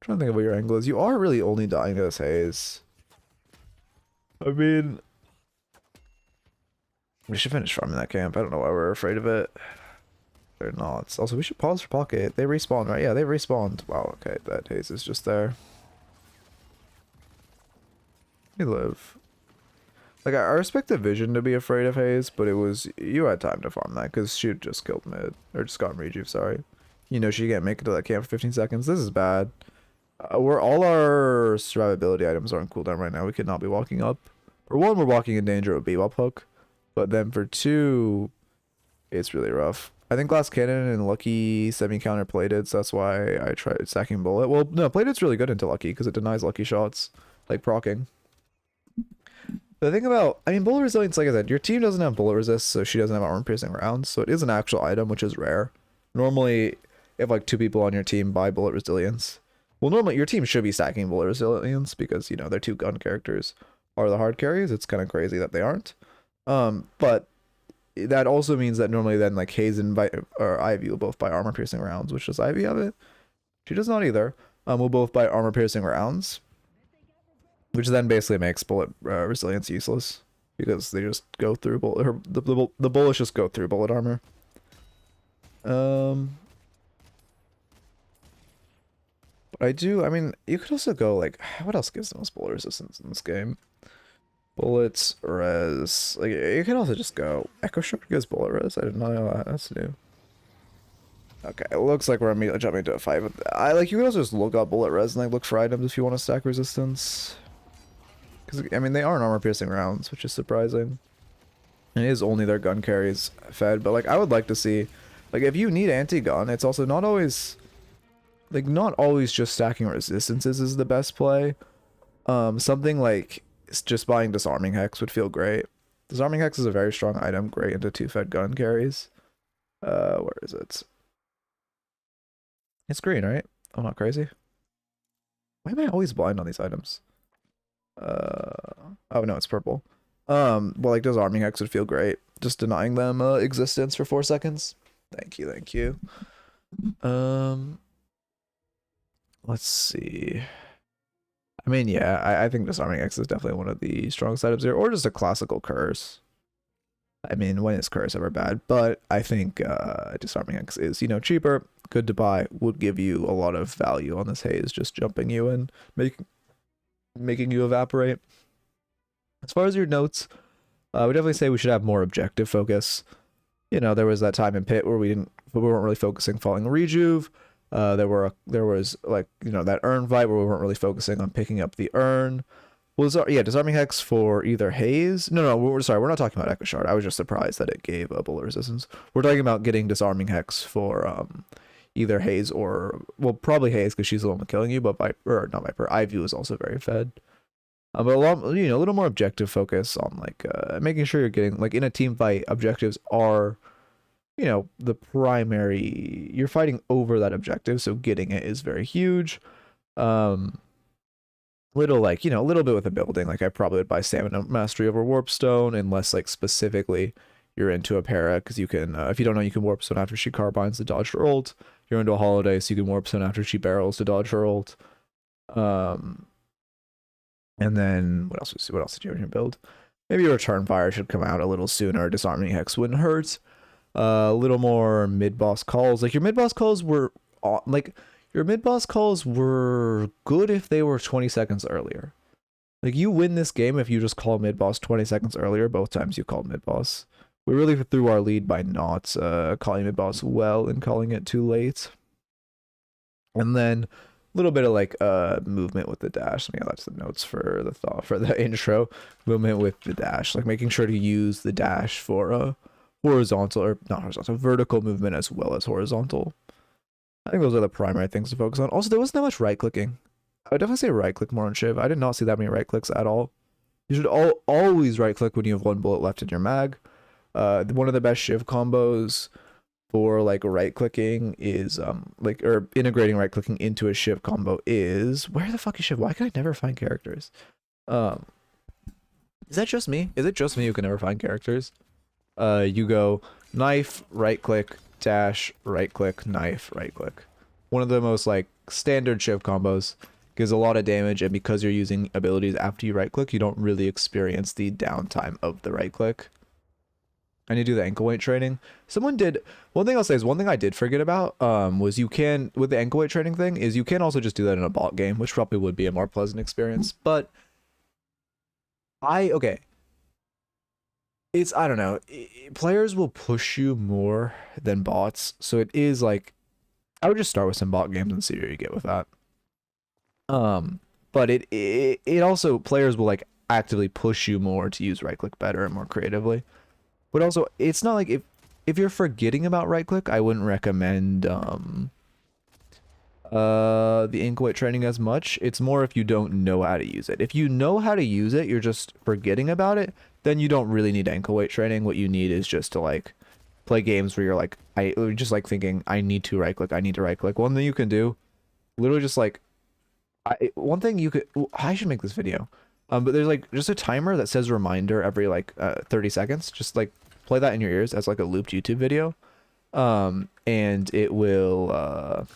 to think of what your angle is. You are really only dying to this Haze. I mean, we should finish farming that camp. I don't know why we're afraid of it. They're not. Also, we should pause for pocket. They respawn, right? Yeah, they respawned. Wow, okay, that Haze is just there. We live. Like, I respect the vision to be afraid of Haze, but it was, you had time to farm that because she had just killed mid, or just gotten rejuve, sorry. You know, she can't make it to that camp for 15 seconds. This is bad. All our survivability items are on cooldown right now. We could not be walking up. For one, we're walking in danger of Bebop Hook, but then for two, it's really rough. I think Glass Cannon and Lucky semi-counter plated, so that's why I tried stacking Bullet. Well, no, plated's really good into Lucky because it denies Lucky shots, like procking. The thing about, I mean, bullet resilience, like I said, your team doesn't have bullet resist, so she doesn't have armor piercing rounds, so it is an actual item, which is rare. Normally, if like two people on your team buy bullet resilience, well, normally your team should be stacking bullet resilience because, you know, their two gun characters are the hard carries. It's kind of crazy that they aren't. But that also means that normally then like Haze and Ivy will both buy armor piercing rounds, which does Ivy have it? She does not either. We'll both buy armor piercing rounds, which then basically makes bullet resilience useless because they just go through bullet. The bullets just go through bullet armor. But I mean, you could also go like, what else gives the most bullet resistance in this game? Bullets, res. Like, you can also just go Echo Shark gives bullet res. I did not know that. That's new. Okay, it looks like we're immediately jumping to a fight. But you can also just look up bullet res and like look for items if you want to stack resistance. Because I mean, they aren't armor piercing rounds, which is surprising. And it is only their gun carries fed. But like, I would like to see, like, if you need anti-gun, it's also not always, like, not always just stacking resistances is the best play. Something like just buying Disarming Hex would feel great. Disarming Hex is a very strong item, great into 2-fed gun carries. Where is it? It's green, right? I'm not crazy. Why am I always blind on these items? Oh no, it's purple. Well, like, Disarming Hex would feel great. Just denying them existence for 4 seconds. Thank you, thank you. Let's see. I mean, yeah, I think Disarming X is definitely one of the strongest items here, or just a classical curse. I mean, when is curse ever bad? But I think Disarming X is, you know, cheaper, good to buy, would give you a lot of value on this haze, just jumping you and making you evaporate. As far as your notes, I would definitely say we should have more objective focus. You know, there was that time in pit where we weren't really focusing falling rejuve. There was like, you know, that urn fight where we weren't really focusing on picking up the urn. Disarming Hex for either Haze. No, we're not talking about Echo Shard. I was just surprised that it gave a bullet resistance. We're talking about getting Disarming Hex for either Haze or, well, probably Haze because she's the one killing you, but not Viper. Ivy is also very fed. But a little more objective focus on like making sure you're getting, like, in a team fight, objectives are, you know, the primary. You're fighting over that objective, so getting it is very huge. Little bit with the building. Like, I probably would buy Stamina Mastery over Warpstone unless, like, specifically you're into a para, because you can, if you don't know, you can Warpstone after she carbines to dodge her ult. You're into a Holiday, so you can Warpstone after she barrels to dodge her ult. And then what else did you have in your build? Maybe your Return Fire should come out a little sooner. Disarming Hex wouldn't hurt. A little more mid-boss calls. Like, your mid-boss calls were good if they were 20 seconds earlier. Like, you win this game if you just call mid-boss 20 seconds earlier, both times you called mid-boss. We really threw our lead by not calling mid-boss well and calling it too late. And then little bit of like movement with the dash. I mean, that's the notes for the intro. Movement with the dash, like making sure to use the dash for vertical movement as well as horizontal. I think those are the primary things to focus on. Also, there wasn't that much right clicking. I would definitely say right click more on Shiv. I did not see that many right clicks at all. You should always right click when you have one bullet left in your mag. One of the best Shiv combos for like right clicking is or integrating right clicking into a Shiv combo is, where the fuck is Shiv? Why can I never find characters? Is that just me? Is it just me who can never find characters? You go knife, right click, dash, right click, knife, right click. One of the most like standard Shiv combos. Gives a lot of damage, and because you're using abilities after you right click, you don't really experience the downtime of the right click. I need to do the ankle weight training. One thing I did forget about was you can, with the ankle weight training thing, is you can also just do that in a bot game, which probably would be a more pleasant experience. But I don't know, players will push you more than bots, so it is like, I would just start with some bot games and see what you get with that. But it also, players will like actively push you more to use right click better and more creatively. But also, it's not like, if you're forgetting about right click, I wouldn't recommend the ankle weight training as much. It's more if you don't know how to use it. If you know how to use it, you're just forgetting about it, then you don't really need ankle weight training. What you need is just to like play games where you're like, just like thinking, I need to right click, I need to right click. One thing you can do, literally just like, I should make this video. But there's like just a timer that says reminder every like 30 seconds. Just like play that in your ears as like a looped YouTube video. And it will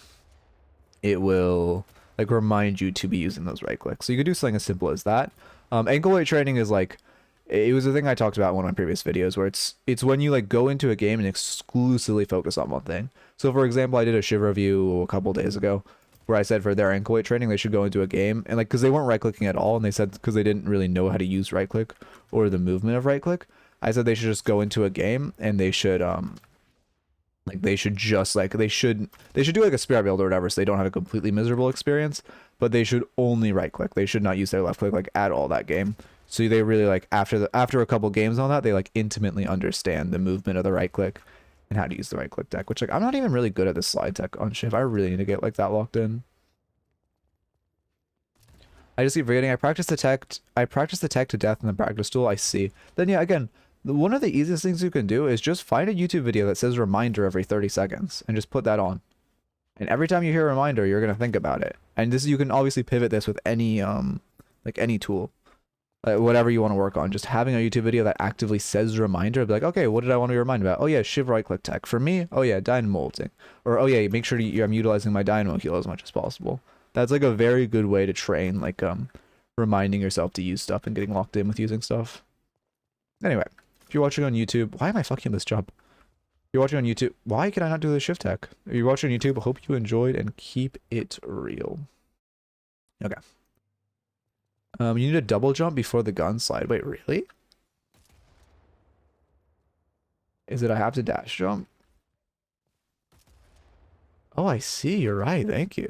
like remind you to be using those right clicks. So you could do something as simple as that. Ankle weight training is like, it was a thing I talked about in one of my previous videos, where it's when you like go into a game and exclusively focus on one thing. So for example, I did a Shiv review a couple days ago, where I said for their ankle weight training, they should go into a game, and like, because they weren't right clicking at all, and they said because they didn't really know how to use right click or the movement of right click, I said they should just go into a game and they should they should do like a spirit build or whatever, so they don't have a completely miserable experience, but they should only right click. They should not use their left click like at all that game. So they really like, after a couple games on that, they like intimately understand the movement of the right click and how to use the right click deck, which like, I'm not even really good at this slide tech on Shiv. I really need to get like that locked in. I just keep forgetting. I practice the tech to death in the practice tool. I see. Then yeah, again, one of the easiest things you can do is just find a YouTube video that says reminder every 30 seconds and just put that on. And every time you hear a reminder, you're gonna think about it. And this, you can obviously pivot this with any like any tool. Whatever you want to work on, just having a YouTube video that actively says reminder, be like, okay, what did I want to be reminded about? Oh yeah, Shiv right click tech. For me, oh yeah, dynamo ulting. Or oh yeah, make sure I'm utilizing my dynamo heal as much as possible. That's like a very good way to train, like reminding yourself to use stuff and getting locked in with using stuff. Anyway, if you're watching on YouTube, why am I fucking this job? If You're watching on YouTube. Why can I not do the shift tech? You're watching on YouTube. Hope you enjoyed and keep it real. Okay. You need a double jump before the gun slide. Wait, really? Is it I have to dash jump? Oh, I see. You're right. Thank you.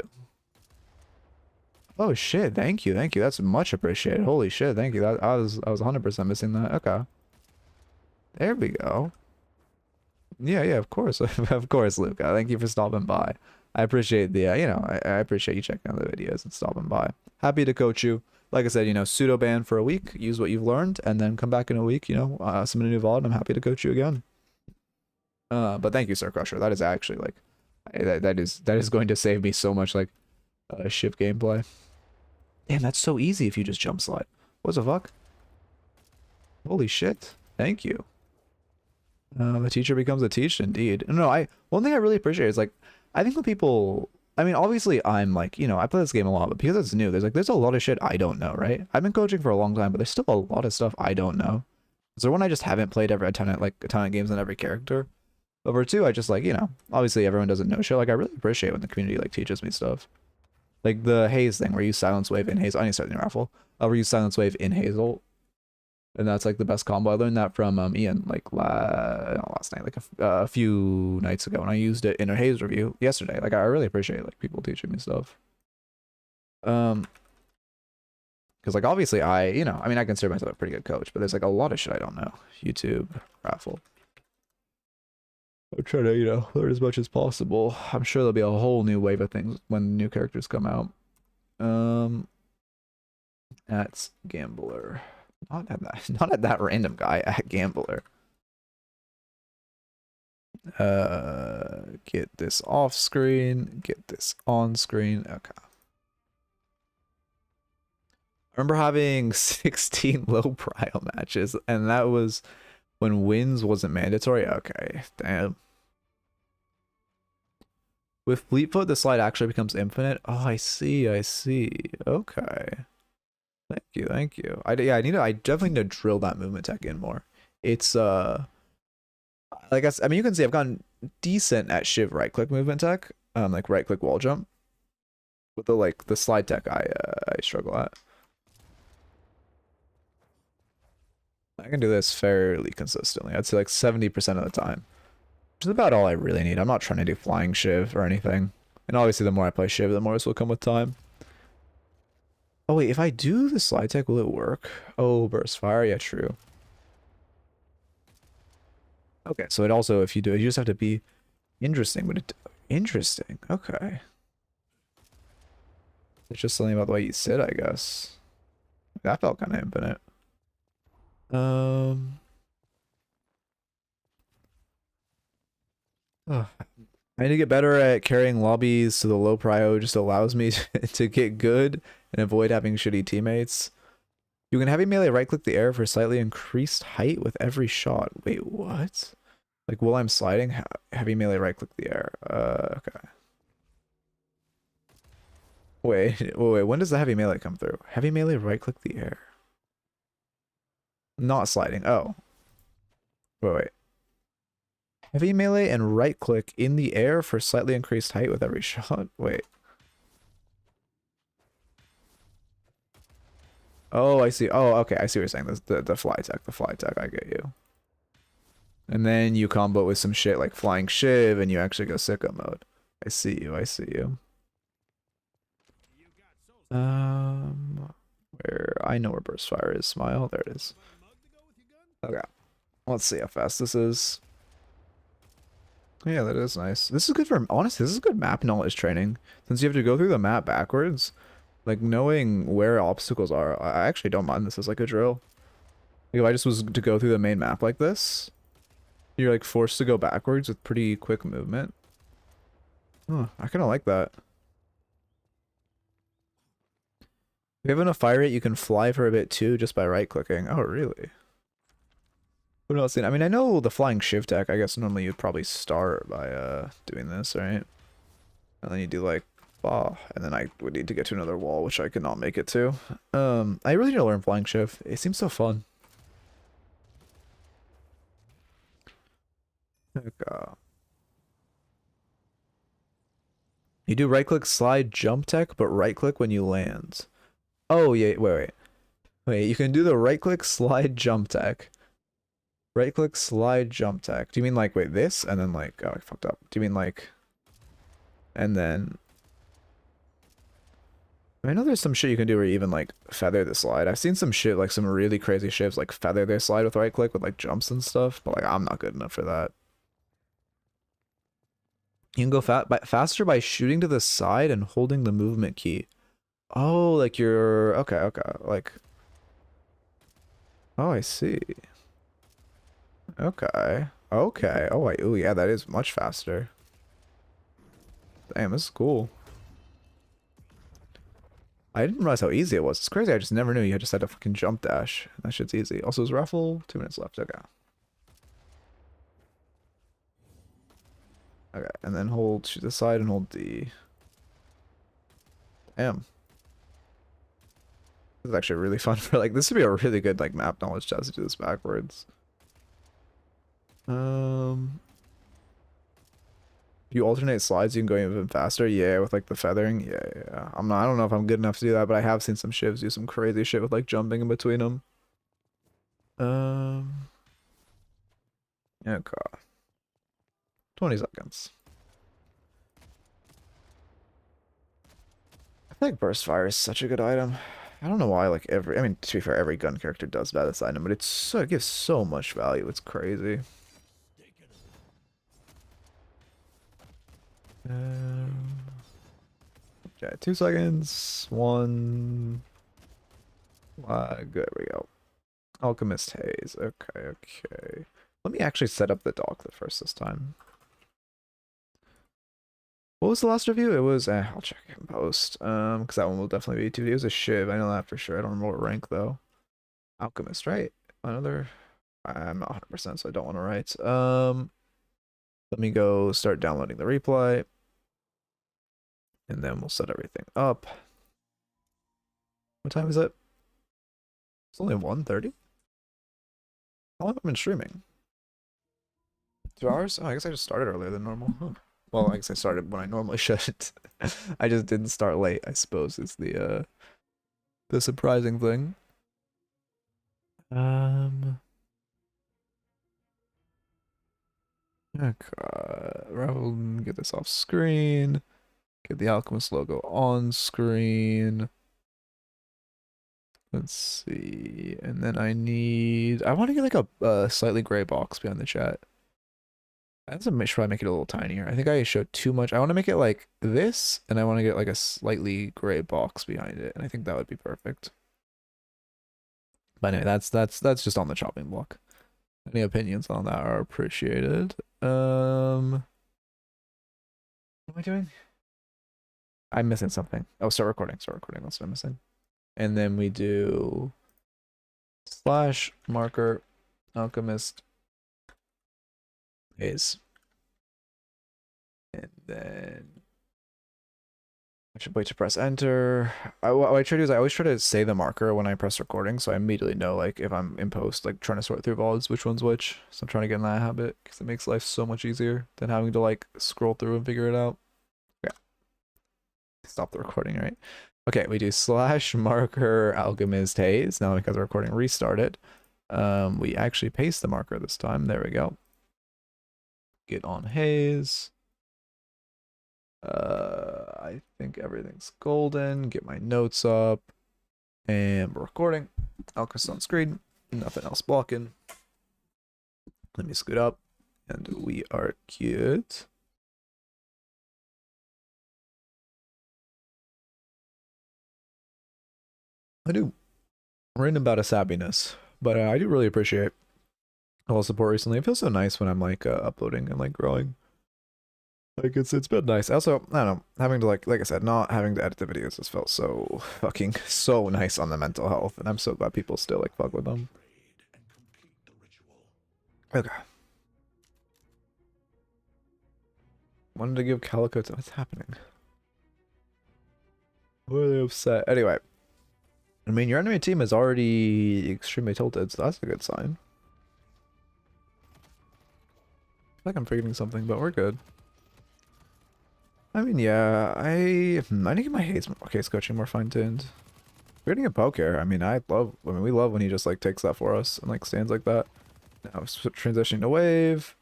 Oh shit, thank you. That's much appreciated. Holy shit, thank you. That I was 100% missing that. Okay. There we go. Yeah, of course. Of course, Luca. Thank you for stopping by. I appreciate the I appreciate you checking out the videos and stopping by. Happy to coach you. Like I said, pseudo ban for a week, use what you've learned, and then come back in a week, submit a new VOD, and I'm happy to coach you again. But thank you, Sir Crusher. That is actually like that is going to save me so much like Shiv gameplay. Damn, that's so easy if you just jump slide. What the fuck? Holy shit. Thank you. The teacher becomes a teacher, indeed. No, one thing I really appreciate is like, I think when people, I mean, obviously I'm like, I play this game a lot, but because it's new, there's a lot of shit I don't know, right? I've been coaching for a long time, but there's still a lot of stuff I don't know. So one, I just haven't played a ton of games on every character. Over two, I just like, obviously everyone doesn't know shit. Like I really appreciate when the community like teaches me stuff. Like the Haze thing where you silence wave in Haze. I need to start the raffle. Where you silence wave in Hazel. And that's like the best combo. I learned that from Ian like not last night, like a few nights ago, and I used it in a Haze review yesterday. Like I really appreciate like people teaching me stuff. Because like obviously I consider myself a pretty good coach, but there's like a lot of shit I don't know. YouTube, raffle. I'm trying to, learn as much as possible. I'm sure there'll be a whole new wave of things when new characters come out. That's Gambler. Not at that random guy, at Gambler. Get this off screen, get this on screen. Okay. I remember having 16 low prio matches, and that was when wins wasn't mandatory. Okay, damn. With Fleetfoot, the slide actually becomes infinite. Oh, I see. Okay. Thank you. I definitely need to drill that movement tech in more. It's like you can see I've gotten decent at Shiv right click movement tech, like right click wall jump. With the slide tech I struggle at. I can do this fairly consistently. I'd say like 70% of the time. Which is about all I really need. I'm not trying to do flying Shiv or anything. And obviously the more I play Shiv, the more this will come with time. Oh wait, if I do the slide tech, will it work? Oh, burst fire, yeah, true. Okay, so it also, if you do it, you just have to be interesting, but interesting, okay. It's just something about the way you sit, I guess. That felt kind of infinite. Oh. I need to get better at carrying lobbies, so the low prio just allows me to get good and avoid having shitty teammates. You can heavy melee right click the air for slightly increased height with every shot. Wait, what? Like while I'm sliding, heavy melee right click the air. Okay. Wait, when does the heavy melee come through? Heavy melee right click the air. Not sliding. Oh. Wait. Heavy melee and right click in the air for slightly increased height with every shot. Wait. Oh, I see. Oh, okay. I see what you're saying. The fly tech. The fly tech. I get you. And then you combo it with some shit like flying Shiv and you actually go sicko mode. I see you. Where I know where burst fire is. Smile. There it is. Okay. Let's see how fast this is. Yeah, that is nice. This is good for, honestly, this is good map knowledge training. Since you have to go through the map backwards, like knowing where obstacles are, I actually don't mind this as like a drill. Like if I just was to go through the main map like this, you're like forced to go backwards with pretty quick movement. Oh, I kind of like that. If you have enough fire rate, you can fly for a bit too just by right clicking. Oh, really? What else? I mean, I know the flying Shiv tech. I guess normally you'd probably start by doing this, right? And then you do like, and then I would need to get to another wall, which I could not make it to. I really need to learn flying Shiv. It seems so fun. Okay. You do right click slide jump tech, but right click when you land. Oh yeah, wait. You can do the right click slide jump tech. Right click slide jump tech. Do you mean like wait this and then like oh I fucked up. Do you mean like and then I know there's some shit you can do where you even like feather the slide. I've seen some shit like some really crazy ships like feather their slide with right click with like jumps and stuff, but like I'm not good enough for that. You can go faster by shooting to the side and holding the movement key. Oh, like you're okay, like oh I see. Okay. Okay. Oh wait, ooh yeah, that is much faster. Damn, this is cool. I didn't realize how easy it was. It's crazy. I just never knew you just had to fucking jump dash. That shit's easy. Also, is raffle 2 minutes left. Okay. Okay, and then hold shoot the side and hold D. Damn. This is actually really fun for like this would be a really good like map knowledge test to do this backwards. You alternate slides, you can go even faster. Yeah, with like the feathering. Yeah. I don't know if I'm good enough to do that, but I have seen some shivs do some crazy shit with like jumping in between them. Okay. 20 seconds. I think burst fire is such a good item. I don't know why like I mean to be fair, every gun character does bad this item, but it gives so much value. It's crazy. Okay, 2 seconds. 1. Good, there we go. Alchemist Haze. Okay. Let me actually set up the dock the first this time. What was the last review? It was, I'll check it in post. Because that one will definitely be 2D. It was a Shiv. I know that for sure. I don't remember what rank though. Alchemist, right? Another. I'm not 100%, so I don't want to write. Let me go start downloading the replay. And then we'll set everything up. What time is it? It's only 1:30? How long have I been streaming? 2 hours? Oh, I guess I just started earlier than normal. Huh. Well, I guess I started when I normally should. I just didn't start late, I suppose, is the surprising thing. Okay. We'll get this off screen. Get the Alchemist logo on screen. Let's see. And then I want to get like a slightly gray box behind the chat. I have to try to make it a little tinier. I think I showed too much. I want to make it like this, and I want to get like a slightly gray box behind it, and I think that would be perfect. But anyway, that's just on the chopping block. Any opinions on that are appreciated. What am I doing? I'm missing something. Oh, start recording. That's what I'm missing. And then we do / marker Alchemist Haze. And then I should wait to press enter. What I try to do is I always try to say the marker when I press recording, so I immediately know like if I'm in post, like trying to sort through VODs, which one's which. So I'm trying to get in that habit because it makes life so much easier than having to like scroll through and figure it out. Yeah. Stop the recording, right? Okay, we do / marker Alchemist Haze. Now because the recording restarted, we actually paste the marker this time. There we go. Get on Haze. I think everything's golden. Get my notes up. And we're recording. Alchemist on screen. Nothing else blocking. Let me scoot up. And we are cute. I do written about his happiness, but I do really appreciate all the support recently. It feels so nice when I'm like uploading and like growing. Like it's been nice. Also, I don't know, having to like I said, not having to edit the videos just felt so fucking so nice on the mental health, and I'm so glad people still like fuck with them. Okay. Wanted to give Calico to what's happening. Why are they upset? Anyway. I mean, your enemy team is already extremely tilted, so that's a good sign. I feel like I'm forgetting something, but we're good. I mean, yeah, I need to get my Haze coaching more fine-tuned. We're getting a poke here. I mean, we love when he just, like, takes that for us and, like, stands like that. Now, transitioning to wave.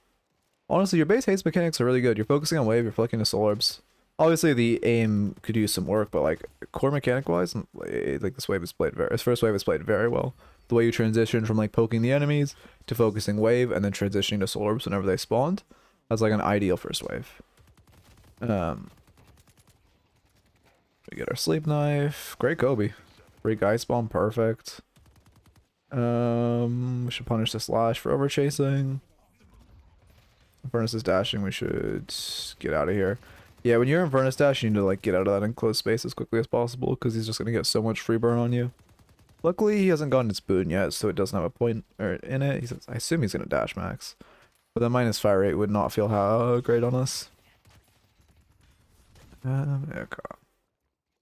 Honestly, your base haste mechanics are really good. You're focusing on wave, you're flicking to soul orbs. Obviously, the aim could use some work, but, like, core mechanic-wise, like, this first wave is played very well. The way you transition from, like, poking the enemies to focusing wave and then transitioning to soul orbs whenever they spawned. That's, like, an ideal first wave. We get our sleep knife. Great Kobe. Free guy spawn, perfect. We should punish the slash for over chasing. Furnace is dashing, we should get out of here. Yeah, when you're in Furnace dash, you need to like get out of that enclosed space as quickly as possible because he's just gonna get so much free burn on you. Luckily, he hasn't gotten its boon yet, so it doesn't have a point in it. I assume he's gonna dash max, but the minus fire rate would not feel how great on us. Okay.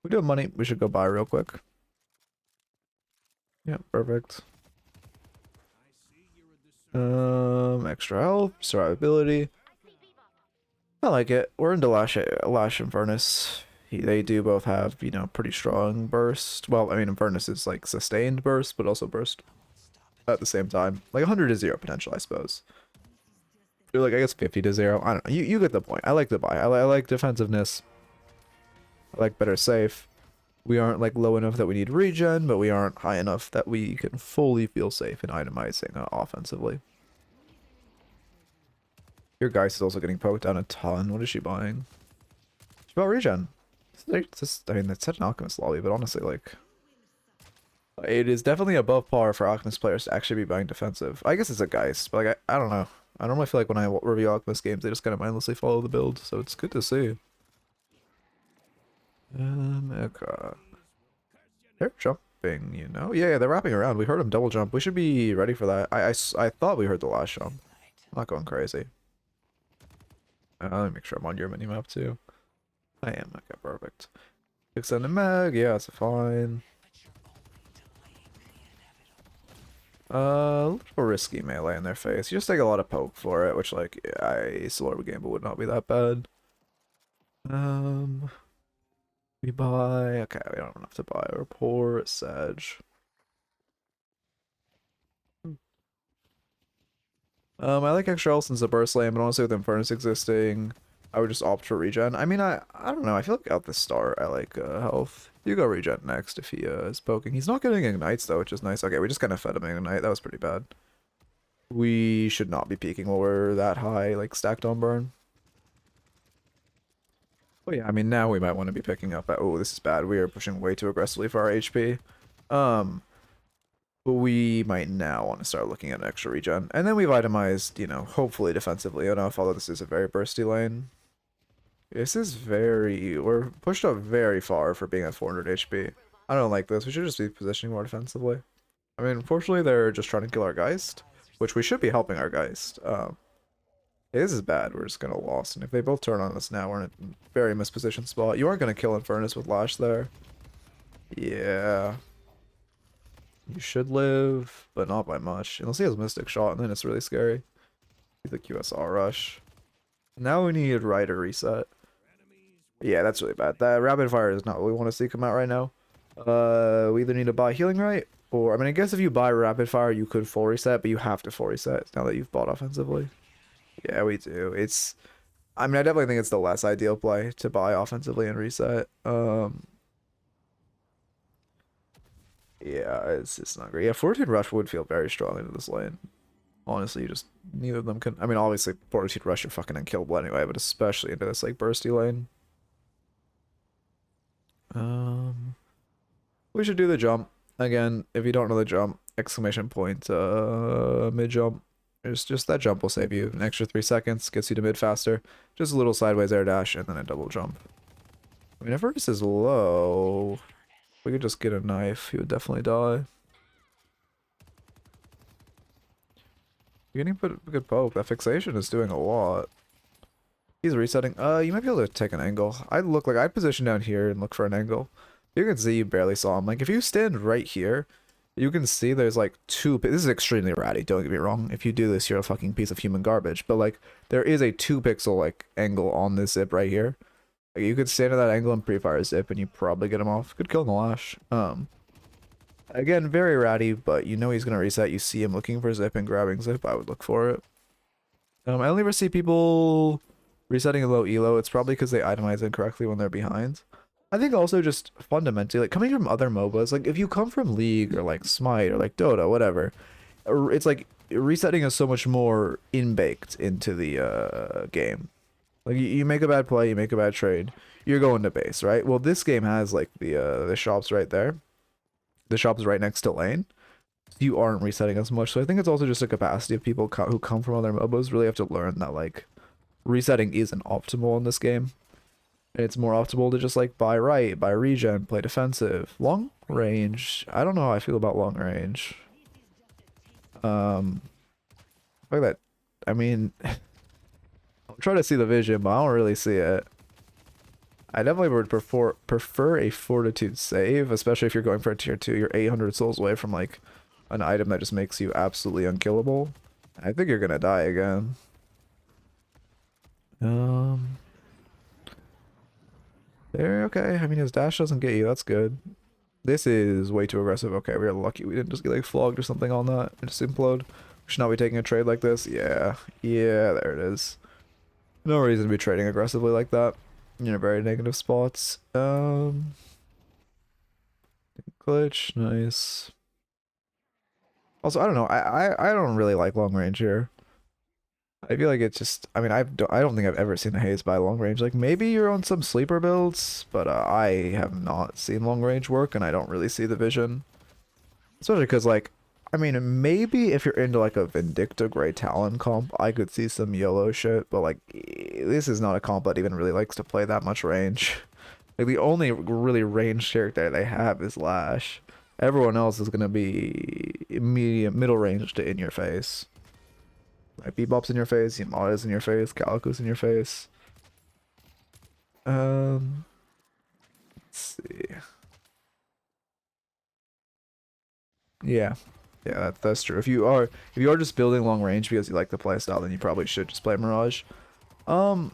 We do have money. We should go buy real quick. Yeah, perfect. Extra health, survivability. I like it. We're into Lash and Furnace. They do both have, you know, pretty strong burst. Well, I mean, Furnace is like sustained burst, but also burst at the same time. Like 100 to 0 potential, I suppose. Or like, I guess 50 to 0. I don't know. You get the point. I like the buy. I like defensiveness. I like better safe. We aren't like low enough that we need regen, but we aren't high enough that we can fully feel safe in itemizing offensively. Your Geist is also getting poked down a ton. What is she buying? She bought regen. I mean, it's such an Alchemist lobby, but honestly, like, it is definitely above par for Alchemist players to actually be buying defensive. I guess it's a Geist, but like, I don't know. I normally feel like when I review Alchemist games, they just kind of mindlessly follow the build, so it's good to see. Okay. They're jumping, you know? Yeah, they're wrapping around. We heard them double jump. We should be ready for that. I thought we heard the last jump. I'm not going crazy. Let me make sure I'm on your minimap too. I am. Okay, perfect. Extend the mag. Yeah, it's fine. A little risky melee in their face. You just take a lot of poke for it, which, like, I slower game, but would not be that bad. We buy. Okay, we don't have enough to buy. Or poor Sag. I like extra health since the burst lane, but honestly with Infernus existing, I would just opt for regen. I mean, I don't know. I feel like at the start, I like health. You go regen next if he is poking. He's not getting ignites though, which is nice. Okay, we just kind of fed him ignite. That was pretty bad. We should not be peeking while we're that high, like stacked on burn. Oh yeah, I mean now we might want to be picking up. Oh, this is bad. We are pushing way too aggressively for our HP. But we might now want to start looking at extra regen. And then we've itemized, you know, hopefully defensively enough, although this is a very bursty lane. This is we're pushed up very far for being at 400 HP. I don't like this. We should just be positioning more defensively. I mean, unfortunately, they're just trying to kill our Geist, which we should be helping our Geist. This is bad. We're just going to lost. And if they both turn on us now, we're in a very mispositioned spot. You aren't going to kill Infernus with Lash there. Yeah. You should live, but not by much. Unless he has Mystic Shot, and then it's really scary. The QSR rush. Now we need Rider reset. Yeah, that's really bad. That Rapid Fire is not what we want to see come out right now. We either need to buy Healing Right, or, I mean, I guess if you buy Rapid Fire, you could full reset, but you have to full reset now that you've bought offensively. Yeah, we do. I mean, I definitely think it's the less ideal play to buy offensively and reset. Yeah, it's not great. Yeah, Fortitude Rush would feel very strong into this lane. Honestly, neither of them can. I mean, obviously, Fortitude Rush are fucking unkillable anyway, but especially into this like bursty lane. We should do the jump again. If you don't know the jump, exclamation point mid jump. Just that jump will save you an extra 3 seconds, gets you to mid faster. Just a little sideways air dash and then a double jump. I mean, if Ernest is low, we could just get a knife. He would definitely die. You're getting a good poke. That fixation is doing a lot. He's resetting. You might be able to take an angle. I'd position down here and look for an angle. You can see you barely saw him. Like, if you stand right here, you can see there's like this is extremely ratty, don't get me wrong. If you do this, you're a fucking piece of human garbage. But like, there is a 2 pixel like angle on this zip right here. Like, you could stand at that angle and pre-fire zip and you probably get him off. Good kill in the lash. Again, very ratty, but you know he's gonna reset. You see him looking for zip and grabbing zip. I would look for it. I only ever see people resetting a low elo. It's probably because they itemize incorrectly when they're behind. I think also just fundamentally, like coming from other MOBAs, like if you come from League or like Smite or like Dota, whatever, it's like resetting is so much more in-baked into the game. Like you make a bad play, you make a bad trade, you're going to base, right? Well, this game has like the shops right there. The shop is right next to lane. You aren't resetting as much, so I think it's also just a capacity of people who come from other MOBAs really have to learn that like resetting isn't optimal in this game. It's more optimal to just like buy right, buy regen, play defensive. Long range, I don't know how I feel about long range. Like that, I mean, I'm trying to see the vision, but I don't really see it. I definitely would prefer a fortitude save, especially if you're going for a tier 2. You're 800 souls away from like an item that just makes you absolutely unkillable. I think you're gonna die again. There, okay. I mean, his dash doesn't get you. That's good. This is way too aggressive. Okay, we are lucky we didn't just get like flogged or something on that and just implode. We should not be taking a trade like this. Yeah, yeah, there it is. No reason to be trading aggressively like that. You're in very negative spots. Glitch, nice. Also, I don't know. I don't really like long range here. I feel like it's just. I mean, I don't think I've ever seen a Haze by long range. Like maybe you're on some sleeper builds, but I have not seen long range work, and I don't really see the vision. Especially because like, I mean, maybe if you're into like a Vindicta Grey Talon comp, I could see some YOLO shit. But like, this is not a comp that even really likes to play that much range. Like the only really range character they have is Lash. Everyone else is gonna be middle range to in your face. Like Bebop's in your face, Yamada's in your face, Calico's in your face. Let's see. Yeah, that's true. If you are just building long range because you like the playstyle, then you probably should just play Mirage. I mean,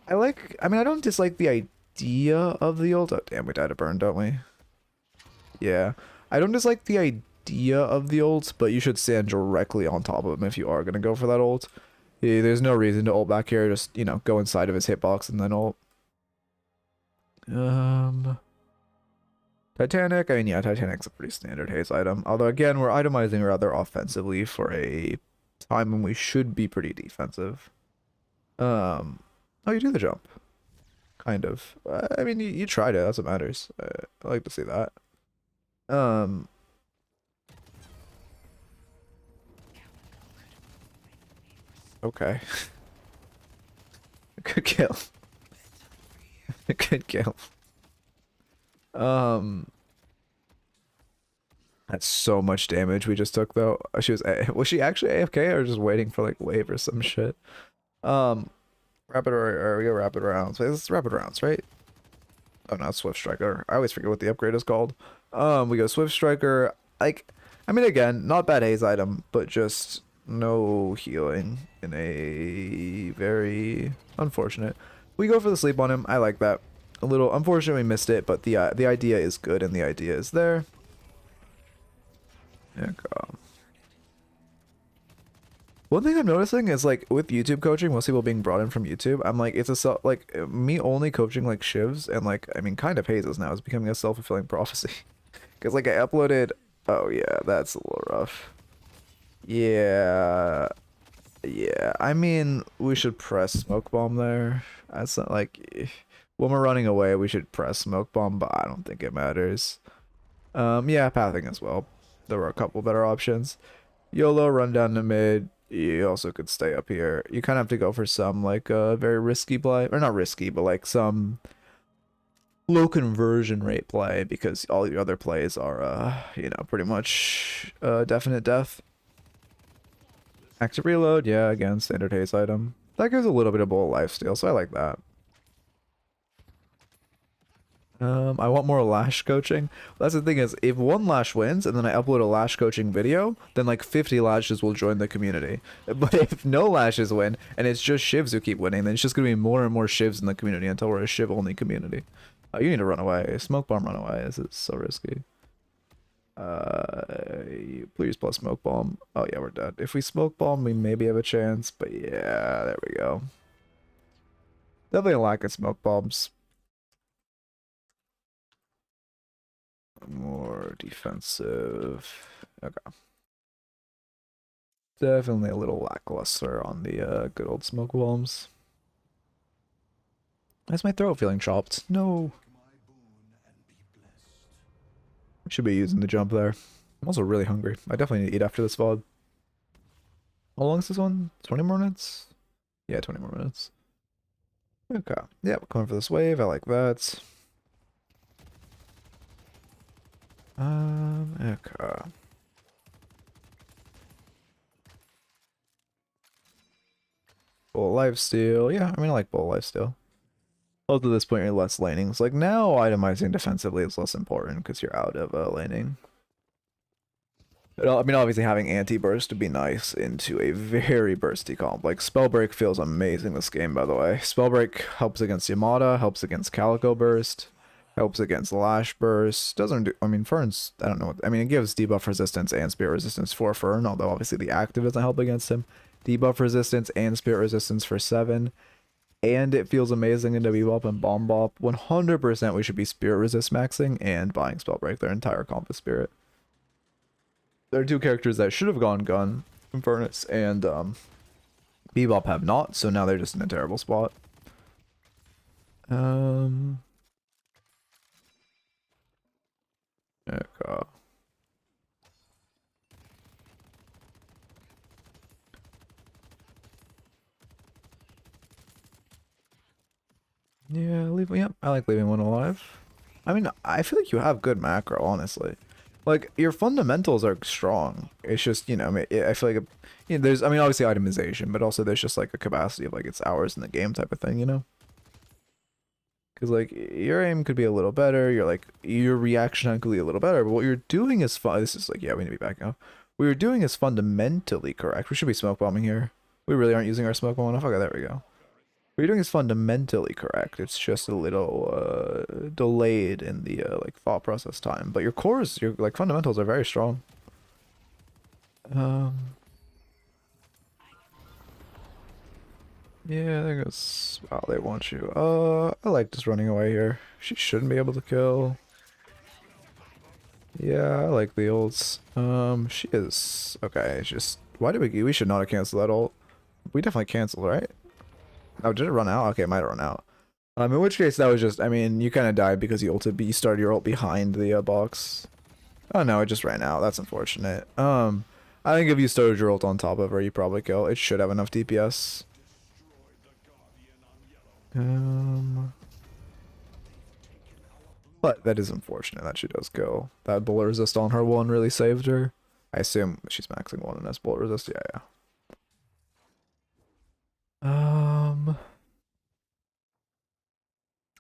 I don't dislike the idea of the ult. Oh, damn, we died of burn, don't we? Yeah, I don't dislike the idea of the ult, but you should stand directly on top of him if you are gonna go for that ult. Yeah, there's no reason to ult back here. Just, you know, go inside of his hitbox and then ult. Titanic. I mean, yeah, Titanic's a pretty standard Haze item. Although, again, we're itemizing rather offensively for a time when we should be pretty defensive. Oh, you do the jump. Kind of. I mean, you tried it. That's what matters. I like to see that. Okay. Good kill. Good kill. That's so much damage we just took though. Was she actually AFK or just waiting for like wave or some shit? Rapid or we go rapid rounds. Wait, this is rapid rounds, right? Oh no, Swift Striker. I always forget what the upgrade is called. We go Swift Striker. Like, I mean, again, not bad Haze item, but just no healing in a very unfortunate. We go for the sleep on him. I like that. A little unfortunate we missed it, but the idea is good and the idea is there. Yeah, go. One thing I'm noticing is like with YouTube coaching, most people being brought in from YouTube, I'm like, it's a like me only coaching like Shivs and like, I mean, kind of Hazes now is becoming a self-fulfilling prophecy. Because like I uploaded, oh yeah, that's a little rough. Yeah, I mean, we should press smoke bomb there. That's not like, when we're running away, we should press smoke bomb, but I don't think it matters. Yeah, pathing as well. There were a couple better options. YOLO, run down to mid. You also could stay up here. You kind of have to go for some like very risky play, or not risky, but like some low conversion rate play because all your other plays are you know, pretty much definite death. Active reload, yeah, again, standard Haze item. That gives a little bit of bullet lifesteal, so I like that. I want more Lash coaching. That's the thing is, if one Lash wins and then I upload a Lash coaching video, then like 50 Lashes will join the community. But if no Lashes win and it's just Shivs who keep winning, then it's just gonna be more and more Shivs in the community until we're a Shiv only community. You need to run away. Smoke bomb, run away. This is so risky. Please plus smoke bomb. Oh yeah, we're dead. If we smoke bomb, we maybe have a chance. But yeah, there we go. Definitely a lack of smoke bombs. More defensive. Okay. Definitely a little lackluster on the good old smoke bombs. Why is my throat feeling chopped? No. Should be using the jump there. I'm also really hungry. I definitely need to eat after this VOD. How long is this one? 20 more minutes? Yeah, 20 more minutes. Okay. Yeah, we're going for this wave. I like that. Okay. Bull lifesteal. Yeah, I mean, I like bull lifesteal. Although at this point, you're less laning. Like now, itemizing defensively is less important because you're out of laning. But, I mean, obviously having anti-burst would be nice into a very bursty comp. Like Spellbreak feels amazing this game, by the way. Spellbreak helps against Yamada, helps against Calico Burst, helps against Lash Burst. Doesn't do, I mean, Fern's, I don't know. I mean, it gives debuff resistance and spirit resistance for Fern, although obviously the active doesn't help against him. Debuff resistance and spirit resistance for 7. And it feels amazing in W-Bop and Bomb Bop. 100% we should be spirit resist maxing and buying Spellbreak. Their entire comp is spirit. There are two characters that should have gone gun, Infernus and Bebop have not, so now they're just in a terrible spot. Okay. Yeah, yep, I like leaving one alive. I mean, I feel like you have good macro, honestly. Like, your fundamentals are strong. It's just, you know, I feel like, you know, there's, I mean, obviously itemization, but also there's just, like, a capacity of, like, it's hours in the game type of thing, you know? Because, like, your aim could be a little better, your reaction time could be a little better, but what you're doing is fun. This is, like, yeah, we need to be backing up. What you're doing is fundamentally correct. We should be smoke bombing here. We really aren't using our smoke bomb enough. Okay, there we go. What you're doing is fundamentally correct. It's just a little delayed in the like thought process time. But your cores, your like fundamentals are very strong. Yeah, there goes. Wow, they want you. I like just running away here. She shouldn't be able to kill. Yeah, I like the ults. She is okay. It's just why did we should not have canceled that ult. We definitely canceled, right? Oh, did it run out? Okay, it might have run out. In which case, that was just, I mean, you kind of died because you started your ult behind the box. Oh no, it just ran out. That's unfortunate. I think if you started your ult on top of her, you probably kill. It should have enough DPS. But that is unfortunate that she does kill. That bullet resist on her one really saved her. I assume she's maxing one and has bullet resist. Yeah, yeah.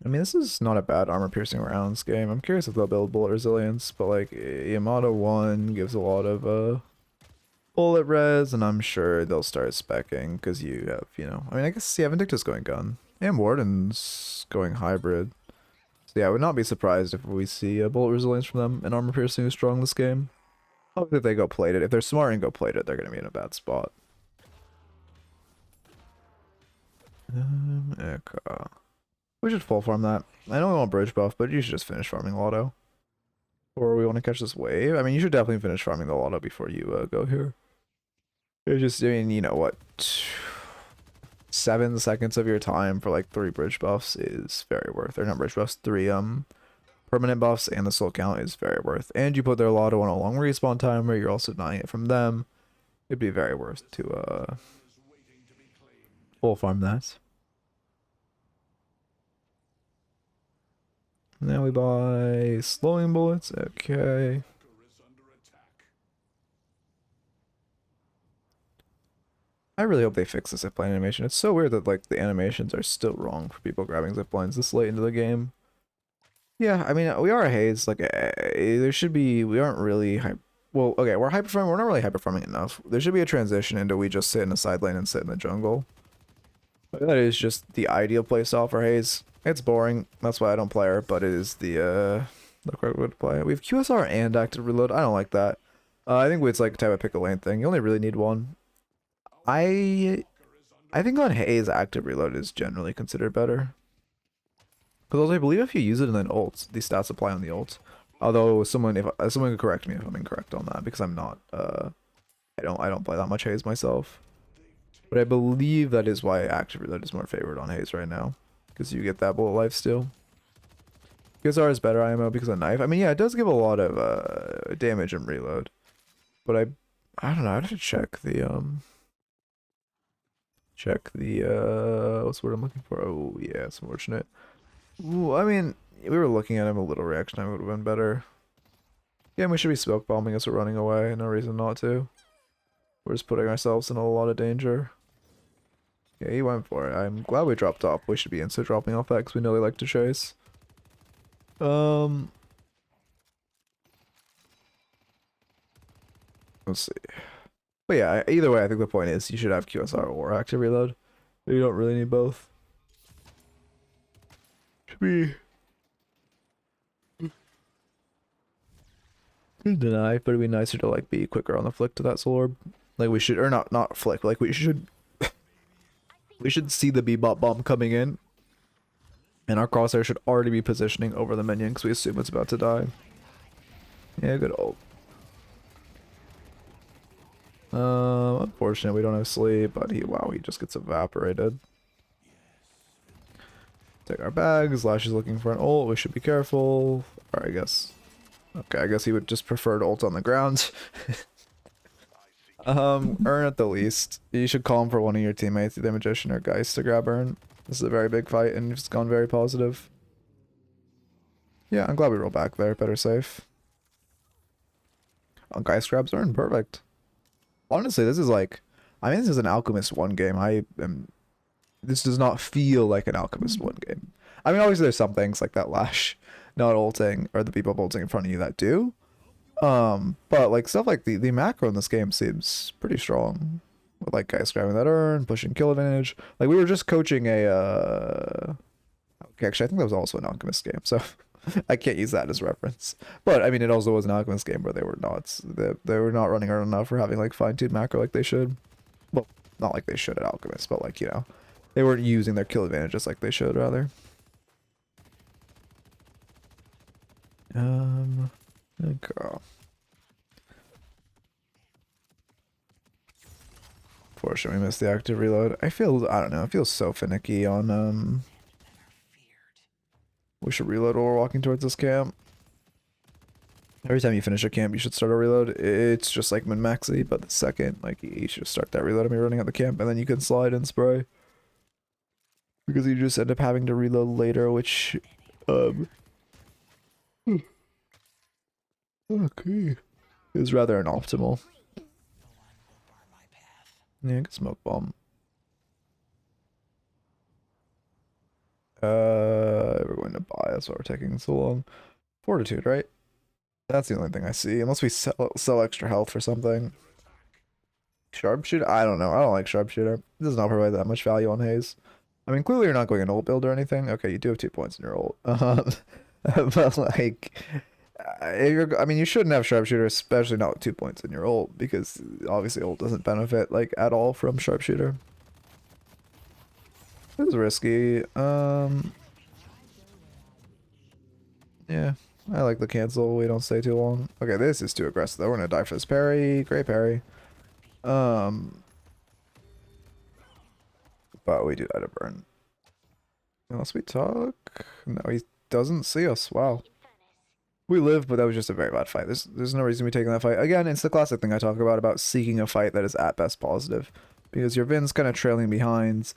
I mean, this is not a bad armor-piercing rounds game. I'm curious if they'll build bullet resilience, but like Yamato 1 gives a lot of bullet res, and I'm sure they'll start speccing because you have, you know, I mean, I guess yeah, Vindicta's going gun and Warden's going hybrid. So yeah, I would not be surprised if we see a bullet resilience from them and armor-piercing is strong this game. Obviously, if they go plated, if they're smart and go plated, they're gonna be in a bad spot. Okay. We should full farm that. I know we want bridge buff, but you should just finish farming Lotto. Or we want to catch this wave. I mean, you should definitely finish farming the Lotto before you go here. It's just, I mean, you know what? 7 seconds of your time for like 3 bridge buffs is very worth. Or not bridge buffs, 3 permanent buffs and the soul count is very worth. And you put their Lotto on a long respawn timer, you're also denying it from them. It'd be very worth to full farm that. Now we buy slowing bullets. Okay. I really hope they fix the zipline animation. It's so weird that like the animations are still wrong for people grabbing ziplines this late into the game. Yeah, I mean, we are a Haze. Like, there should be. We aren't really hype. Well, okay, we're high performing. We're not really high performing enough. There should be a transition into we just sit in the side lane and sit in the jungle. But that is just the ideal playstyle for Haze. It's boring. That's why I don't play her. But it is the correct way to play it. We have QSR and active reload. I don't like that. I think it's like type of pick a lane thing. You only really need one. I think on Haze, active reload is generally considered better. Because also, I believe if you use it in an ult, these stats apply on the ult. Although someone could correct me if I'm incorrect on that, because I'm not I don't play that much Haze myself. But I believe that is why active reload is more favored on Haze right now, because you get that bullet life steal. QSR is better IMO because of knife. I mean, yeah, it does give a lot of damage and reload. But I don't know. I have to check the what's the word I'm looking for? Oh yeah, it's unfortunate. Ooh, I mean, we were looking at him, a little reaction time would have been better. Yeah, we should be smoke bombing us or running away. No reason not to. We're just putting ourselves in a lot of danger. Yeah, he went for it. I'm glad we dropped off. We should be insta dropping off that because we know they like to chase. Let's see. But yeah, either way, I think the point is you should have QSR or active reload. You don't really need both. Should be deny, but it'd be nicer to like be quicker on the flick to that soul orb. Like we should, or not flick. Like we should see the bebop bomb coming in, and our crosshair should already be positioning over the minion because we assume it's about to die. Yeah, good ult. Unfortunate we don't have sleep, but he just gets evaporated. Take our bags. Lash is looking for an ult. We should be careful. Or I guess. Okay, I guess he would just prefer to ult on the ground. Earn at the least. You should call him for one of your teammates, either Magician or Geist, to grab Earn. This is a very big fight, and it's gone very positive. Yeah, I'm glad we rolled back there. Better safe. Oh, Geist grabs Earn. Perfect. Honestly, this is like... I mean, this is an Alchemist 1 game. This does not feel like an Alchemist 1 game. I mean, obviously there's some things like that Lash not ulting, or the people ulting in front of you that do. But like stuff like the macro in this game seems pretty strong. With like guys grabbing that Earn, pushing kill advantage. Like we were just coaching a okay, actually I think that was also an Alchemist game, so I can't use that as reference. But I mean it also was an Alchemist game where they were not running Earn enough or having like fine-tuned macro like they should. Well, not like they should at Alchemist, but like, you know, they weren't using their kill advantages like they should rather. Okay. Fortunately, we missed the active reload. I don't know, it feels so finicky on, we should reload while we're walking towards this camp. Every time you finish a camp, you should start a reload. It's just like min-maxy, but the second, like, you should start that reload and be running out the camp, and then you can slide and spray. Because you just end up having to reload later, which, okay, is rather inoptimal. Yeah, I can smoke bomb. We're going to buy, that's why we're taking so long. Fortitude, right? That's the only thing I see, unless we sell extra health for something. Sharpshooter? I don't know. I don't like Sharpshooter. It does not provide that much value on Haze. I mean, clearly you're not going an ult build or anything. Okay, you do have 2 points in your ult. But like, I mean, you shouldn't have Sharpshooter, especially not with 2 points in your ult, because obviously ult doesn't benefit like at all from Sharpshooter. This is risky. Yeah, I like the cancel. We don't stay too long. Okay, this is too aggressive though. We're gonna die for this parry. Great parry. But we do that to burn. Unless we talk. No, he doesn't see us. Wow. We live, but that was just a very bad fight. There's no reason to be taking that fight. Again, it's the classic thing I talk about seeking a fight that is at best positive. Because your Vin's kind of trailing behind,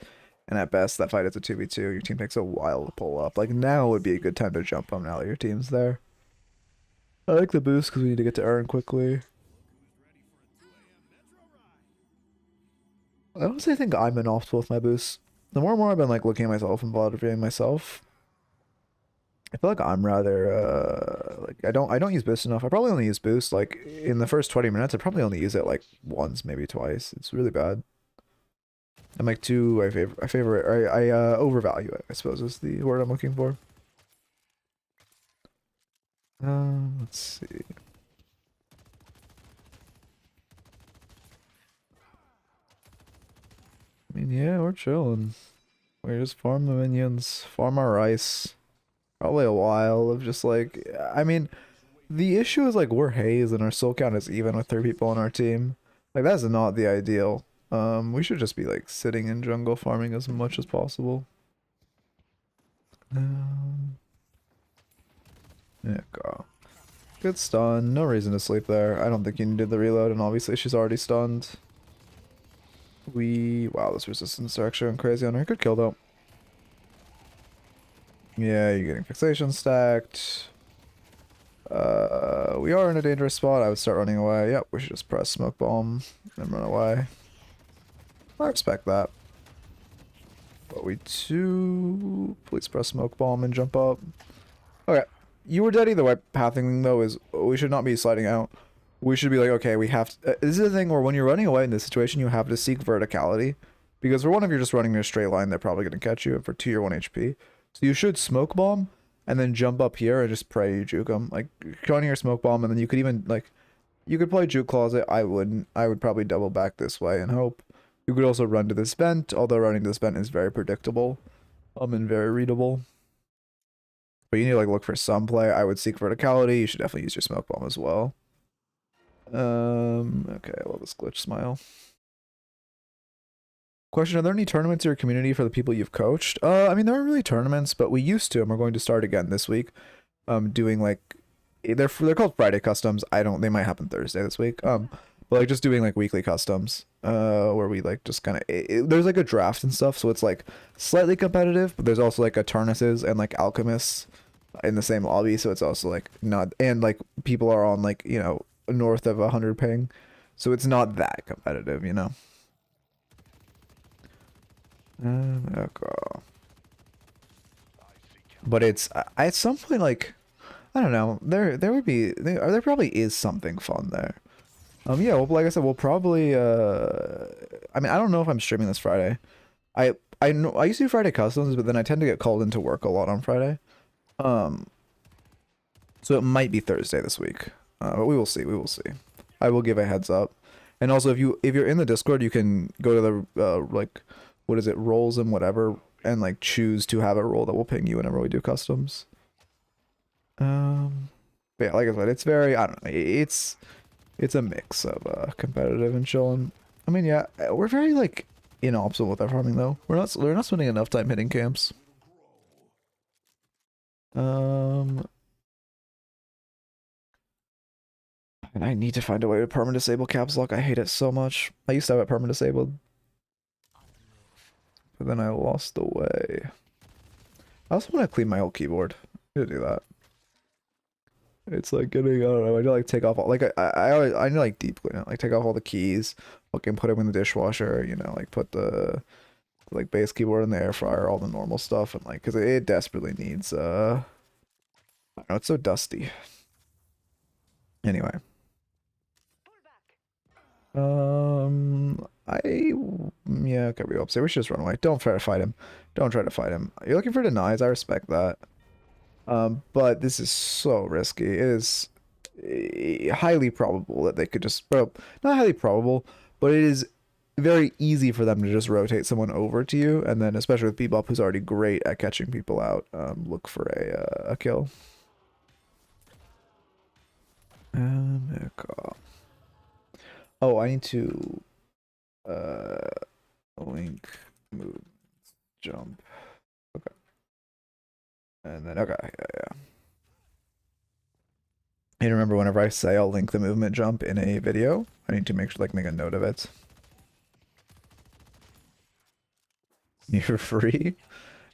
and at best that fight is a 2v2. Your team takes a while to pull up. Like now would be a good time to jump on now that your team's there. I like the boost because we need to get to Earn quickly. I honestly think I'm inoptimal with my boost. The more and more I've been like looking at myself and body myself, I feel like I'm rather like I don't use boost enough. I probably only use boost like in the first 20 minutes. I probably only use it like once, maybe twice. It's really bad. I'm like too I overvalue it, I suppose is the word I'm looking for. Let's see. I mean, yeah, we're chilling. We just farm the minions, farm our rice. Probably a while of just like, I mean, the issue is like we're Haze and our soul count is even with 3 people on our team. Like that's not the ideal. We should just be like sitting in jungle farming as much as possible. Yeah, go. Good stun. No reason to sleep there. I don't think you needed the reload, and obviously she's already stunned. Wow, this resistance are actually going crazy on her. Good kill though. Yeah, you're getting fixation stacked. We are in a dangerous spot. I would start running away. Yep, we should just press smoke bomb and run away. I respect that. But we do... Please press smoke bomb and jump up. Okay, you were dead either way. Pathing though is we should not be sliding out. We should be like, okay, we have to... this is the thing where when you're running away in this situation, you have to seek verticality. Because for one, if you're just running in a straight line, they're probably going to catch you. And for two, you're 1 HP. So you should smoke bomb and then jump up here and just pray you juke them. Like, go on your smoke bomb, and then you could even, like, you could play juke closet. I wouldn't. I would probably double back this way and hope. You could also run to this vent, although running to this vent is very predictable. And very readable. But you need to, like, look for some play. I would seek verticality. You should definitely use your smoke bomb as well. Okay, I love this glitch smile. Question, are there any tournaments in your community for the people you've coached? I mean, there aren't really tournaments, but we used to, and we're going to start again this week. Doing like, they're called Friday customs. They might happen Thursday this week. But like just doing like weekly customs, where we like just kind of, there's like a draft and stuff, so it's like slightly competitive, but there's also like Eternuses and like Alchemists in the same lobby, so it's also like not, and like people are on like, you know, north of 100 ping, so it's not that competitive, you know. Okay. But it's at some point, like, I don't know, there probably is something fun there. Yeah, well, like I said, we'll probably I mean, I don't know if I'm streaming this Friday. I know I used to do Friday customs, but then I tend to get called into work a lot on Friday. So it might be Thursday this week. But we will see. We will see. I will give a heads up. And also, if you're in the Discord, you can go to the like, what is it, roles and whatever, and like choose to have a role that will ping you whenever we do customs. But yeah, like I said, it's very, I don't know, it's a mix of competitive and chilling. I mean, yeah, we're very like inoptimal with our farming though. We're not spending enough time hitting camps. And I need to find a way to perma disable caps lock. I hate it so much. I used to have it perma disabled, but then I lost the way. I also want to clean my old keyboard. I need to do that. It's like getting, I don't know, I need to like take off all, like I need to like deep clean it, like take off all the keys, fucking put them in the dishwasher, you know, like put the like base keyboard in the air fryer, all the normal stuff, and like, cause it desperately needs, I don't know, it's so dusty. Anyway. Yeah, okay, we upset. We should just run away. Don't try to fight him. Don't try to fight him. You're looking for denies, I respect that. But this is so risky. It is highly probable that they could just, well, not highly probable, but it is very easy for them to just rotate someone over to you, and then especially with Bebop, who's already great at catching people out, look for a kill. Okay. Oh, I need to link, move, jump. Okay. And then, okay, yeah. And remember, whenever I say I'll link the movement jump in a video, I need to make sure, like, make a note of it. You're free?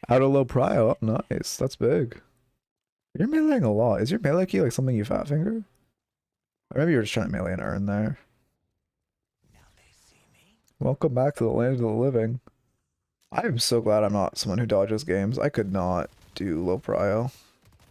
Out of low prio. Oh, nice. That's big. You're meleeing a lot. Is your melee key like something you fat finger? Or maybe you're just trying to melee an urn there. Welcome back to the land of the living. I am so glad I'm not someone who dodges games. I could not do low prio.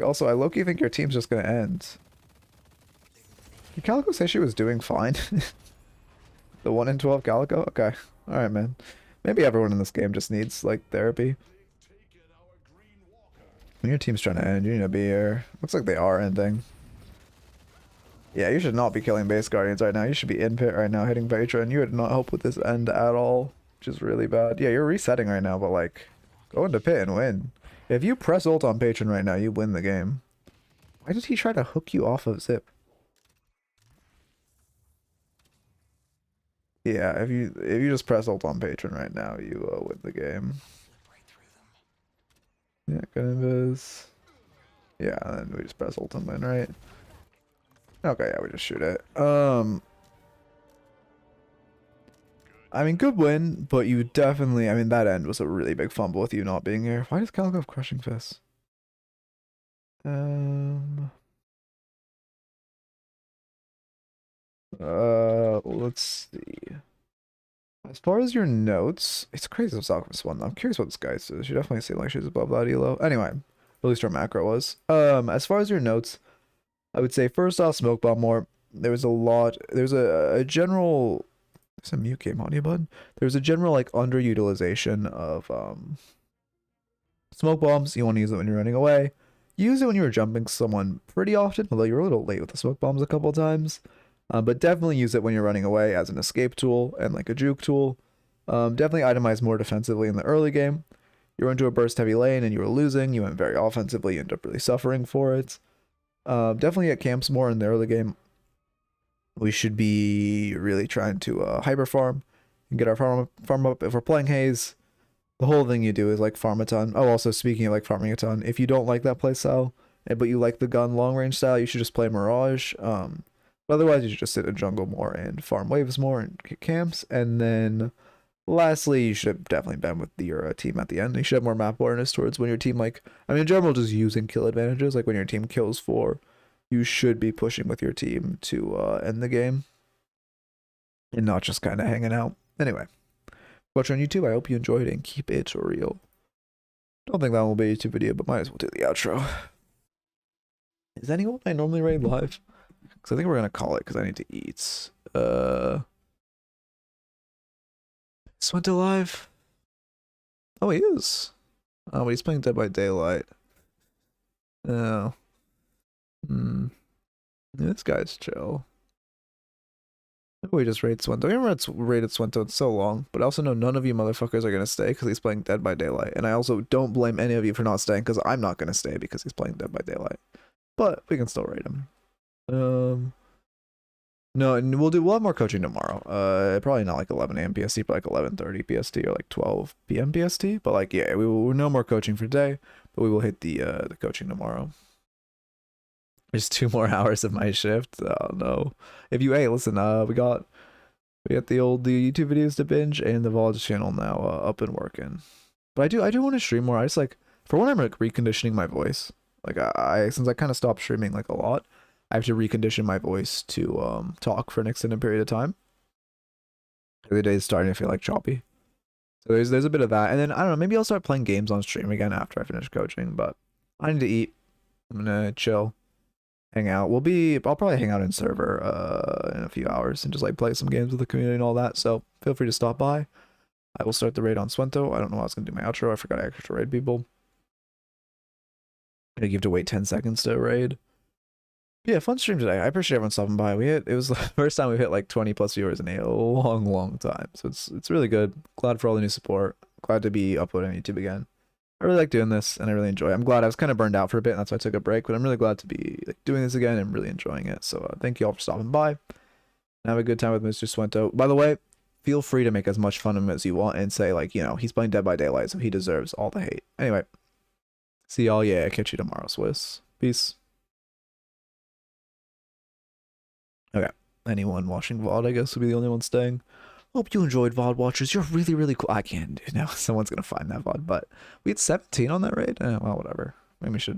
Also, I low-key think your team's just gonna end. Did Calico say she was doing fine? The 1 in 12 Calico? Okay. Alright, man. Maybe everyone in this game just needs, like, therapy. When your team's trying to end, you need to be here. Looks like they are ending. Yeah, you should not be killing base guardians right now. You should be in pit right now, hitting patron. You would not help with this end at all, which is really bad. Yeah, you're resetting right now, but, like, go into pit and win. If you press ult on patron right now, you win the game. Why did he try to hook you off of Zip? Yeah, if you just press ult on patron right now, you win the game. Yeah, good invis. Yeah, and then we just press ult and win, right? Okay, yeah, we just shoot it. I mean, good win, but you definitely, I mean, that end was a really big fumble with you not being here. Why does Calico have Crushing Fist? Let's see. As far as your notes, it's crazy this Alchemist one. I'm curious what this guy says. She definitely seemed like she's above that elo. Anyway, at least her macro was. As far as your notes, I would say first off, smoke bomb more. There was a lot. There's a general. There's a mute game on you, bud. There's a general like underutilization of smoke bombs. You want to use it when you're running away. Use it when you were jumping someone pretty often, although you were a little late with the smoke bombs a couple of times. But definitely use it when you're running away as an escape tool and like a juke tool. Definitely itemize more defensively in the early game. You were into a burst heavy lane and you were losing. You went very offensively. You ended up really suffering for it. Definitely get camps more in the early game. We should be really trying to hyper farm and get our farm up. If we're playing Haze, the whole thing you do is like farm a ton. Oh, also speaking of like farming a ton, if you don't like that playstyle, but you like the gun long range style, you should just play Mirage. But otherwise, you should just sit in jungle more and farm waves more and get camps. And then lastly, you should definitely bend with your team at the end. You should have more map awareness towards when your team, like, I mean, in general, just using kill advantages. Like when your team kills 4, you should be pushing with your team to end the game and not just kind of hanging out. Anyway, watch on YouTube. I hope you enjoyed it and keep it real. Don't think that will be a YouTube video, but might as well do the outro. Is anyone I normally raid live? Because I think we're going to call it because I need to eat. Swent alive? Oh, he is. Oh, but he's playing Dead by Daylight. Oh. This guy's chill. Maybe we just raid Swento. I haven't raided Swento in so long, but I also know none of you motherfuckers are going to stay because he's playing Dead by Daylight. And I also don't blame any of you for not staying because I'm not going to stay because he's playing Dead by Daylight. But we can still raid him. No, and we'll have more coaching tomorrow. Probably not like 11 a.m. PST, but like 11:30 PST or like 12 p.m. PST. But like, yeah, we'll no more coaching for today, but we will hit the coaching tomorrow. There's 2 more hours of my shift. Oh no! If you listen, we got the YouTube videos to binge and the VODs channel now up and working. But I do want to stream more. I just like for when I'm like reconditioning my voice. Like since I kind of stopped streaming like a lot, I have to recondition my voice to talk for an extended period of time. The day is starting to feel like choppy. So there's a bit of that. And then I don't know, maybe I'll start playing games on stream again after I finish coaching, but I need to eat. I'm gonna chill. Hang out. I'll probably hang out in server in a few hours and just like play some games with the community and all that. So feel free to stop by. I will start the raid on Swento. I don't know how I was gonna do my outro. I forgot I actually raid people. I think you have to wait 10 seconds to raid. Yeah, fun stream today. I appreciate everyone stopping by. It was the first time we've hit like 20 plus viewers in a long time. So it's really good. Glad for all the new support. Glad to be uploading on YouTube again. I really like doing this and I really enjoy it. I'm glad I was kind of burned out for a bit and that's why I took a break, but I'm really glad to be like doing this again and really enjoying it. So thank you all for stopping by. And have a good time with Mr. Swento. By the way, feel free to make as much fun of him as you want and say like, you know, he's playing Dead by Daylight, so he deserves all the hate. Anyway, see y'all. Yeah, catch you tomorrow, Swiss. Peace. Okay, anyone watching VOD, I guess, will be the only one staying. Hope you enjoyed, VOD watchers. You're really, really cool. I can't do now. Someone's gonna find that VOD, but we had 17 on that raid. Well, whatever. Maybe we should